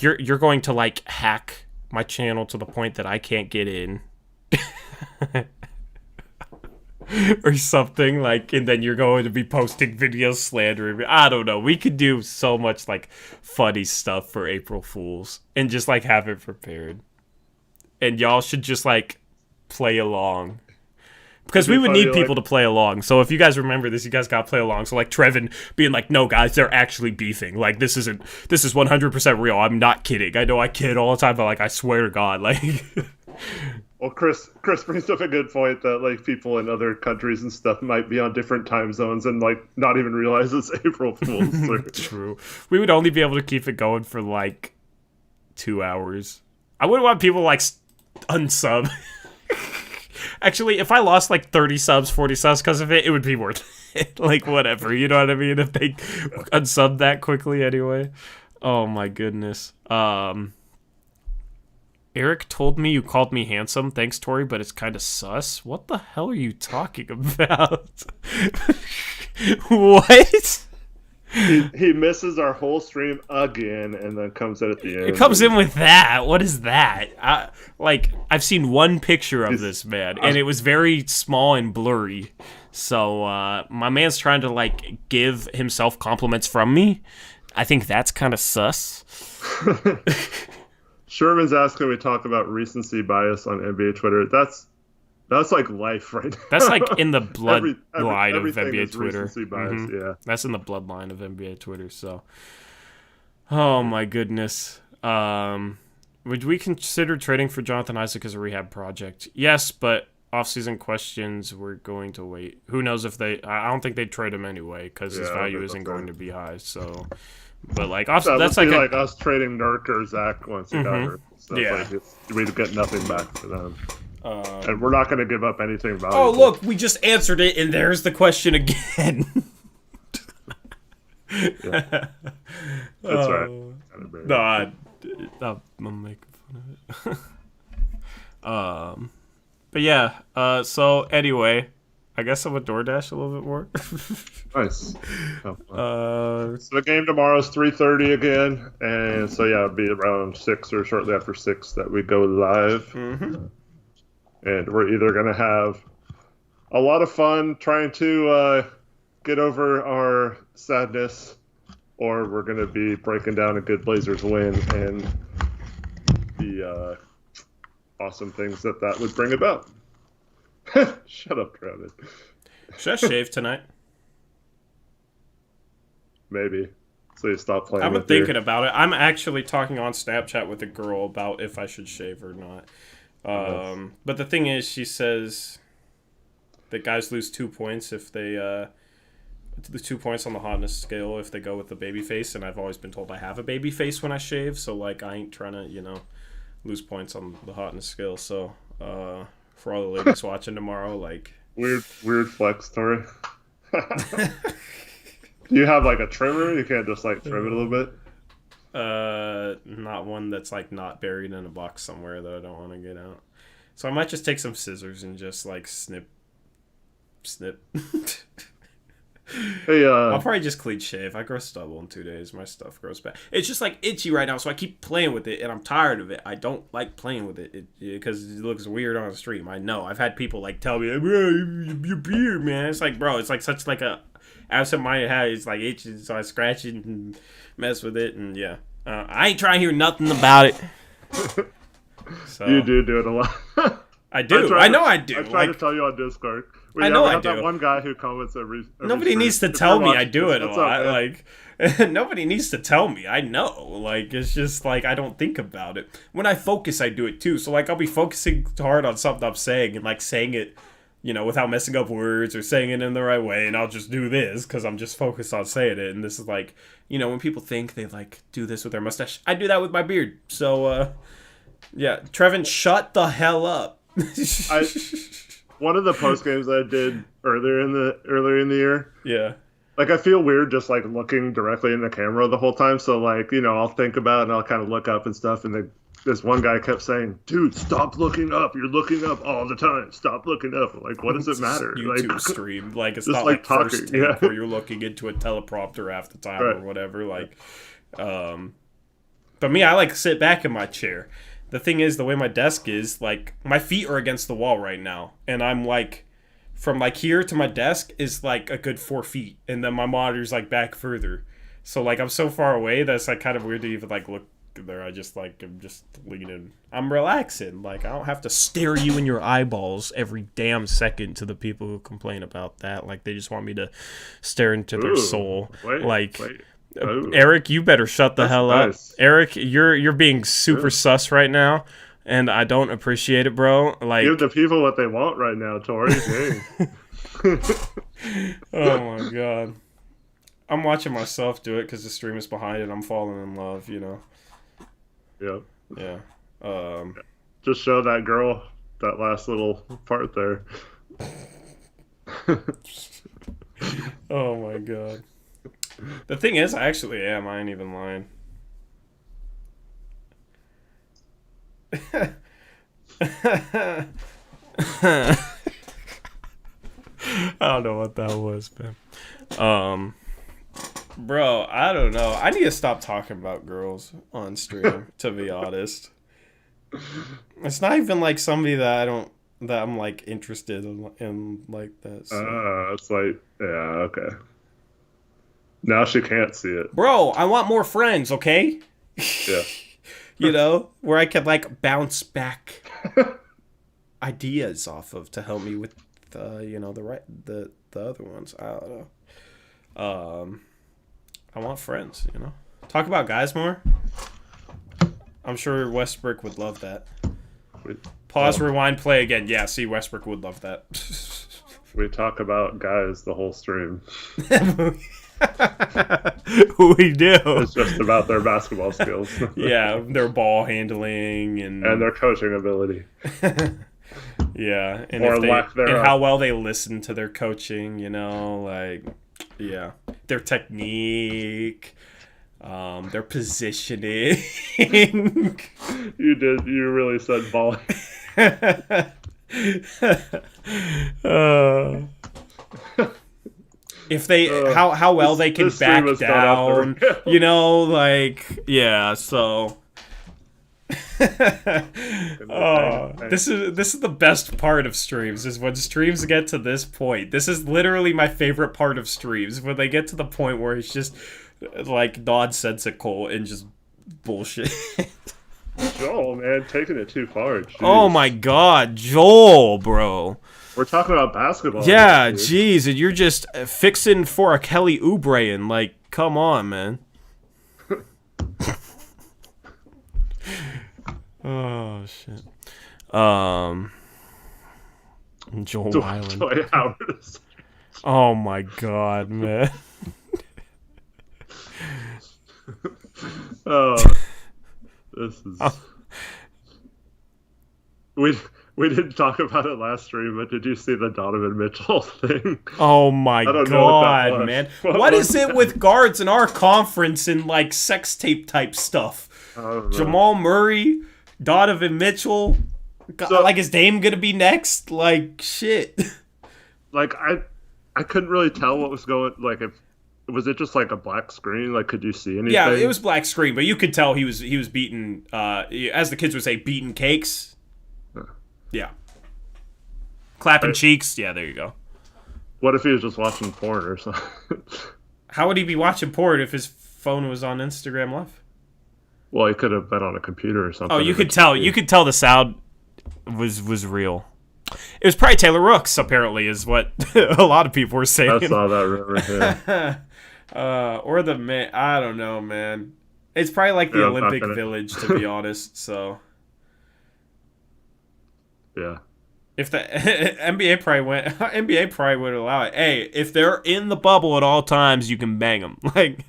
you're going to like hack my channel to the point that I can't get in or something, like, and then you're going to be posting videos slandering me. I don't know. We could do so much like funny stuff for April Fools and just like have it prepared, and y'all should just like play along, because we would need people to play along. So if you guys remember this, you guys gotta play along. So like Trevin being like, no guys, they're actually beefing. Like this is 100% real. I'm not kidding. I know I kid all the time, but like I swear to God, like. Well, Chris brings up a good point that like people in other countries and stuff might be on different time zones and like not even realize it's April Fool's. True. We would only be able to keep it going for like 2 hours. I wouldn't want people like unsub. Actually, if I lost like 30 subs, 40 subs because of it, it would be worth it. Like, whatever. You know what I mean? If they unsub that quickly anyway. Oh, my goodness. Eric told me you called me handsome. Thanks, Tori, but it's kind of sus. What the hell are you talking about? What? He misses our whole stream again and then comes in at the end. It comes in with that. What is that? I've seen one picture of this man, and it was very small and blurry. So my man's trying to like give himself compliments from me. I think that's kind of sus. Sherman's asking we talk about recency bias on NBA Twitter. That's like life right now. That's like in the bloodline of NBA Twitter. Bias, yeah. That's in the bloodline of NBA Twitter, so. Oh my goodness. Would we consider trading for Jonathan Isaac as a rehab project? Yes, but off-season questions, we're going to wait. Who knows if they? I don't think they'd trade him anyway because his value isn't going to be high. So, but like that's like us trading Nurk or Zach once he got hurt. So we'd get nothing back for them. And we're not going to give up anything valuable. Oh, look, we just answered it, and there's the question again. Yeah. That's right. No, I'm making fun of it. But yeah, so anyway, I guess I'm a DoorDash a little bit more. Nice. So the game tomorrow is 3:30 again, and so yeah, it'll be around 6 or shortly after 6 that we go live. Mm-hmm. And we're either going to have a lot of fun trying to get over our sadness, or we're going to be breaking down a good Blazers win and the awesome things that would bring about. Shut up, Travis. Should I shave tonight? Maybe. So you stop playing. I've been thinking about it. I'm actually talking on Snapchat with a girl about if I should shave or not. But the thing is, she says that guys lose 2 points if they the 2 points on the hotness scale if they go with the baby face, and I've always been told I have a baby face when I shave, so like I ain't trying to lose points on the hotness scale. So for all the ladies watching tomorrow, like weird flex story. You have like a trimmer? You can't just like trim it a little bit? Not one that's like not buried in a box somewhere that I don't want to get out. So I might just take some scissors and just like snip. Hey, I'll probably just clean shave. I grow stubble in 2 days. My stuff grows back. It's just like itchy right now, so I keep playing with it, and I'm tired of it. I don't like playing with it because it looks weird on the stream. I know. I've had people like tell me, "Bro, your beard, man." It's like, bro, it's like such like a absent-minded habit. It's like itching, so I scratch it and mess with it, and yeah. I ain't trying to hear nothing about it. So, you do it a lot. I do. I know I do. I try to tell you on Discord. I know I do. That one guy who comments every nobody needs to tell me I do it a lot. Like, nobody needs to tell me. I know. Like, it's just like I don't think about it. When I focus, I do it too. So like, I'll be focusing hard on something I'm saying and like saying it, without messing up words or saying it in the right way, and I'll just do this because I'm just focused on saying it. And this is like, when people think they like do this with their mustache, I do that with my beard. So, yeah, Trevin, shut the hell up. One of the post games I did earlier in the year. Yeah. Like I feel weird just like looking directly in the camera the whole time. So like, I'll think about it and I'll kind of look up and stuff. And then this one guy kept saying, "Dude, stop looking up. You're looking up all the time. Stop looking up." Like, what does it matter? YouTube stream. Like, it's not like talking, first take where you're looking into a teleprompter half the time or whatever. Like, but me, I like to sit back in my chair. The thing is, the way my desk is, like, my feet are against the wall right now. And I'm, like, from, like, here to my desk is, like, a good 4 feet. And then my monitor's, like, back further. So, like, I'm so far away that it's, like, kind of weird to even, like, look there. I just, like, I'm just leaning. I'm relaxing. Like, I don't have to stare you in your eyeballs every damn second to the people who complain about that. Like, they just want me to stare into their soul. Wait. Eric, you better shut the hell up. Eric, you're being super sus right now, and I don't appreciate it, bro. Like, give the people what they want right now, Tori. Oh my god, I'm watching myself do it because the stream is behind it. I'm falling in love, Yep. Yeah. Just show that girl that last little part there. Oh my god. The thing is, I actually am. I ain't even lying. I don't know what that was, man. Bro, I don't know. I need to stop talking about girls on stream, to be honest. It's not even like somebody that I'm like interested in like that. So. It's like, yeah, okay. Now she can't see it. Bro, I want more friends, okay? Yeah. Where I can like bounce back ideas off of to help me with the other ones. I don't know. I want friends, Talk about guys more. I'm sure Westbrook would love that. Pause, rewind, play again. Yeah, see, Westbrook would love that. We talk about guys the whole stream. We do. It's just about their basketball skills. Yeah, their ball handling and their coaching ability. Yeah, and or if they, lack thereof. and how well they listen to their coaching, like, yeah, their technique, their positioning. You really said ball. If they how well they can back down, like, yeah, so this is the best part of streams, is when streams get to this point. This is literally my favorite part of streams, when they get to the point where it's just like nonsensical and just bullshit. Joel, man, taking it too far. Jeez. Oh my god, Joel, bro. We're talking about basketball. Yeah, jeez, and you're just fixing for a Kelly Oubre, and like, come on, man. Oh shit. Joel Wyland. Dwight Howard. Oh my god, man. This is. We didn't talk about it last stream, but did you see the Donovan Mitchell thing? Oh my god, man. What is it with guards in our conference and like sex tape type stuff? Jamal Murray, Donovan Mitchell. So, like, is Dame gonna be next? Like, shit. Like, I couldn't really tell what was going. Like, was it just like a black screen? Like, could you see anything? Yeah, it was black screen, but you could tell he was beating, as the kids would say, beating cakes. Yeah. Clapping cheeks. Yeah, there you go. What if he was just watching porn or something? How would he be watching porn if his phone was on Instagram Live? Well, he could have been on a computer or something. Oh, you could tell. You could tell the sound was real. It was probably Taylor Rooks, apparently, is what a lot of people were saying. I saw that rumor. Yeah. Or the man. I don't know, man. It's probably like the Olympic Village, to be honest. So. Yeah. If the NBA probably would allow it. Hey, if they're in the bubble at all times, you can bang them. Like,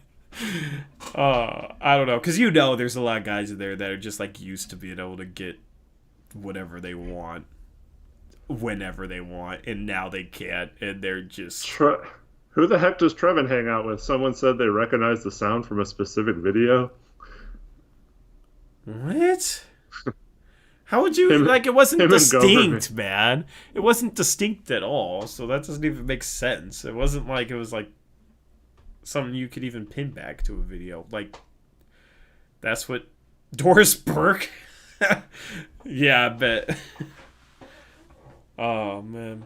I don't know, because there's a lot of guys in there that are just like used to being able to get whatever they want, whenever they want, and now they can't, and they're just. Who the heck does Trevin hang out with? Someone said they recognized the sound from a specific video. What? How would you, it wasn't distinct, man. It wasn't distinct at all, so that doesn't even make sense. It wasn't like it was, like, something you could even pin back to a video. Like, that's what Doris Burke? Yeah, I bet. Oh, man.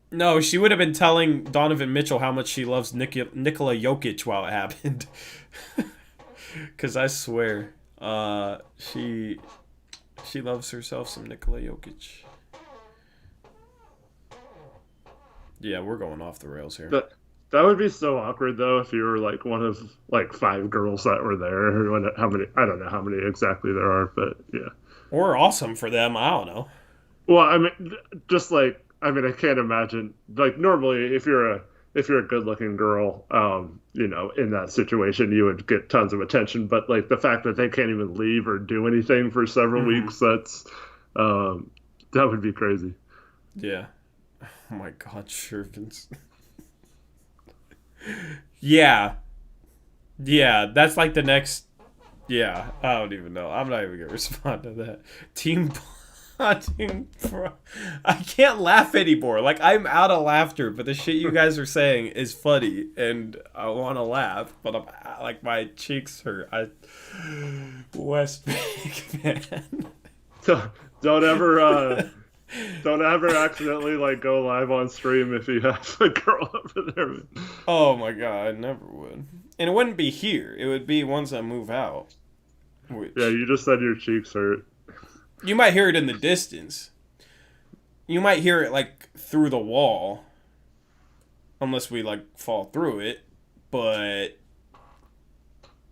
No, she would have been telling Donovan Mitchell how much she loves Nikola Jokic while it happened. Because I swear, she loves herself some Nikola Jokic. Yeah, we're going off the rails here. That would be so awkward, though, if you were like one of like 5 girls that were there. I don't know how many exactly there are, but yeah. Or awesome for them. I don't know. Well, I mean, just like, I can't imagine. Like, normally, if you're a good-looking girl, in that situation, you would get tons of attention. But like the fact that they can't even leave or do anything for several weeks, that would be crazy. Yeah. Oh my God, Shervins. Yeah. Yeah, that's like the next. Yeah, I don't even know. I'm not even gonna respond to that. Team bonding, bro. I can't laugh anymore. Like, I'm out of laughter, but the shit you guys are saying is funny, and I want to laugh, but I'm like, my cheeks hurt. West Bank, man. Don't ever accidentally like go live on stream if you have a girl over there. Oh my God, I never would. And it wouldn't be here. It would be once I move out. Yeah, you just said your cheeks hurt. You might hear it in the distance. You might hear it like through the wall. Unless we like fall through it. But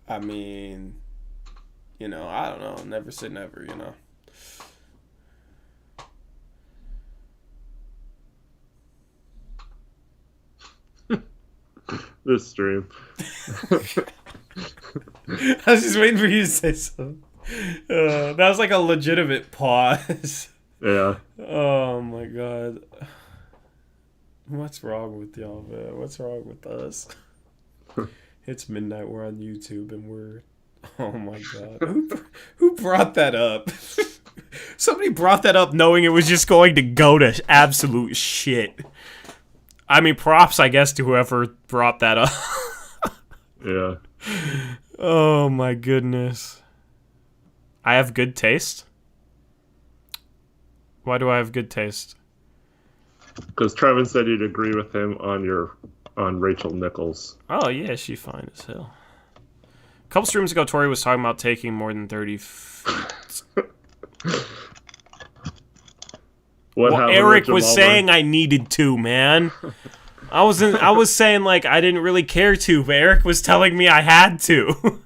I mean, I don't know. Never say never, this stream. I was just waiting for you to say something. That was like a legitimate pause. Yeah. Oh my god. What's wrong with y'all, man? What's wrong with us? It's midnight, we're on YouTube, and we're... Oh my god. Who brought that up? Somebody brought that up knowing it was just going to go to absolute shit. I mean, props, I guess, to whoever brought that up. Yeah. Oh my goodness. I have good taste? Why do I have good taste? Because Trevin said you'd agree with him on Rachel Nichols. Oh yeah, she's fine as hell. A couple streams ago, Tori was talking about taking more than 30 feet. Well, Eric was saying I needed to, man. I was saying like I didn't really care to, but Eric was telling me I had to.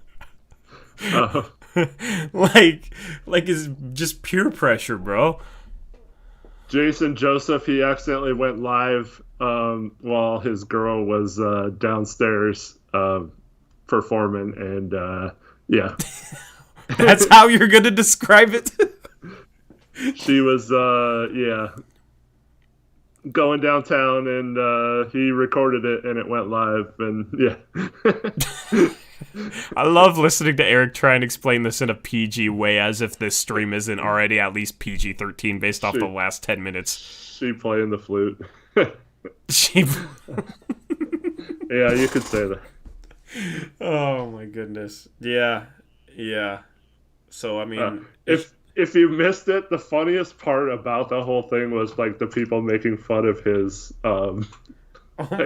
like it's just pure pressure, bro. Jason Joseph, he accidentally went live while his girl was downstairs performing, and yeah. That's how you're gonna describe it? She was, going downtown, and he recorded it, and it went live, and yeah. I love listening to Eric try and explain this in a PG way, as if this stream isn't already at least PG-13 based off the last 10 minutes. She playing the flute. She... Yeah, you could say that. Oh my goodness. Yeah. So, I mean... If you missed it, the funniest part about the whole thing was, like, the people making fun of his... Oh,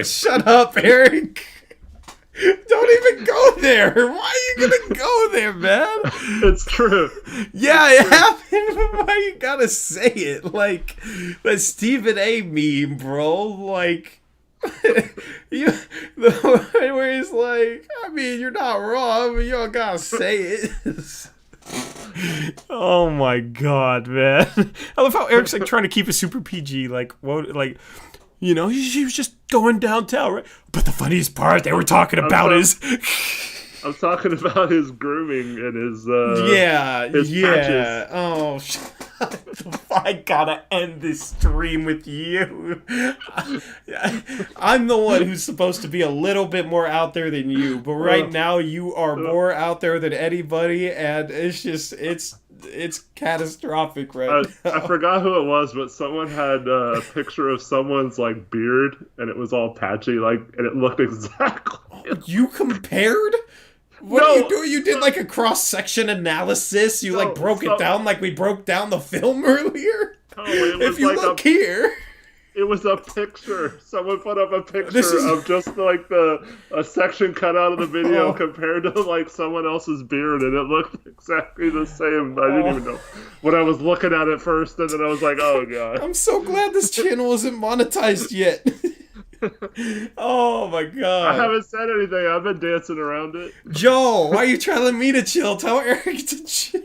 shut up, Eric! Don't even go there! Why are you gonna go there, man? It's true. Yeah, it happened, but why you gotta say it? Like, that Stephen A. meme, bro. Like... where he's like, I mean, you're not wrong, but you don't gotta say it. Oh my god, man. I love how Eric's like trying to keep it super PG, like what, like, you know, he was just going downtown, right? But the funniest part they were talking about is I'm talking about his grooming and his patches. Oh, I gotta end this stream with you. I'm the one who's supposed to be a little bit more out there than you, but right now you are more out there than anybody, and it's just it's catastrophic right now. I forgot who it was, but someone had a picture of someone's like beard, and it was all patchy, like, and it looked exactly. You compared? What do you do? You did like a cross-section analysis? You like broke it down like we broke down the film earlier? If you like look here... It was a picture. Someone put up a picture of just like a section cut out of the video compared to like someone else's beard, and it looked exactly the same. I didn't even know when I was looking at it first, and then I was like, oh god. I'm so glad this channel isn't monetized yet. Oh my god. I haven't said anything. I've been dancing around it. Joe, why are you telling me to chill? Tell Eric to chill.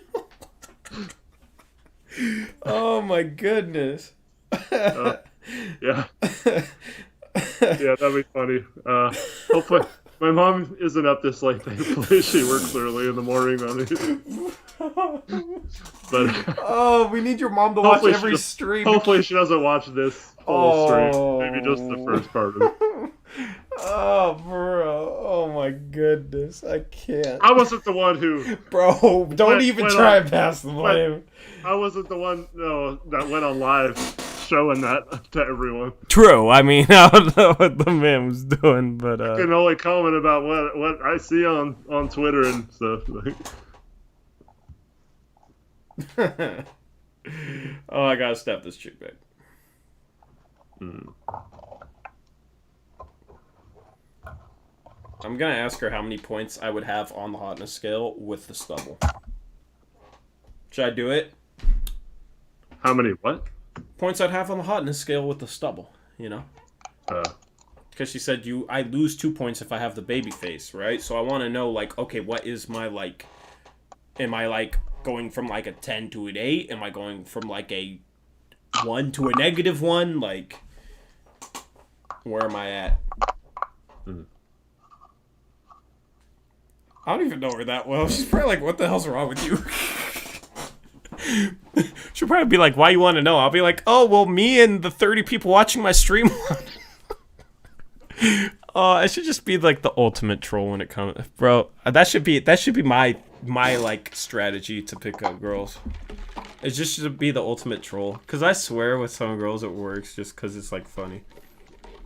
Oh my goodness. Yeah. Yeah, that'd be funny. Hopefully, my mom isn't up this late. Thankfully, she works early in the morning on it. But we need your mom to watch every stream. Hopefully, she doesn't watch this whole stream. Maybe just the first part of it. Oh, bro. Oh my goodness. I can't. I wasn't the one who. Bro, don't even try and pass the blame. I wasn't the one that went on live showing that to everyone. True. I mean, I don't know what the man was doing, but I can only comment about what I see on Twitter and stuff. Oh, I gotta step this chick back. I'm gonna ask her how many points I would have on the hotness scale with the stubble. Should I do it? How many what? Points I'd have on the hotness scale with the stubble, you know? Because she said I lose 2 points if I have the baby face, right? So I want to know, like, okay, what is my, like, am I, like, going from, like, a 10 to an 8? Am I going from, like, a 1 to a -1? Like, where am I at? I don't even know her that well. She's probably like, what the hell's wrong with you? She'll probably be like, why you want to know? I'll be like, oh, well, me and the 30 people watching my stream. I should just be like the ultimate troll when it comes, bro. That should be my like strategy to pick up girls. It's just to be the ultimate troll. Cause I swear with some girls it works just cause it's like funny.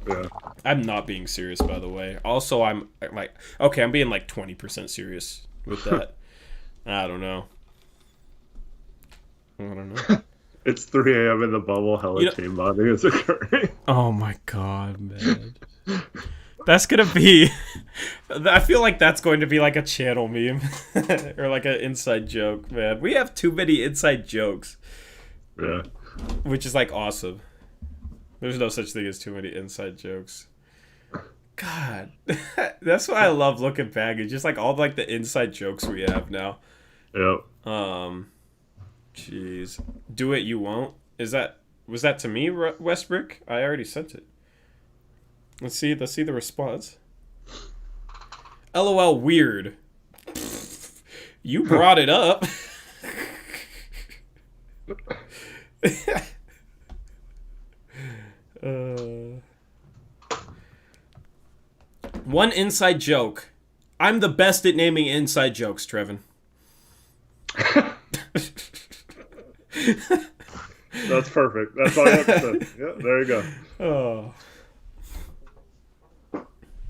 Yeah. I'm not being serious, by the way. Also, I'm like, okay, I'm being like 20% serious with that. I don't know. It's 3 a.m. in the bubble. Hella team bonding is occurring. Oh my god, man. That's gonna be... I feel like that's going to be like a channel meme. Or like an inside joke, man. We have too many inside jokes. Yeah. Which is like awesome. There's no such thing as too many inside jokes. God. That's why I love looking back. It's just like all like the inside jokes we have now. Yep. Jeez. Do it, you won't? Was that to me, Westbrook? I already sent it. Let's see the response. LOL weird. You brought it up. One inside joke. I'm the best at naming inside jokes, Trevin. That's perfect. That's all I have to say. Yeah, there you go. Oh.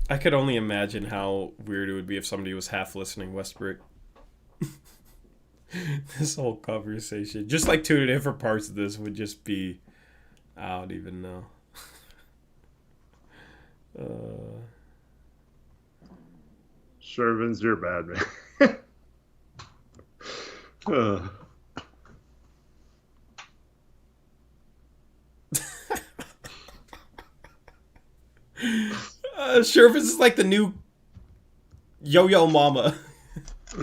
I could only imagine how weird it would be if somebody was half listening, Westbrook. This whole conversation, just like two different parts of this, would just be, I don't even know. Shervin's, you're bad, man. Shervin's is like the new Yo-Yo Mama.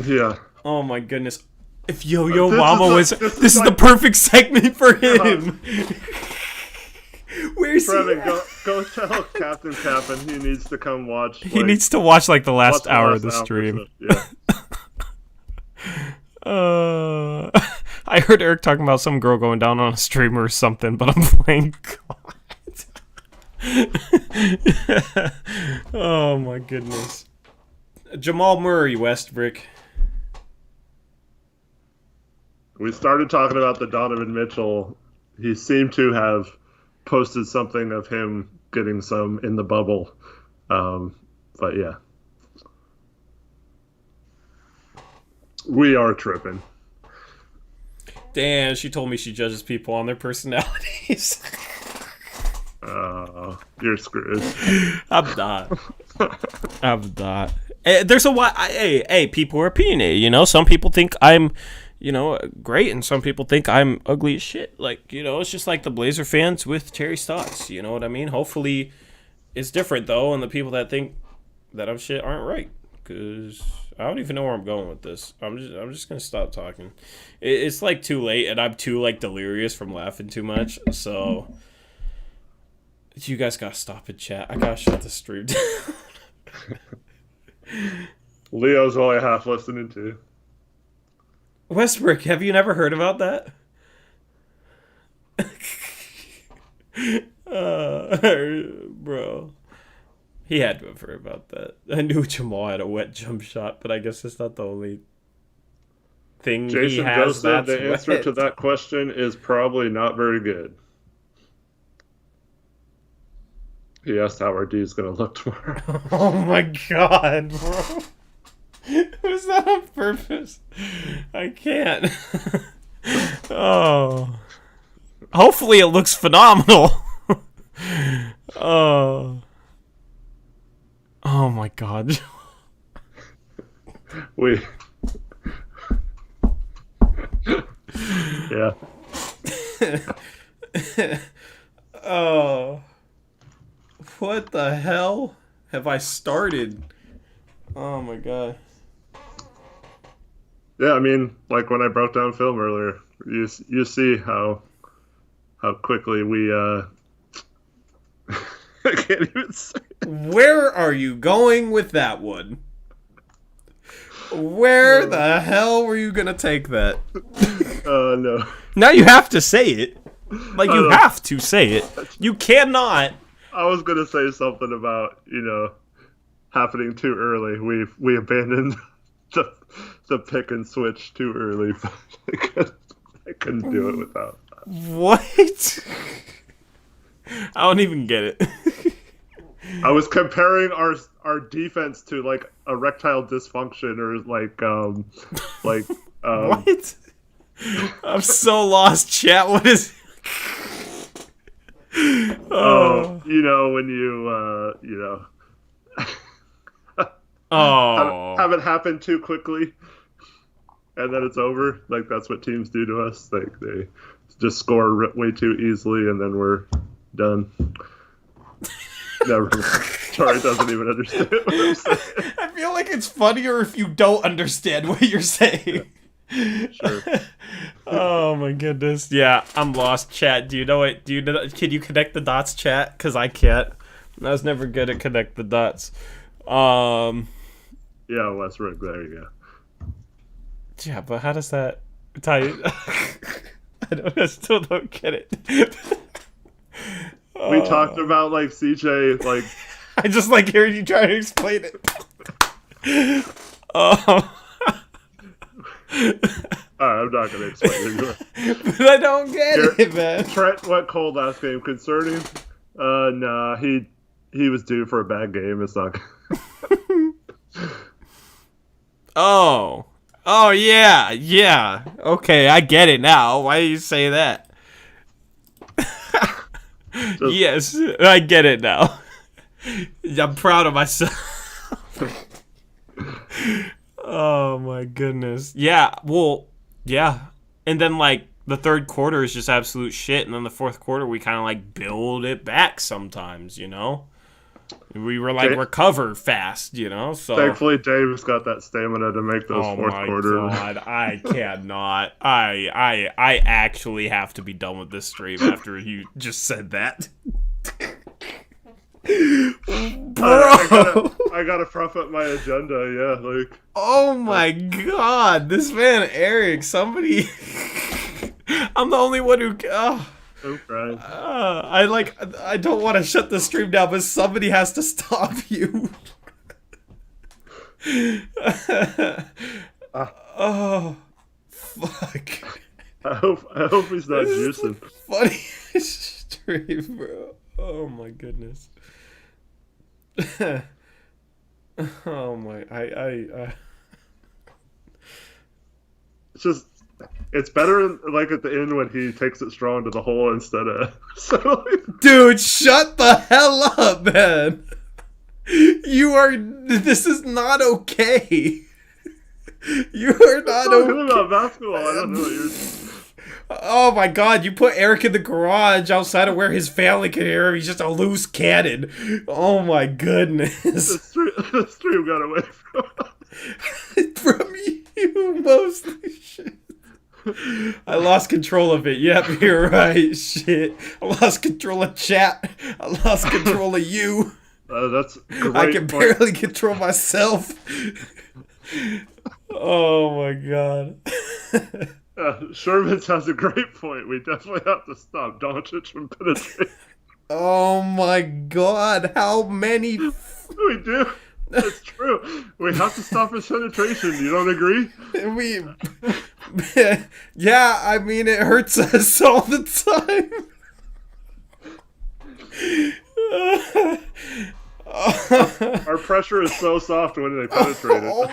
Yeah. Oh my goodness. If Yo-Yo Mama was... This is the perfect segment for him. Where's Trevin, go tell Captain Cap'n he needs to come watch. He needs to watch like the last hour of the stream. Yeah. I heard Eric talking about some girl going down on a stream or something, but I'm playing God. Oh my goodness. Jamal Murray, Westbrook. We started talking about the Donovan Mitchell. He seemed to have posted something of him getting some in the bubble. But yeah. We are tripping. Damn, she told me she judges people on their personalities. You're screwed. I'm not. There's a why. Hey, people are opinionated. You know, some people think I'm, great, and some people think I'm ugly as shit. Like, it's just like the Blazer fans with Terry Stotts. You know what I mean? Hopefully, it's different though, and the people that think that I'm shit aren't right. Because I don't even know where I'm going with this. I'm just gonna stop talking. It's like too late, and I'm too like delirious from laughing too much. So. You guys gotta stop it, chat. I gotta shut the stream down. Leo's only half listening to. Westbrook, have you never heard about that? Bro. He had to have heard about that. I knew Jamal had a wet jump shot, but I guess it's not the only thing Jason he has Joseph, that's the answer wet. to that question is probably not very good. He asked how our D is going to look tomorrow. Oh my god, bro. Was that on purpose? I can't. Oh. Hopefully it looks phenomenal. Oh. Oh my god. Yeah. Oh. What the hell have I started? Oh my god. Yeah, I mean, like when I broke down film earlier, you see how quickly we I can't even say. Where are you going with that one? Where the hell were you gonna take that? No. Now you have to say it. Like, you have to say it. You cannot. I was gonna say something about, happening too early. We abandoned the pick and switch too early. I couldn't do it without that. What? I don't even get it. I was comparing our defense to like erectile dysfunction or like what? I'm so lost, chat. What is? when have it happen too quickly, and then it's over. Like, that's what teams do to us. Like, they just score way too easily, and then we're done. Never mind. Charlie doesn't even understand what I'm saying. I feel like it's funnier if you don't understand what you're saying. Sure. Oh my goodness. Yeah, I'm lost, chat. Do you know it? Can you connect the dots, chat? Because I can't. I was never good at connect the dots. Yeah, Westbrook. There you go. Yeah, but how does that tie you? I still don't get it. We talked about like CJ, like I just like hearing you try to explain it. Alright, I'm not gonna explain it. But I don't get it, man. Trent went cold last game. Concerning? Nah, he was due for a bad game. It's not. Oh, yeah. Okay, I get it now. Why do you say that? Yes, I get it now. I'm proud of myself. Oh my goodness. Yeah, well, yeah. And then like the third quarter is just absolute shit, and then the fourth quarter we kind of like build it back sometimes, We were like recover fast, so thankfully Dave's got that stamina to make those fourth quarter. Oh my god, I cannot. I actually have to be done with this stream after you just said that. Bro, I gotta prop up my agenda. Yeah, like. Oh my god, this man Eric. Somebody. I'm the only one who. I'm crying. I don't want to shut the stream down, but somebody has to stop you. Oh, fuck. I hope he's not juicing. Funny stream, bro. Oh my goodness. Oh my, It's better like at the end when he takes it strong to the hole instead of Dude, shut the hell up, man. This is not okay. You are not okay. About basketball, I don't know what you're. Oh my god, you put Eric in the garage outside of where his family can hear him. He's just a loose cannon. Oh my goodness. The stream got away from you, mostly. Shit. I lost control of it. Yep, you're right. Shit. I lost control of chat. I lost control of you. That's great. I can barely control myself. Oh my god. Sherman has a great point. We definitely have to stop Doncic from penetrating. Oh my god, how many? We do. That's true. We have to stop his penetration. You don't agree? Yeah, I mean, it hurts us all the time. Our pressure is so soft when they penetrate it.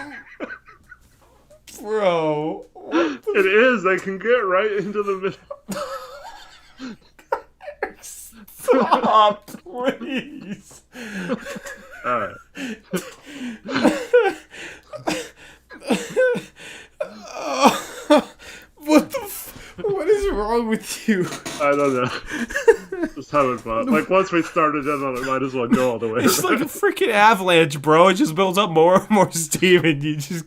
Bro. It is. They can get right into the middle. Stop, please. Alright. What is wrong with you? I don't know. Just having fun. Like, once we started in on it, might as well go all the way. It's like a freaking avalanche, bro. It just builds up more and more steam, and you just...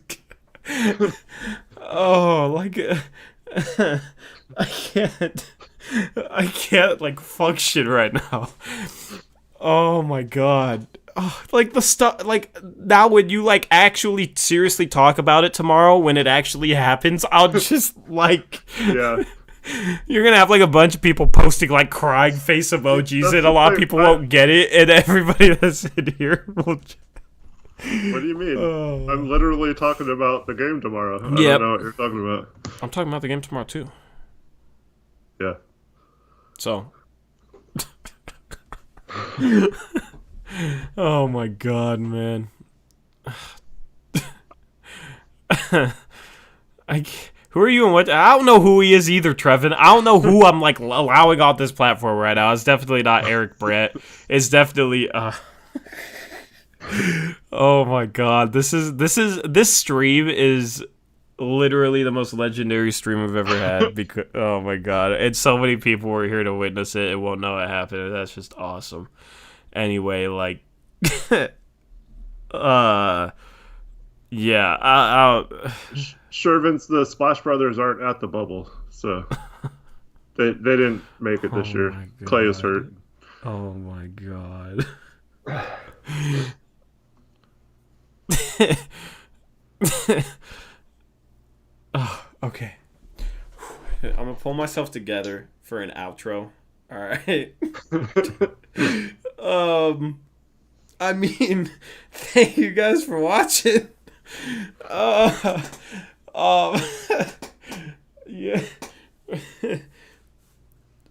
Oh, like... I can't, like, function right now. Oh, my God. like the stuff, like now when you like actually seriously talk about it tomorrow when it actually happens, I'll just like Yeah. you're gonna have like a bunch of people posting like crying face emojis, and a lot of people won't get it, and everybody that's in here will. What do you mean? I'm literally talking about the game tomorrow. I don't know what you're talking about. I'm talking about the game tomorrow too. Yeah. So. Oh my god, man. Who are you and what? I don't know who he is either, Trevin. I don't know who I'm like allowing on this platform right now. It's definitely not Eric Brett. It's definitely oh my god. This stream is literally the most legendary stream I've ever had because oh my god. And so many people were here to witness it and won't know it happened. That's just awesome. Anyway, like yeah, Sure, Vince, the Splash Brothers aren't at the bubble, so they didn't make it this year. Clay is hurt. Oh my god. Oh, okay. I'm gonna pull myself together for an outro. All right. I mean, thank you guys for watching. Yeah.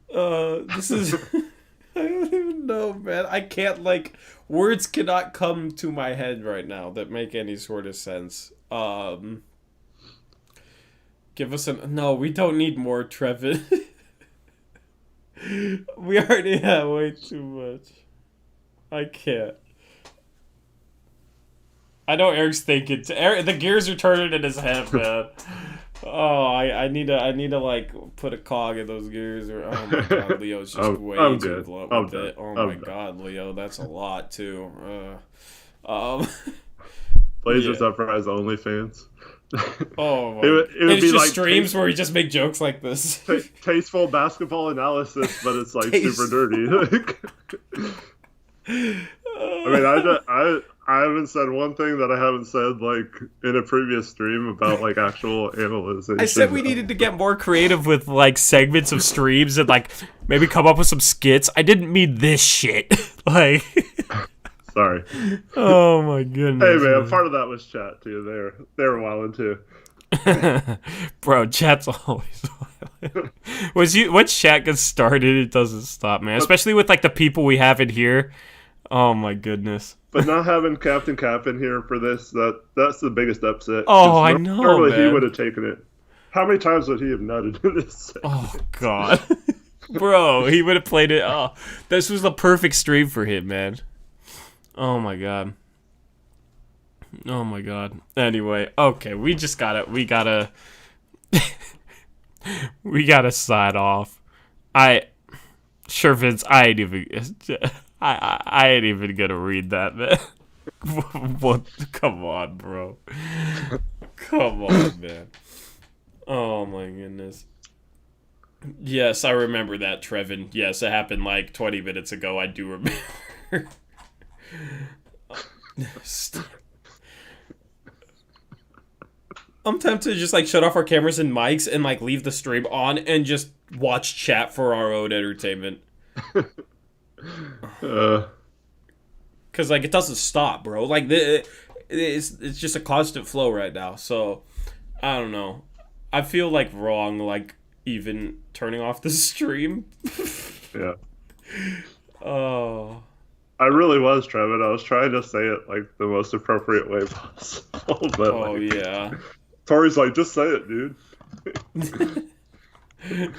This is. I don't even know, man. I can't like. Words cannot come to my head right now that make any sort of sense. Give us no, we don't need more, Trevin. We already have way too much. I can't. I know Eric's thinking. The gears are turning in his head, man. Oh, I need to like put a cog in those gears. Or oh my god, Leo's just way too blunt with it. Oh my god, Leo, that's a lot too. Blazers Uprise OnlyFans. Oh, my. It would it's be just like streams where we just make jokes like this. Tasteful basketball analysis, but it's like super dirty. I mean, I haven't said one thing that I haven't said like in a previous stream about like actual analysis. I said we needed to get more creative with like segments of streams and like maybe come up with some skits. I didn't mean this shit. Like. Sorry. Oh my goodness. Hey man, part of that was chat too. They were wilding too. Bro, chat's always wild. Once chat gets started, it doesn't stop, man. Especially with like the people we have in here. Oh my goodness. But not having Captain Cap in here for this, that's the biggest upset. Oh, I know. Normally man. he would have taken it. How many times would he have nutted in this segment? Oh god. Bro, he would have played it. Oh, this was the perfect stream for him, man. Oh my god. Oh my god. Anyway, okay, we gotta we gotta sign off. Sure, Vince, I ain't even gonna read that, man. What? Come on, bro. Come on, man. Oh my goodness. Yes, I remember that, Trevin. Yes, it happened like 20 minutes ago. I do remember. I'm tempted to just like shut off our cameras and mics and like leave the stream on and just watch chat for our own entertainment. Cause like it doesn't stop, bro. Like it's just a constant flow right now. So I don't know. I feel like wrong, like even turning off the stream. Yeah. Oh. I really was, Trevin. I was trying to say it like the most appropriate way possible. But, oh yeah. Tori's like, just say it, dude.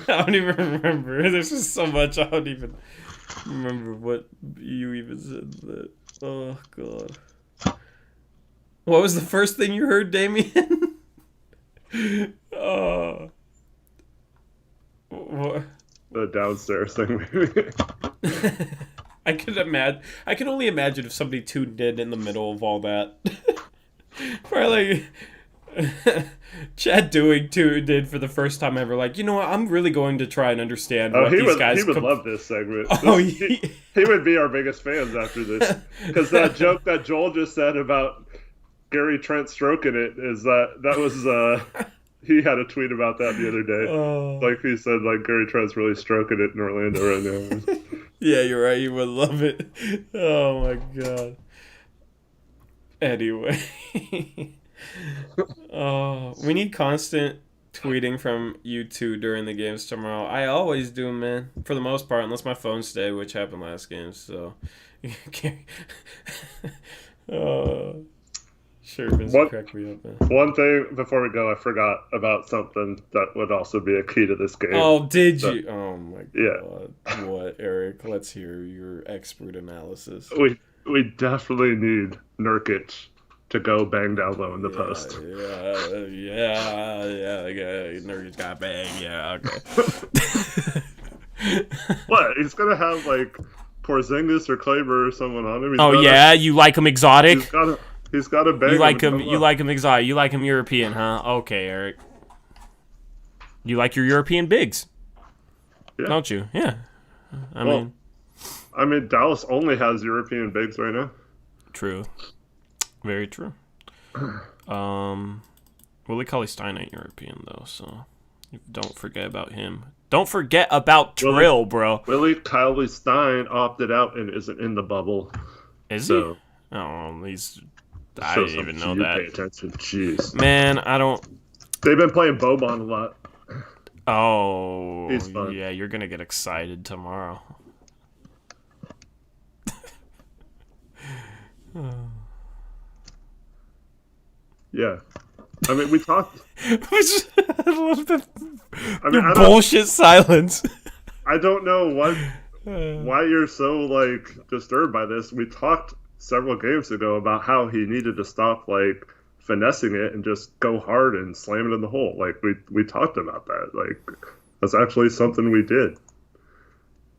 I don't even remember. There's just so much. I don't even remember what you even said. That. Oh god. What was the first thing you heard, Damien? Oh. What? The downstairs thing, maybe. I can only imagine if somebody tuned in the middle of all that. Probably like, Chad Doing too did for the first time ever. Like, you know what? I'm really going to try and understand what these guys. He would love this segment. Oh, he would be our biggest fans after this, because that joke that Joel just said about Gary Trent stroking it is that was he had a tweet about that the other day. Oh. Like he said, like Gary Trent's really stroking it in Orlando right now. Yeah, you're right. You would love it. Oh my god. Anyway. We need constant tweeting from you two during the games tomorrow. I always do, man. For the most part, unless my phone's dead, which happened last game. So, sure, Vince, crack me up, man. One thing before we go, I forgot about something that would also be a key to this game. Oh, did you? Oh my god. Yeah. What, Eric? Let's hear your expert analysis. We definitely need Nurkic to go bang down low in the post. Yeah. Nurkic got bang. Yeah, okay. What? He's gonna have like Porzingis or Kleber or someone on him. You like him exotic? He's got a bang. You like him? You like him exotic? You like him European, huh? Okay, Eric. You like your European bigs, don't you? Yeah. I mean, Dallas only has European bigs right now. True. Very true. Willie Cauley-Stein ain't European though, so don't forget about him. Don't forget about Trill, bro. Willie Cauley-Stein opted out and isn't in the bubble. Is he? Oh, I didn't even know that. Pay attention, jeez. Man, I don't. They've been playing Boban a lot. Oh, he's fun. Yeah, you're gonna get excited tomorrow. Yeah, I mean, we talked. I love the bullshit silence. I don't know why you're so like disturbed by this. We talked several games ago about how he needed to stop like finessing it and just go hard and slam it in the hole. Like we talked about that. Like that's actually something we did.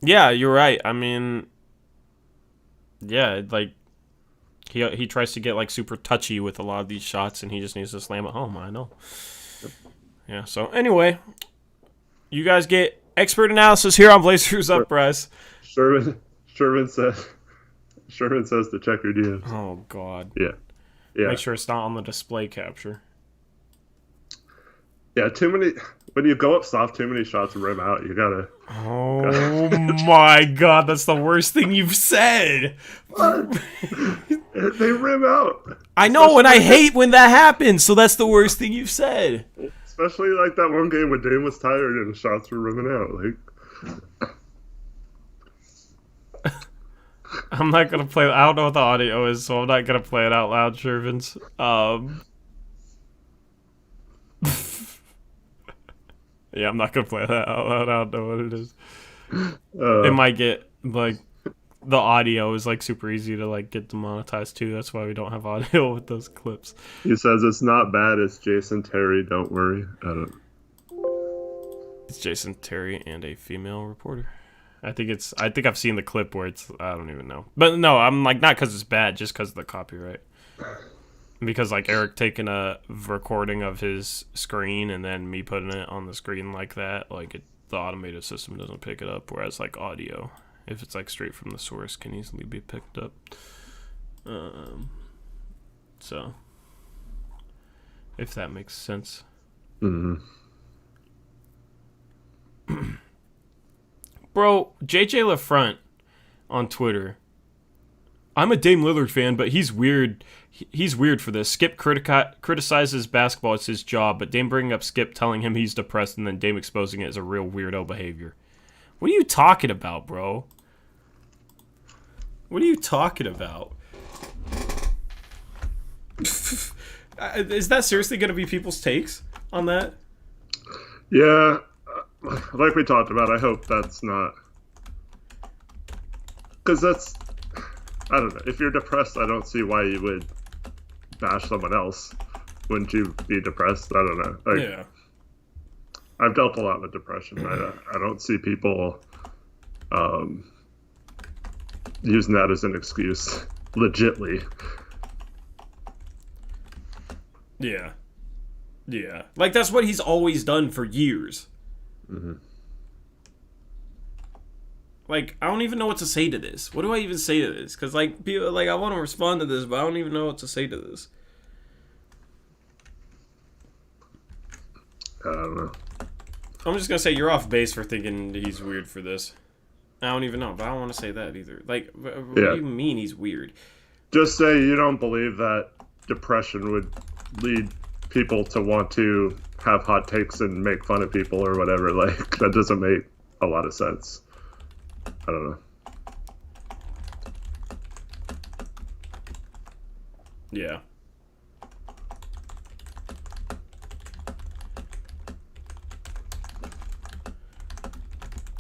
Yeah, you're right. I mean, yeah, like he tries to get like super touchy with a lot of these shots, and he just needs to slam it home. I know. Yeah. So anyway, you guys get expert analysis here on Blazers Uprise. Sherman says to check your DMs. Oh God. Yeah. Make sure it's not on the display capture. Yeah, too many. When you go up soft, too many shots rim out. You gotta. Oh my God, that's the worst thing you've said. What? They rim out. I know, and I hate when that happens. So that's the worst thing you've said. Especially like that one game when Dame was tired and the shots were rimming out. Like. I'm not gonna play. I don't know what the audio is, so I'm not gonna play it out loud, Shervins. Yeah, I'm not gonna play that out loud. I don't know what it is. It might get like the audio is like super easy to like get demonetized too. That's why we don't have audio with those clips. He says it's not bad. It's Jason Terry. Don't worry. It's Jason Terry and a female reporter. I think I've seen the clip where it's. I don't even know. But no, I'm like not because it's bad, just because of the copyright. Because like Eric taking a recording of his screen and then me putting it on the screen like that, like the automated system doesn't pick it up. Whereas like audio, if it's like straight from the source, can easily be picked up. So if that makes sense. Mm-hmm. Bro, JJ LaFront on Twitter. I'm a Dame Lillard fan, but he's weird. He's weird for this. Skip criticizes basketball. It's his job, but Dame bringing up Skip telling him he's depressed and then Dame exposing it as a real weirdo behavior. What are you talking about, bro? What are you talking about? Is that seriously going to be people's takes on that? Yeah. Like we talked about, I hope that's not... Because that's... I don't know. If you're depressed, I don't see why you would bash someone else. Wouldn't you be depressed? I don't know. Like, yeah. I've dealt a lot with depression. I don't see people using that as an excuse. Legitly. Yeah. Yeah. Like, that's what he's always done for years. Mm-hmm. Like, I don't even know what to say to this. What do I even say to this? Because, like, people, like, I want to respond to this, but I don't even know what to say to this. I don't know. I'm just going to say you're off base for thinking he's weird for this. I don't even know, but I don't want to say that either. Like, what do you mean he's weird? Just say you don't believe that depression would lead people to want to have hot takes and make fun of people or whatever. Like, that doesn't make a lot of sense. I don't know. Yeah.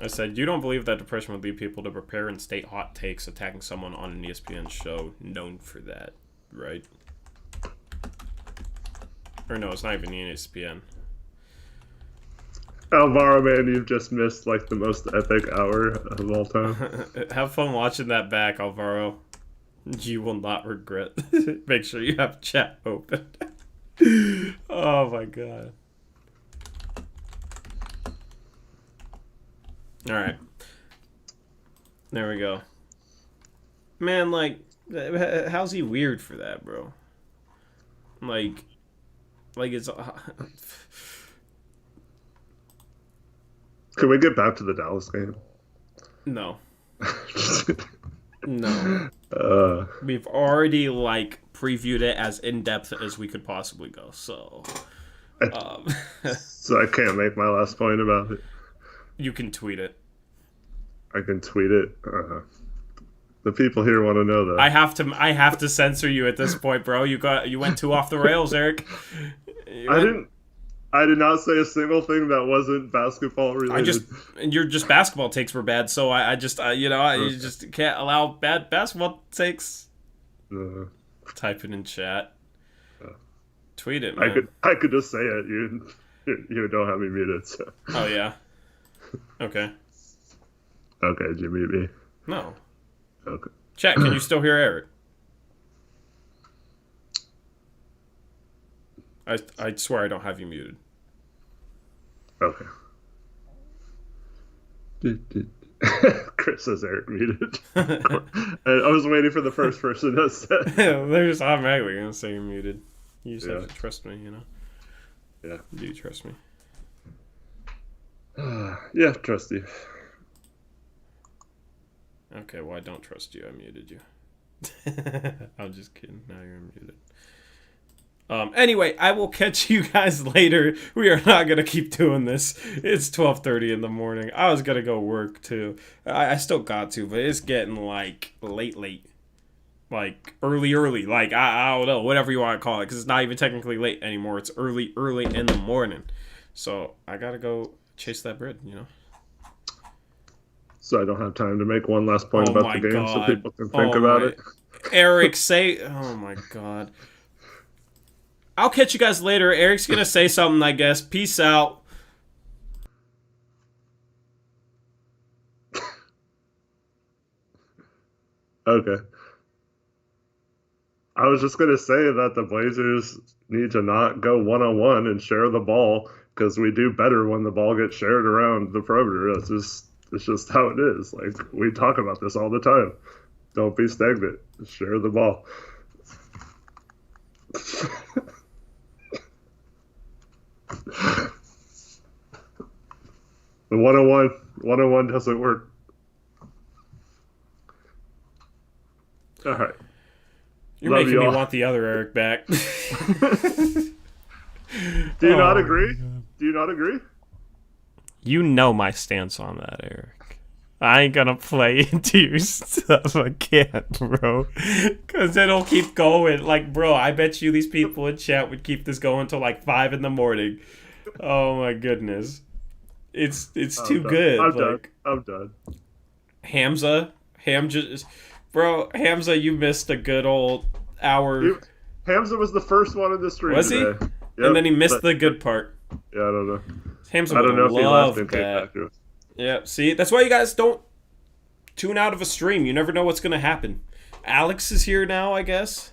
I said, you don't believe that depression would lead people to prepare and state hot takes attacking someone on an ESPN show known for that, right? Or no, it's not even ESPN. Alvaro, man, you've just missed like the most epic hour of all time. Have fun watching that back, Alvaro. You will not regret. Make sure you have chat open. Oh my god. Alright. There we go. Man, like, how's he weird for that, bro? Like it's... Can we get back to the Dallas game? No. No. We've already, like, previewed it as in-depth as we could possibly go, so... So I can't make my last point about it. You can tweet it. I can tweet it. The people here want to know that. I have to censor you at this point, bro. You went too off the rails, Eric. I did not say a single thing that wasn't basketball related. Your basketball takes were bad, so I just can't allow bad basketball takes. Type it in chat. Tweet it, man. I could just say it. You don't have me muted. So. Oh yeah. Okay. Okay, did you mute me? No. Okay. Chat, can you still hear Eric? I swear I don't have you muted. Okay. Chris says Eric muted. I was waiting for the first person to say. They're just automatically going to say you're muted. You just have to trust me, you know? Yeah. Do you trust me? Yeah, trust you. Okay, well, I don't trust you. I muted you. I'm just kidding. Now you're muted. Anyway, I will catch you guys later. We are not going to keep doing this. It's 12:30 in the morning. I was going to go work, too. I still got to, but it's getting, like, late. Like, early. Like, I don't know, whatever you want to call it, because it's not even technically late anymore. It's early in the morning. So, I got to go chase that bread, you know? So I don't have time to make one last point about the game so people can think about it. Eric, say... Oh, my God. I'll catch you guys later. Eric's going to say something, I guess. Peace out. Okay. I was just going to say that the Blazers need to not go one-on-one and share the ball because we do better when the ball gets shared around the perimeter. It's just how it is. Like, we talk about this all the time. Don't be stagnant. Share the ball. The one-on-one doesn't work. All right. You're making me want the other Eric back. Do you not agree? Do you not agree? You know my stance on that, Eric. I ain't gonna play into your stuff again, bro. Because it'll keep going. Like, bro, I bet you these people in chat would keep this going until like 5 in the morning. Oh my goodness. It's too good. I'm done. Hamza, you missed a good old hour. Hamza was the first one in the stream. Was he? Yep, and then he missed the good part. Yeah, I don't know. Hamza I don't know if he left and that. came back to us. Yeah, see, that's why you guys don't tune out of a stream. You never know what's gonna happen. Alex is here now, I guess.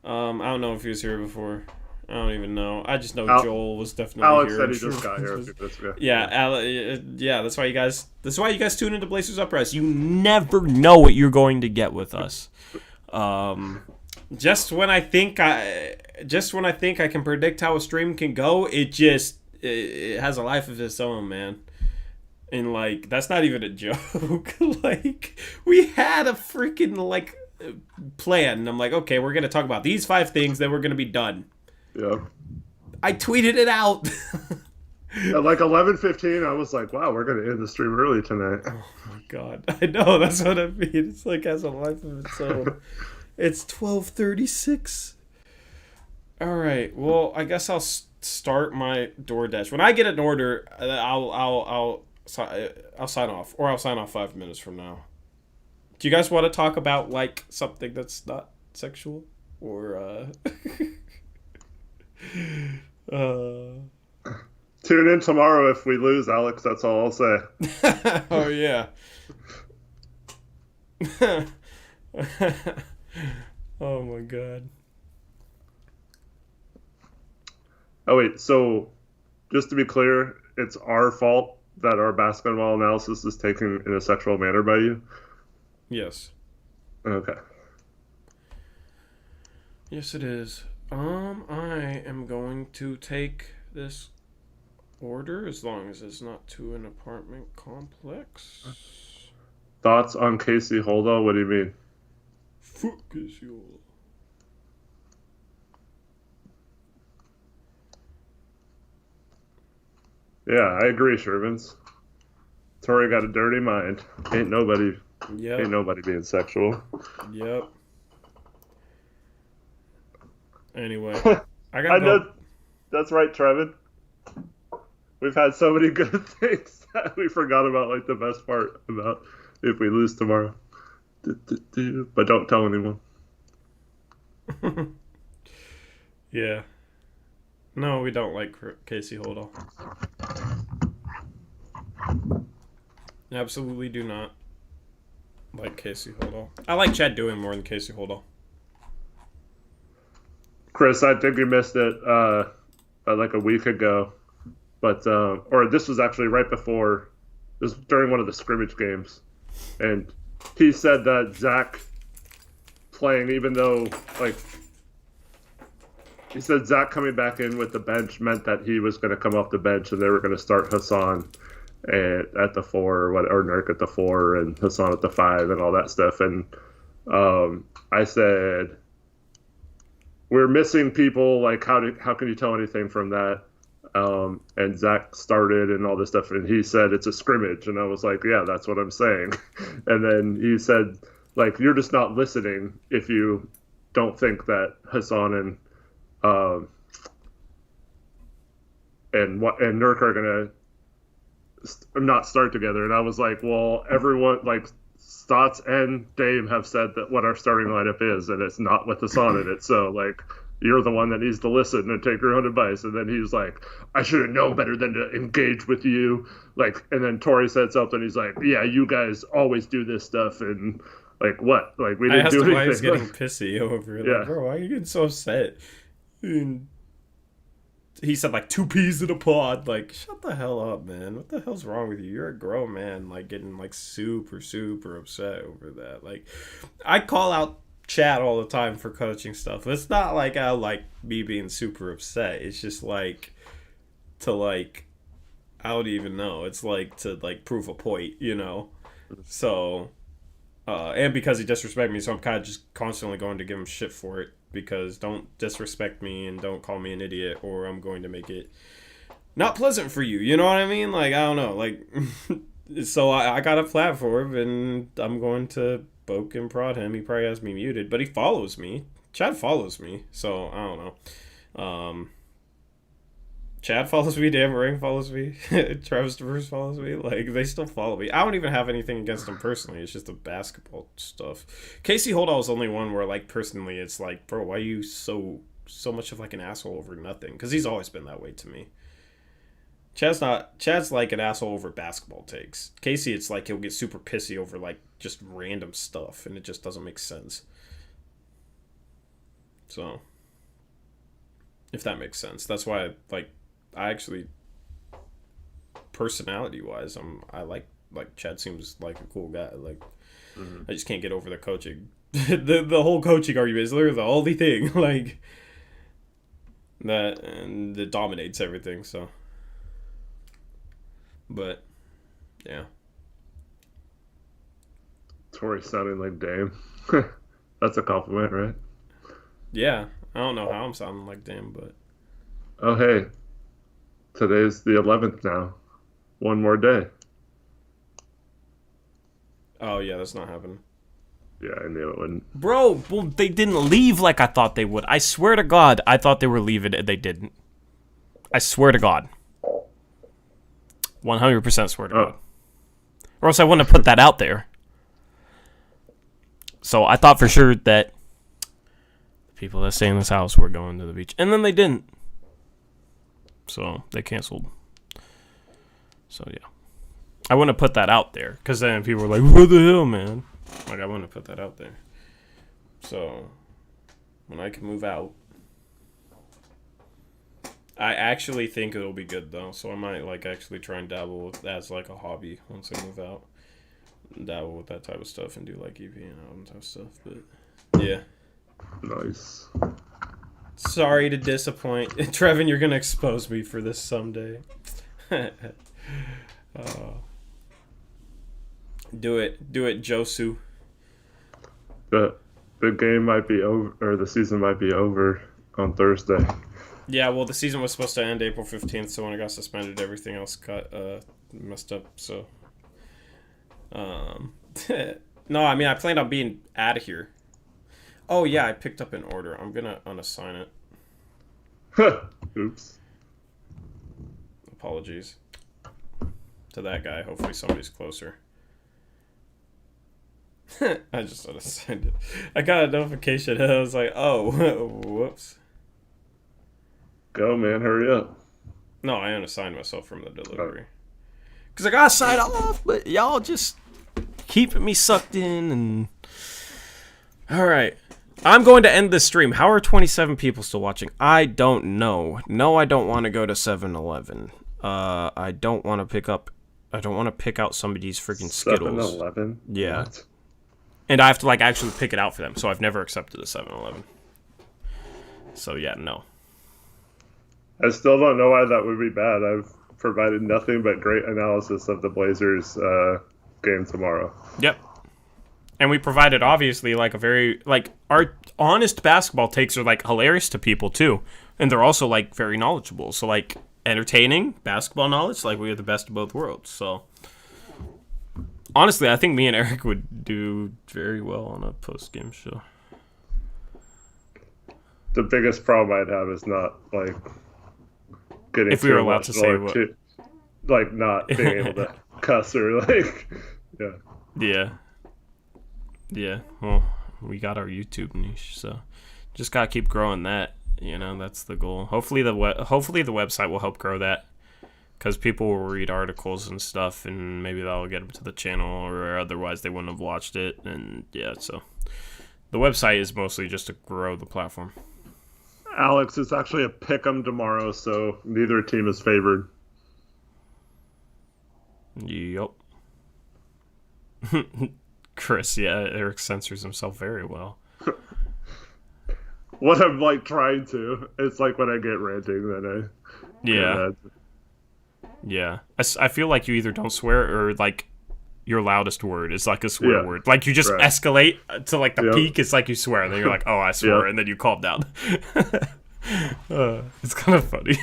I don't know if he was here before. I don't even know. I just know Joel was definitely Alex here. said he just got here a few minutes ago. Yeah, that's why you guys tune into Blazers Uprise. You never know what you're going to get with us. Just when I think I can predict how a stream can go, it has a life of its own, man. And like, that's not even a joke. Like, we had a freaking like plan. And I'm like, okay, we're gonna talk about these 5 things, then we're gonna be done. Yeah. I tweeted it out. At like 11:15, I was like, wow, we're gonna end the stream early tonight. Oh my god. I know, that's what I mean. It's like has a life of its own. It's 12:36. All right. Well, I guess I'll start my DoorDash. When I get an order, I'll sign off, or I'll sign off 5 minutes from now. Do you guys want to talk about like something that's not sexual, or Tune in tomorrow if we lose, Alex. That's all I'll say. Oh yeah. Oh my god. Oh wait, so just to be clear, it's our fault that our basketball analysis is taken in a sexual manner by you? Yes. Okay. Yes, it is. I am going to take this order as long as it's not to an apartment complex. Thoughts on Casey Holdahl? What do you mean? Fuck is your... Yeah, I agree, Shervins. Tori got a dirty mind. Ain't nobody being sexual. Yep. Anyway, I I know. That's right, Trevin. We've had so many good things that we forgot about, like the best part about if we lose tomorrow. But don't tell anyone. Yeah. No, we don't like Casey Holdahl. Absolutely do not like Casey Holdahl. I like Chad Dewey more than Casey Holdahl. Chris, I think you missed it like a week ago. But or this was actually right before, this was during one of the scrimmage games. And he said that Zach playing, even though, like, he said Zach coming back in with the bench meant that he was going to come off the bench and they were going to start Hassan at the 4 or Nurk at the 4 and Hassan at the 5 and all that stuff. And I said, we're missing people. Like, how can you tell anything from that? And Zach started and all this stuff, and he said it's a scrimmage, and I was like, yeah, that's what I'm saying. And then he said, like, you're just not listening if you don't think that Hassan and Nurk are gonna not start together. And I was like, well, everyone, like, Stotts and Dame have said that what our starting lineup is, and it's not with Hassan in it. So, like, you're the one that needs to listen and take your own advice. And then he's like, I should have known better than to engage with you. Like, and then Torrey said something. He's like, yeah, you guys always do this stuff. And like, what? Like, we didn't do anything. I asked him why he's getting pissy over it. Yeah. Like, bro, why are you getting so upset? And he said, like, 2 peas in a pod. Like, shut the hell up, man. What the hell's wrong with you? You're a grown man, like, getting, like, super, super upset over that. Like, I call out Chad all the time for coaching stuff. It's not like I like me being super upset. It's just like to like I don't even know. It's like to like prove a point, you know. So and because he disrespected me, so I'm kind of just constantly going to give him shit for it, because don't disrespect me and don't call me an idiot, or I'm going to make it not pleasant for you. You know what I mean? Like, I don't know. Like, so I got a platform and I'm going to poke and prod him. He probably has me muted, but he follows me. Chad follows me, so I don't know. Chad follows me, Dan Marang follows me, Travis DeVers follows me. Like, they still follow me. I don't even have anything against him personally. It's just the basketball stuff. Casey Holdahl is the only one where, like, personally, it's like, bro, why are you so much of like an asshole over nothing? Because he's always been that way to me. Chad's like an asshole over basketball takes. Casey, it's like he'll get super pissy over like just random stuff, and it just doesn't make sense. So, If that makes sense. That's why, like, I actually, personality-wise, I like Chad seems like a cool guy. Like, I just can't get over the coaching. the whole coaching argument is literally the only thing, like, that, and it dominates everything, so. But, yeah. Tori sounding like Dame. That's a compliment, right? Yeah. I don't know how I'm sounding like Dame, but. Oh, hey. Today's the 11th now. One more day. Oh, yeah, that's not happening. Yeah, I knew it wouldn't. Bro, well, they didn't leave like I thought they would. I swear to God, I thought they were leaving and they didn't. I swear to God. 100% swear to God. Or else I wouldn't have put that out there. So I thought for sure that the people that stay in this house were going to the beach. And then they didn't. So they canceled. So yeah. I wouldn't have put that out there. Because then people were like, what the hell, man? Like, I wouldn't have put that out there. So, when I can move out, I actually think it'll be good, though. So, I might, like, actually try and dabble with that as, like, a hobby once I move out. Dabble with that type of stuff and do, like, EP and album type stuff. But, yeah. Nice. Sorry to disappoint. Trevin, you're going to expose me for this someday. Do it, Josu. The game might be over, or the season might be over on Thursday. Yeah, well, the season was supposed to end April 15th, so when it got suspended, everything else got messed up. So, no, I mean, I planned on being out of here. Oh yeah, I picked up an order. I'm gonna unassign it. Oops. Apologies to that guy. Hopefully, somebody's closer. I just unassigned it. I got a notification and I was like, oh, whoops. Go, man, hurry up. No, I unassigned myself from the delivery. Because I got to sign off, but y'all just keeping me sucked in. And all right. I'm going to end this stream. How are 27 people still watching? I don't know. No, I don't want to go to 7-Eleven. I don't want to pick out somebody's freaking Skittles. 7-Eleven? Yeah. What? And I have to, like, actually pick it out for them. So I've never accepted a 7-Eleven. So, yeah, no. I still don't know why that would be bad. I've provided nothing but great analysis of the Blazers game tomorrow. Yep. And we provided, obviously, like, a very, like, our honest basketball takes are, like, hilarious to people, too. And they're also, like, very knowledgeable. So, like, entertaining, basketball knowledge, like, we have the best of both worlds. So, honestly, I think me and Eric would do very well on a post-game show. The biggest problem I'd have is not, like, getting if we were allowed to say what, like, not being able to cuss or, like, yeah. Yeah, well, we got our YouTube niche, so just gotta keep growing that. You know, that's the goal. Hopefully the website will help grow that, because people will read articles and stuff, and maybe that'll get them to the channel, or otherwise they wouldn't have watched it. And yeah, so the website is mostly just to grow the platform. Alex, it's actually a pick'em tomorrow, so neither team is favored. Yup. Chris, yeah, Eric censors himself very well. What I'm, like, trying to. It's like when I get ranting, then Yeah. Yeah. I feel like you either don't swear or, like, your loudest word is, like, a swear word. Like, you just escalate to, like, the peak. It's like you swear, and then you're like, oh, I swear, and then you calm down. It's kind of funny.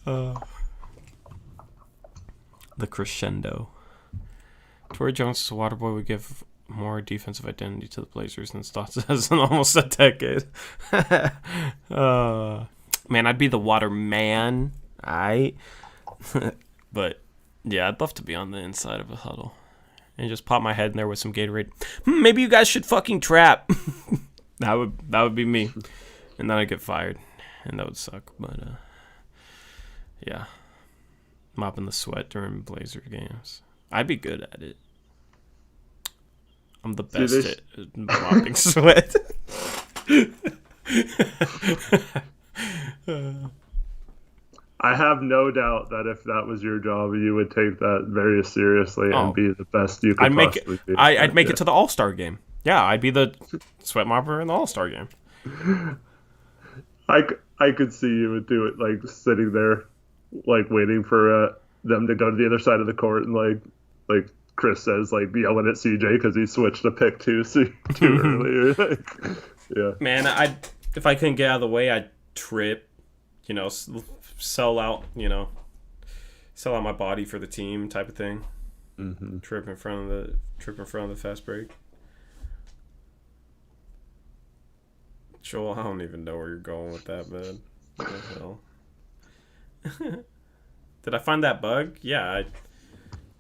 The crescendo. Torrey Jones as a water boy would give more defensive identity to the Blazers than Stotts has in almost a decade. Man, I'd be the water man. But, yeah, I'd love to be on the inside of a huddle. And just pop my head in there with some Gatorade. Maybe you guys should fucking trap. That would be me. And then I'd get fired. And that would suck. But, yeah. Mopping the sweat during Blazer games. I'd be good at it. I'm the best at mopping sweat. I have no doubt that if that was your job, you would take that very seriously and be the best you could possibly be. I'd make it to the All-Star game. Yeah, I'd be the sweat mopper in the All-Star game. I could see you would do it, like sitting there, like waiting for them to go to the other side of the court and like Chris says, like yelling at CJ because he switched a pick too early. Yeah. Man, if I couldn't get out of the way, I'd trip. Sell out. Sell out my body for the team, type of thing. Mm-hmm. Trip in front of the fast break. Joel, I don't even know where you're going with that, man. What the hell? Did I find that bug? Yeah, I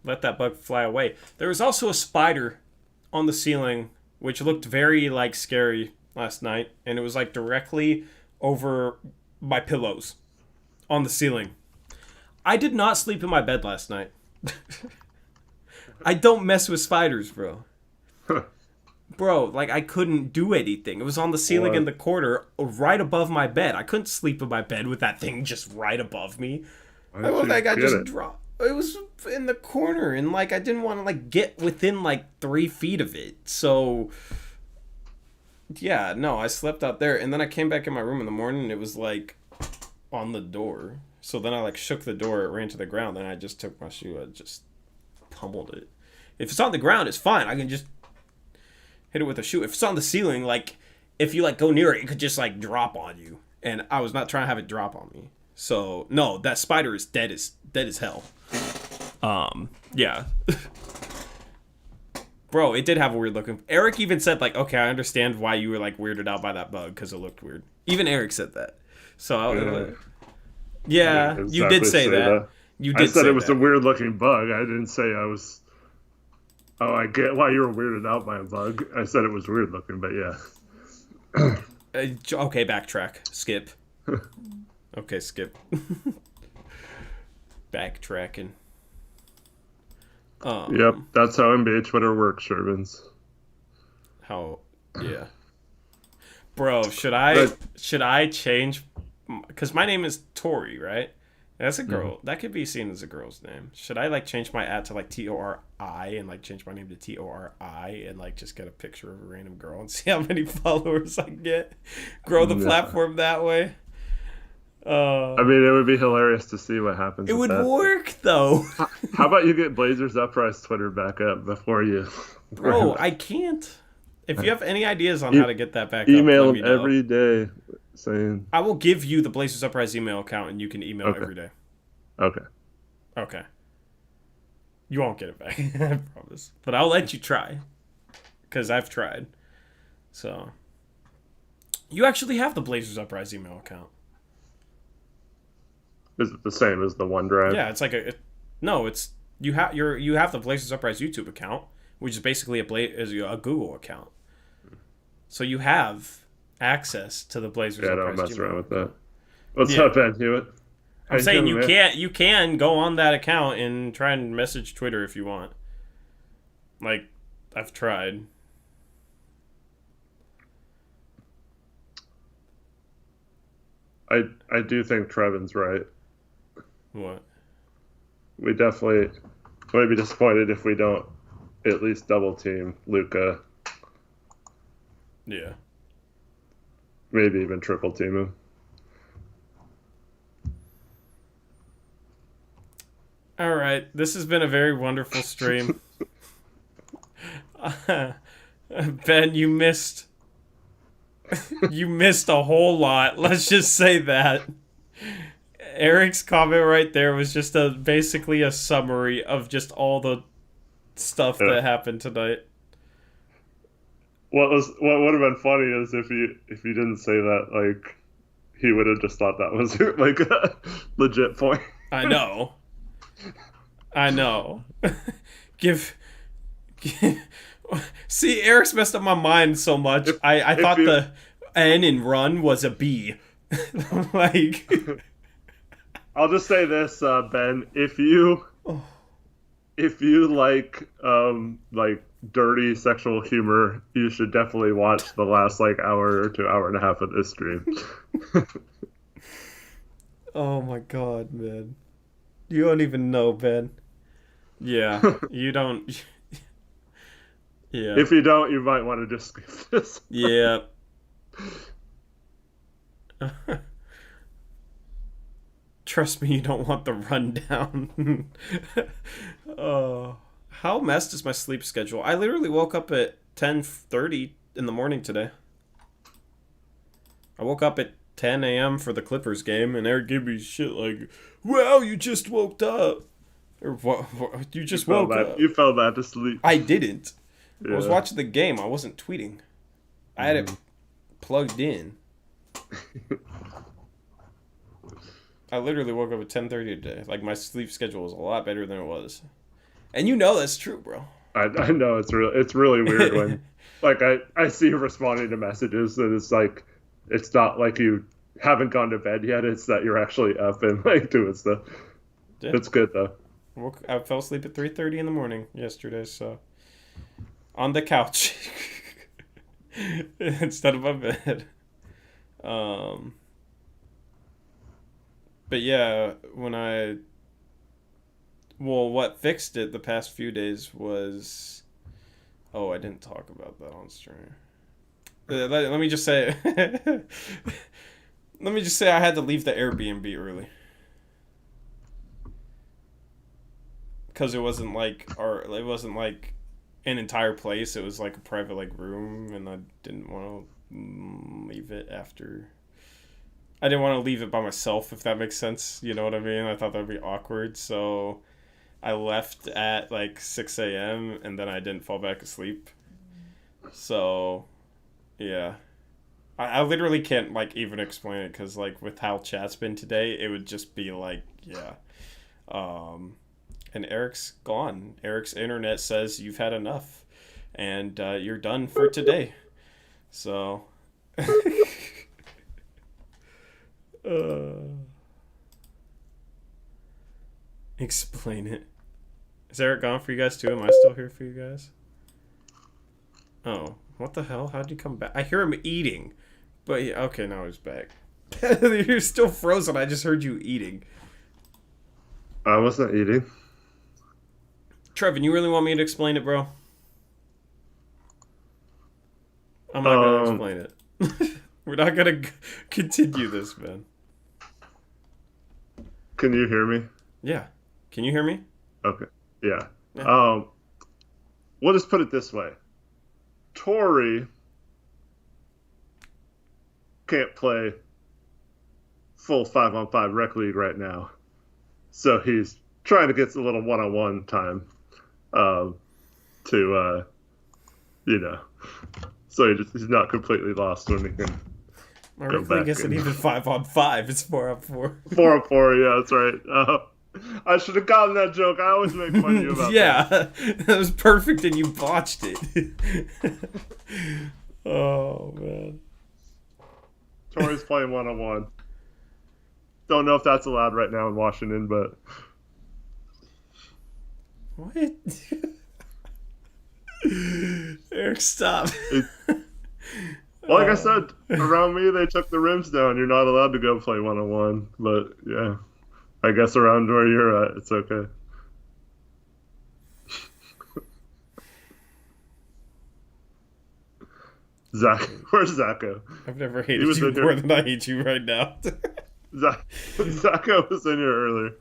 let that bug fly away. There was also a spider on the ceiling, which looked very, scary last night. And it was, directly over my pillows on the ceiling. I did not sleep in my bed last night. I don't mess with spiders, bro. Bro, I couldn't do anything. It was on the ceiling in the corner, right above my bed. I couldn't sleep in my bed with that thing just right above me. I just dropped. It was in the corner, and I didn't want to get within 3 feet of it. So, yeah, no, I slept out there, and then I came back in my room in the morning, and it was on the door. So then I shook the door, it ran to the ground, then I just took my shoe, I just pummeled it. If it's on the ground, it's fine. I can just hit it with a shoe. If it's on the ceiling, if you go near it, it could just drop on you. And I was not trying to have it drop on me. So no, that spider is dead as hell. Yeah. Bro, it did have a weird looking. Eric even said okay, I understand why you were weirded out by that bug because it looked weird. Even Eric said that. So yeah, exactly you did say that. You did. I said it was a weird looking bug. I didn't say I was. Oh, I get why you were weirded out by a bug. I said it was weird looking, but yeah. Okay, backtrack. Skip. Okay, skip. Backtracking. Yep, that's how NBA Twitter works, Shervins. Yeah. Bro, should I change? Because my name is Tori, right? That's a girl. Mm-hmm. That could be seen as a girl's name. Should I change my @ to Tori and change my name to Tori and just get a picture of a random girl and see how many followers I get? Grow the platform that way. I mean, it would be hilarious to see what happens. It would work though. How about you get Blazers Uprise Twitter back up before you? Bro, I can't. If you have any ideas on how to get that back up, email them every day saying. I will give you the Blazers Uprise email account and you can email every day. Okay. You won't get it back, I promise. But I'll let you try. Because I've tried. So. You actually have the Blazers Uprise email account. Is it the same as the OneDrive? Yeah, it's it's you have the Blazers Uprise YouTube account, which is basically a Google account. So you have access to the Blazers Uprise. Yeah, don't mess around with that. What's up, Ben Hewitt? I'm saying you can go on that account and try and message Twitter if you want. I've tried. I do think Trevin's right. What? We definitely might be disappointed if we don't at least double team Luka. Yeah. Maybe even triple team him. All right. This has been a very wonderful stream. Ben, you missed a whole lot. Let's just say that. Eric's comment right there was just basically a summary of just all the stuff that happened tonight. What would have been funny is if you didn't say that, he would have just thought that was a legit point. I know. See, Eric's messed up my mind so much. I thought the N in run was a B. I'll just say this, Ben. If you like dirty sexual humor, you should definitely watch the last hour to hour and a half of this stream. Oh my god, man. You don't even know, Ben. Yeah, you don't. Yeah. If you don't, you might want to just skip this. Yeah. Trust me, you don't want the rundown. How messed is my sleep schedule? I literally woke up at 10:30 in the morning today. I woke up at 10 a.m. for the Clippers game, and Eric gave me shit like, "Wow, you just woke up." Or what you just woke up. You fell back to sleep. I didn't. Yeah. I was watching the game. I wasn't tweeting. I had it plugged in. I literally woke up at 10:30 today. Like, my sleep schedule was a lot better than it was. And you know that's true, bro. I know it's really weird when like I see you responding to messages and it's like it's not like you haven't gone to bed yet, it's that you're actually up and like doing stuff. Yeah. It's good though. I fell asleep at 3:30 in the morning yesterday, so on the couch instead of my bed. But yeah, what fixed it the past few days was, I didn't talk about that on stream. Let me just say, I had to leave the Airbnb early. Because it wasn't like an entire place. It was like a private like room, and I didn't want to leave it after. I didn't want to leave it by myself, if that makes sense. You know what I mean? I thought that would be awkward, so I left at like 6 a.m. and then I didn't fall back asleep. So, yeah. I literally can't like even explain it because like with how chat's been today, it would just be like, yeah. And Eric's gone. Eric's internet says you've had enough, and you're done for today. So, explain it. Is Eric gone for you guys too? Am I still here for you guys? Oh, what the hell? How'd you come back? I hear him eating, but okay, now he's back. You're still frozen. I just heard you eating. I wasn't eating. Trevin, you really want me to explain it, bro? I'm not going to explain it. We're not going to continue this, man. Can you hear me? Yeah. Can you hear me? Okay. Yeah. We'll just put it this way. Tori can't play full 5-on-5 rec league right now. So he's trying to get a little one-on-one time. So he's not completely lost when he can. My rec league isn't even 5-on-5; it's 4-on-4. 4-on-4, yeah, that's right. I should have gotten that joke. I always make fun of you about that. Yeah, that was perfect, and you botched it. Oh man. Tori's playing 1-on-1. Don't know if that's allowed right now in Washington, but. What? Eric, stop. Like I said, around me they took the rims down. You're not allowed to go play 1-on-1. But yeah, I guess around where you're at, it's okay. Zach, where's Zacho? I've never hated you more than I hate you right now. Zacho was in here earlier.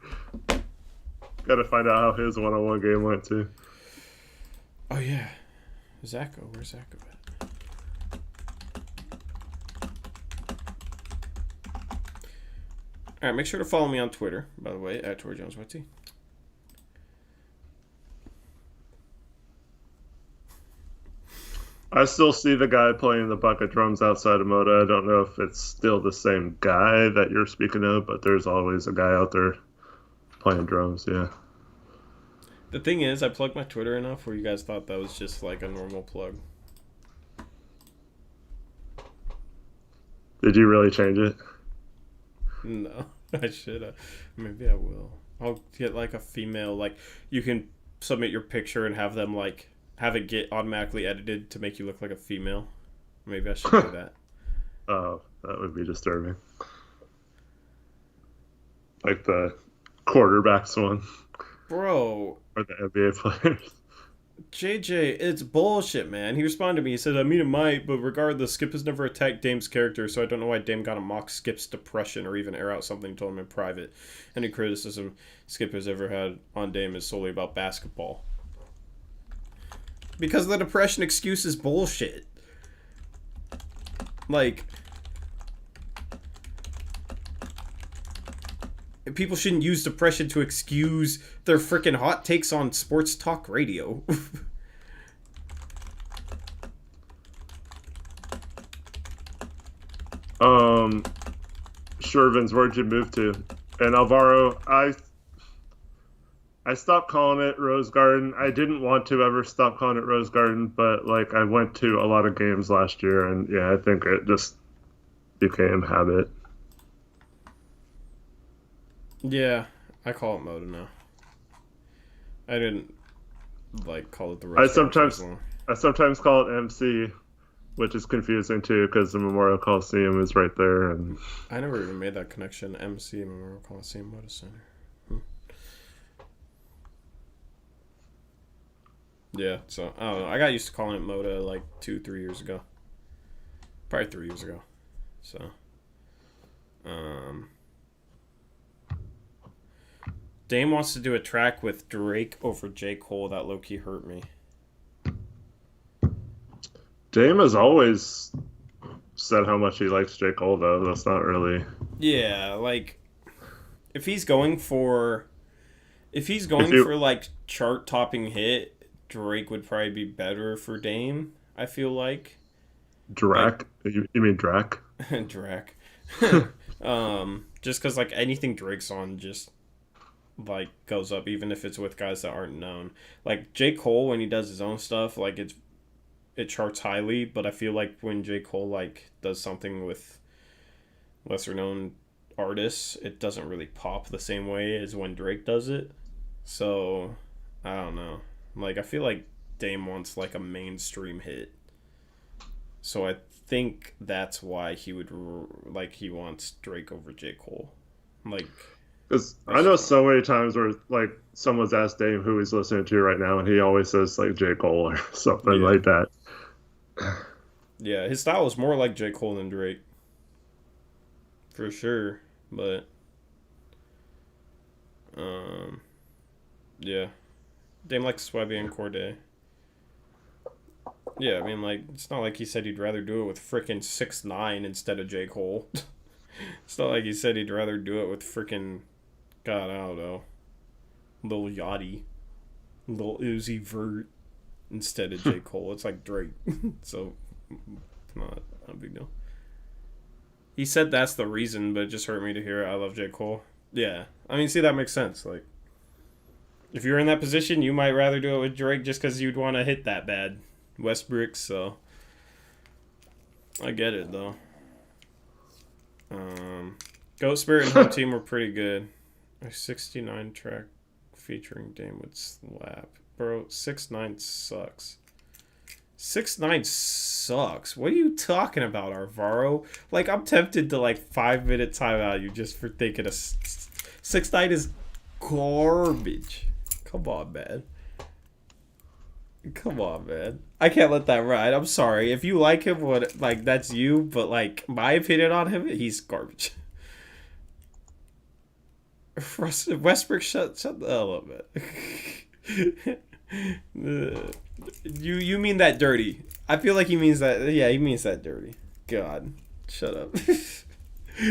Got to find out how his 1-on-1 game went too. Oh yeah, Zacho. Where's Zacho at? All right, make sure to follow me on Twitter, by the way, at TorJonesYT. I still see the guy playing the bucket drums outside of Moda. I don't know if it's still the same guy that you're speaking of, but there's always a guy out there playing drums, yeah. The thing is, I plugged my Twitter enough where you guys thought that was just like a normal plug. Did you really change it? No, I should have. Maybe I will. I'll get like a female, like you can submit your picture and have them like have it get automatically edited to make you look like a female. Maybe I should do that. Oh, that would be disturbing. like the quarterbacks one Bro, or the NBA players. JJ, it's bullshit, man. He responded to me. He said, I mean, it might, but regardless, Skip has never attacked Dame's character, so I don't know why Dame got to mock Skip's depression or even air out something he told him in private. Any criticism Skip has ever had on Dame is solely about basketball. Because the depression excuse is bullshit. Like, people shouldn't use depression to excuse their freaking hot takes on sports talk radio. Shervins, where'd you move to? And Alvaro, I stopped calling it Rose Garden. I didn't want to ever stop calling it Rose Garden, but like I went to a lot of games last year, and yeah, I think it just became habit. Yeah, I call it Moda now. I didn't like call it the Rose Garden. I sometimes call it MC, which is confusing too because the Memorial Coliseum is right there, and I never even made that connection. MC Memorial Coliseum Moda Center. Yeah, so I don't know. I got used to calling it Moda like 2-3 years ago. Probably 3 years ago. So, Dame wants to do a track with Drake over J. Cole. That low-key hurt me. Dame has always said how much he likes J. Cole, though. That's not really. Yeah, like if he's going for like chart-topping hit, Drake would probably be better for Dame. I feel like. Drac? You mean Drac? Drac. Just because like anything Drake's on just like goes up, even if it's with guys that aren't known. Like J. Cole, when he does his own stuff, like it charts highly, but I feel like when J. Cole like does something with lesser known artists, it doesn't really pop the same way as when Drake does it. So I don't know. Like I feel like Dame wants like a mainstream hit. So I think that's why he would he wants Drake over J. Cole. Like, because I know so many times where like someone's asked Dame who he's listening to right now, and he always says like J. Cole or something like that. Yeah, his style is more like J. Cole than Drake, for sure. But, yeah, Dame likes Swabby and Corday. Yeah, I mean, like, it's not like he said he'd rather do it with frickin' 6ix9ine instead of J. Cole. It's not like he said he'd rather do it with frickin', God, I don't know, Lil Yachty, Lil Uzi Vert instead of J. Cole. It's like Drake. So, not a big deal. He said that's the reason, but it just hurt me to hear I love J. Cole. Yeah. I mean, see, that makes sense. Like, if you're in that position, you might rather do it with Drake just because you'd want to hit that bad. Westbrook, so I get it though. Goat Spirit and Home Team were pretty good. A 69 track featuring Dame would slap. Bro, 6ix9ine sucks. 6ix9ine sucks. What are you talking about, Arvaro? Like, I'm tempted to like 5-minute timeout you just for thinking of 6ix9ine is garbage. Come on, man. Come on, man. I can't let that ride. I'm sorry. If you like him, that's you. But, like, my opinion on him, he's garbage. Westbrook, shut the hell up, man. You mean that dirty. I feel like he means that. Yeah, he means that dirty. God. Shut up.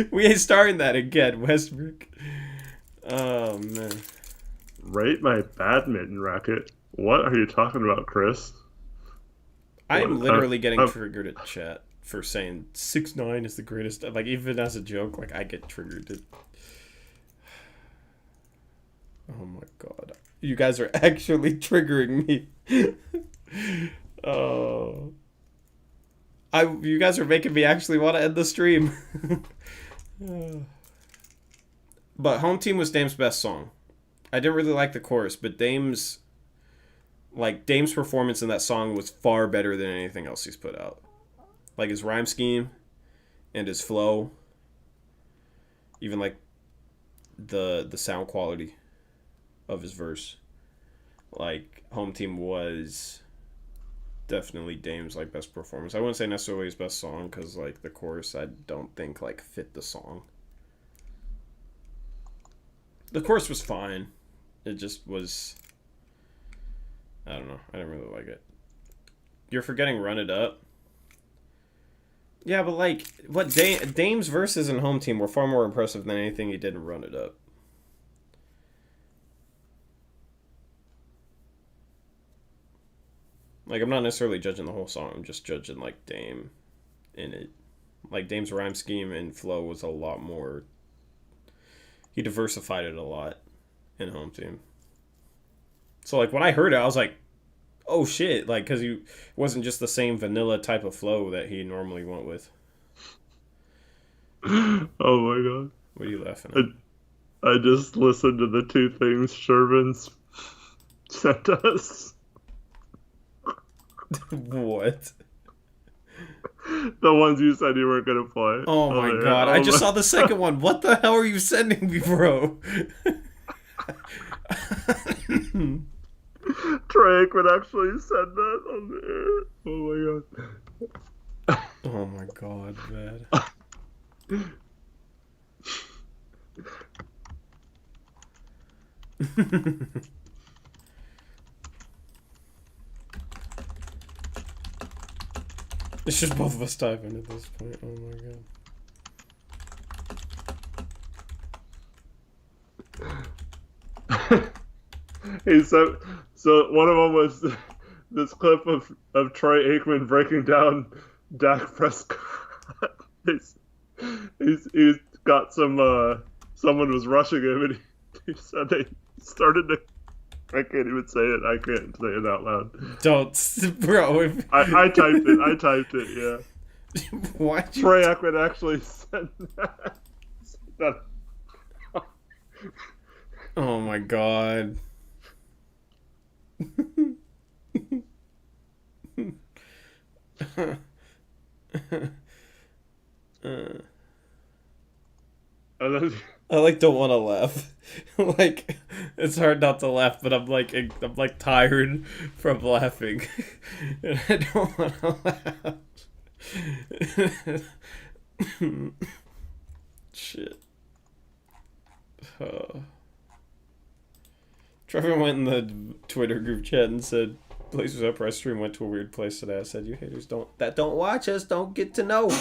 We ain't starting that again, Westbrook. Oh, man. Rate my badminton racket. What are you talking about, Chris? I am literally getting triggered at chat for saying 6ix9ine is the greatest. Like, even as a joke, like, I get triggered. Oh my god. You guys are actually triggering me. Oh. You guys are making me actually want to end the stream. But Home Team was Dame's best song. I didn't really like the chorus, but Dame's performance in that song was far better than anything else he's put out. Like his rhyme scheme and his flow. Even like the sound quality of his verse. Like, Home Team was definitely Dame's, like, best performance. I wouldn't say necessarily his best song, because, like, the chorus I don't think, like, fit the song. The chorus was fine. It just was, I don't know. I didn't really like it. You're forgetting Run It Up. Yeah, but, like, what Dame's verses in Home Team were far more impressive than anything he did in Run It Up. Like, I'm not necessarily judging the whole song. I'm just judging, like, Dame in it. Like, Dame's rhyme scheme and flow was a lot more... He diversified it a lot in Home Team. So, like, when I heard it, I was like, oh, shit. Like, because it wasn't just the same vanilla type of flow that he normally went with. Oh, my God. What are you laughing at? I just listened to the two things Shervin's sent us. What? The ones you said you weren't going to play. Oh my God. I just saw the second one. What the hell are you sending me, bro? Trey would actually said that on the air. Oh my God. Oh my God, man. It's just both of us typing at this point. Oh my God. He said, so one of them was this clip of Troy Aikman breaking down Dak Prescott. he's got some someone was rushing him, and he said they started to. I can't even say it. I can't say it out loud. Don't, bro. I typed it. Yeah. Why? Troy Aikman actually said that. Oh my God. I like don't want to laugh. Like, it's hard not to laugh, but I'm like tired from laughing, and I don't want to laugh. Shit. Trevor went in the Twitter group chat and said, Blazers Uprise stream went to a weird place today. I said, you haters don't watch us don't get to know.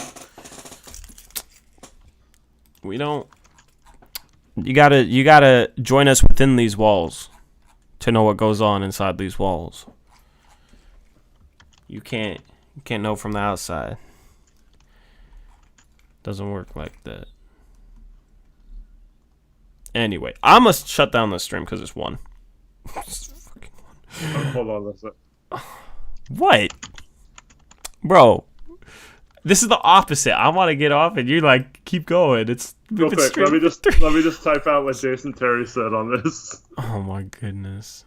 We don't. You gotta join us within these walls to know what goes on inside these walls. You can't know from the outside. Doesn't work like that. Anyway, I'm gonna shut down the stream because it's one. Fucking one. Oh, hold on, that's it. What, bro? This is the opposite. I want to get off, and you like keep going. It's real quick. Let me just type out what Jason Terry said on this. Oh my goodness.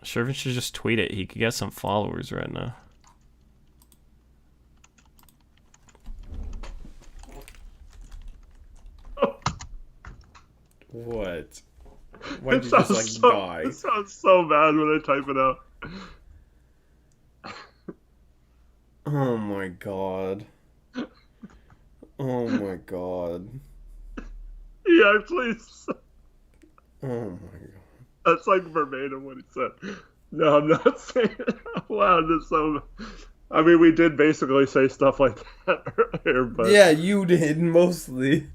Shervin should just tweet it. He could get some followers right now. What? Why did you just like die? It sounds so bad when I type it out. Oh my God. Oh my God. He actually said... Oh my God. That's like verbatim what he said. No, I'm not saying it out loud. It's so... I mean, we did basically say stuff like that earlier, but... Yeah, you did, mostly.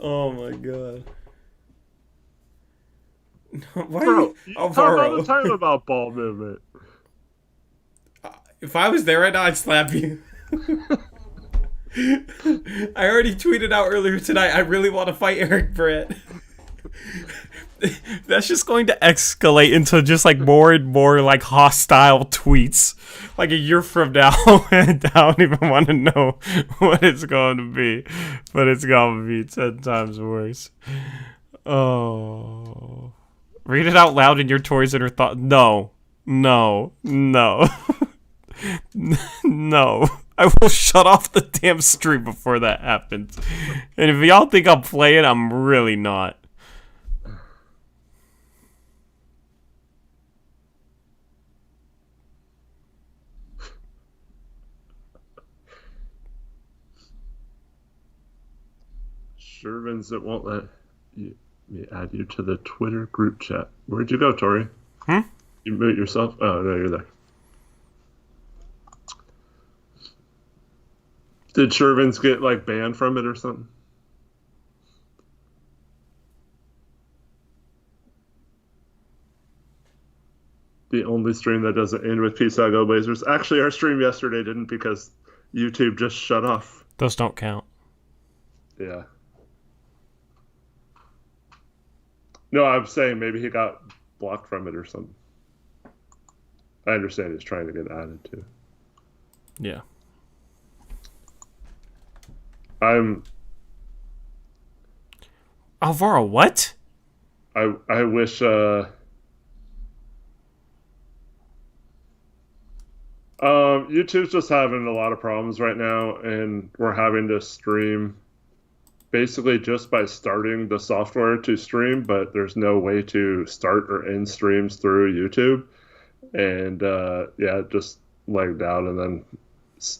Oh my God. Why Bro, you talk all the time about ball movement. If I was there right now, I'd slap you. I already tweeted out earlier tonight, I really want to fight Eric Brett. That's just going to escalate into just like more and more like hostile tweets. Like a year from now, and I don't even want to know what it's going to be. But it's going to be 10 times worse. Oh. Read it out loud in your Toys and her thought. No. No. No. No. I will shut off the damn stream before that happens. And if y'all think I'm playing, I'm really not. Shervins, it won't let me add you to the Twitter group chat. Where'd you go, Tori? Hmm? You mute yourself? Oh, no, you're there. Did Shervins get, like, banned from it or something? The only stream that doesn't end with Peace Out Go Blazers. Actually, our stream yesterday didn't because YouTube just shut off. Those don't count. Yeah. No, I'm saying maybe he got blocked from it or something. I understand he's trying to get added to. Yeah. Alvaro, what? I wish YouTube's just having a lot of problems right now, and we're having to stream basically just by starting the software to stream, but there's no way to start or end streams through YouTube. And it just lagged out, and then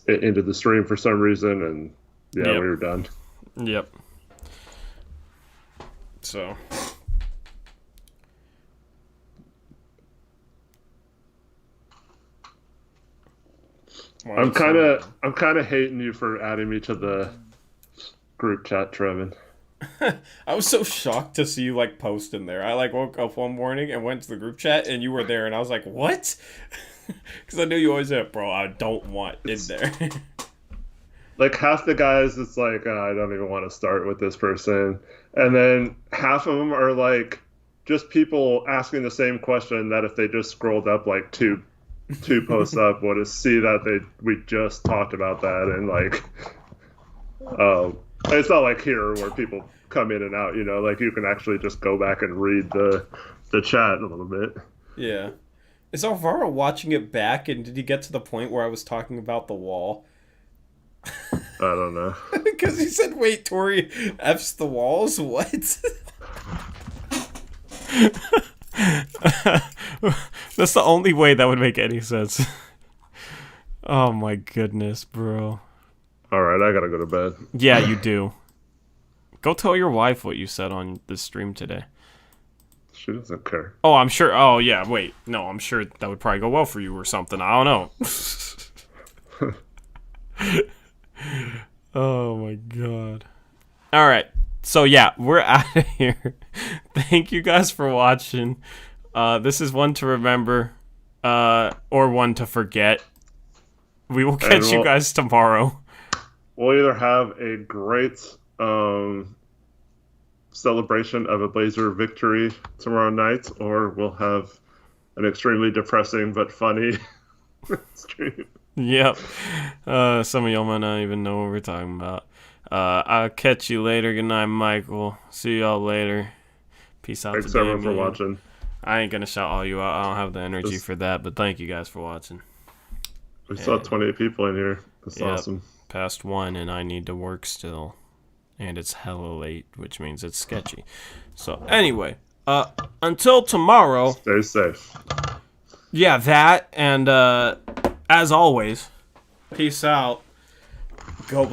it ended the stream for some reason, and we were done. Yep. So I'm kind of hating you for adding me to the group chat, Trevin. I was so shocked to see you like post in there. I like woke up one morning and went to the group chat and you were there, and I was like, what? Because I knew you always said, bro, I don't want in there. Like half the guys, it's like, I don't even want to start with this person. And then half of them are like just people asking the same question that if they just scrolled up like two posts up would see that we just talked about that. And like, it's not like here where people come in and out, you know, like you can actually just go back and read the chat a little bit. Yeah. Is Alvaro watching it back, and did he get to the point where I was talking about the wall? I don't know. Because he said, wait, Tori F's the walls? What? That's the only way that would make any sense. Oh my goodness, bro. Alright, I gotta go to bed. Yeah, you do. Go tell your wife what you said on the stream today. She doesn't care. Oh, I'm sure. Oh, yeah, wait. No, I'm sure that would probably go well for you or something. I don't know. Oh my god. Alright. So yeah, we're out of here. Thank you guys for watching. This is one to remember, or one to forget. We will catch you guys tomorrow. We'll either have a great celebration of a Blazer victory tomorrow night, or we'll have an extremely depressing but funny stream. Yep. Some of y'all might not even know what we're talking about. I'll catch you later. Good night, Michael. See y'all later. Peace out. Thanks everyone for watching. I ain't gonna shout all you out. I don't have the energy for that, but thank you guys for watching. We saw 28 people in here. That's awesome. Past 1, and I need to work still. And it's hella late, which means it's sketchy. So anyway, until tomorrow. Stay safe. Yeah, that, and as always, peace out. Go Blazers.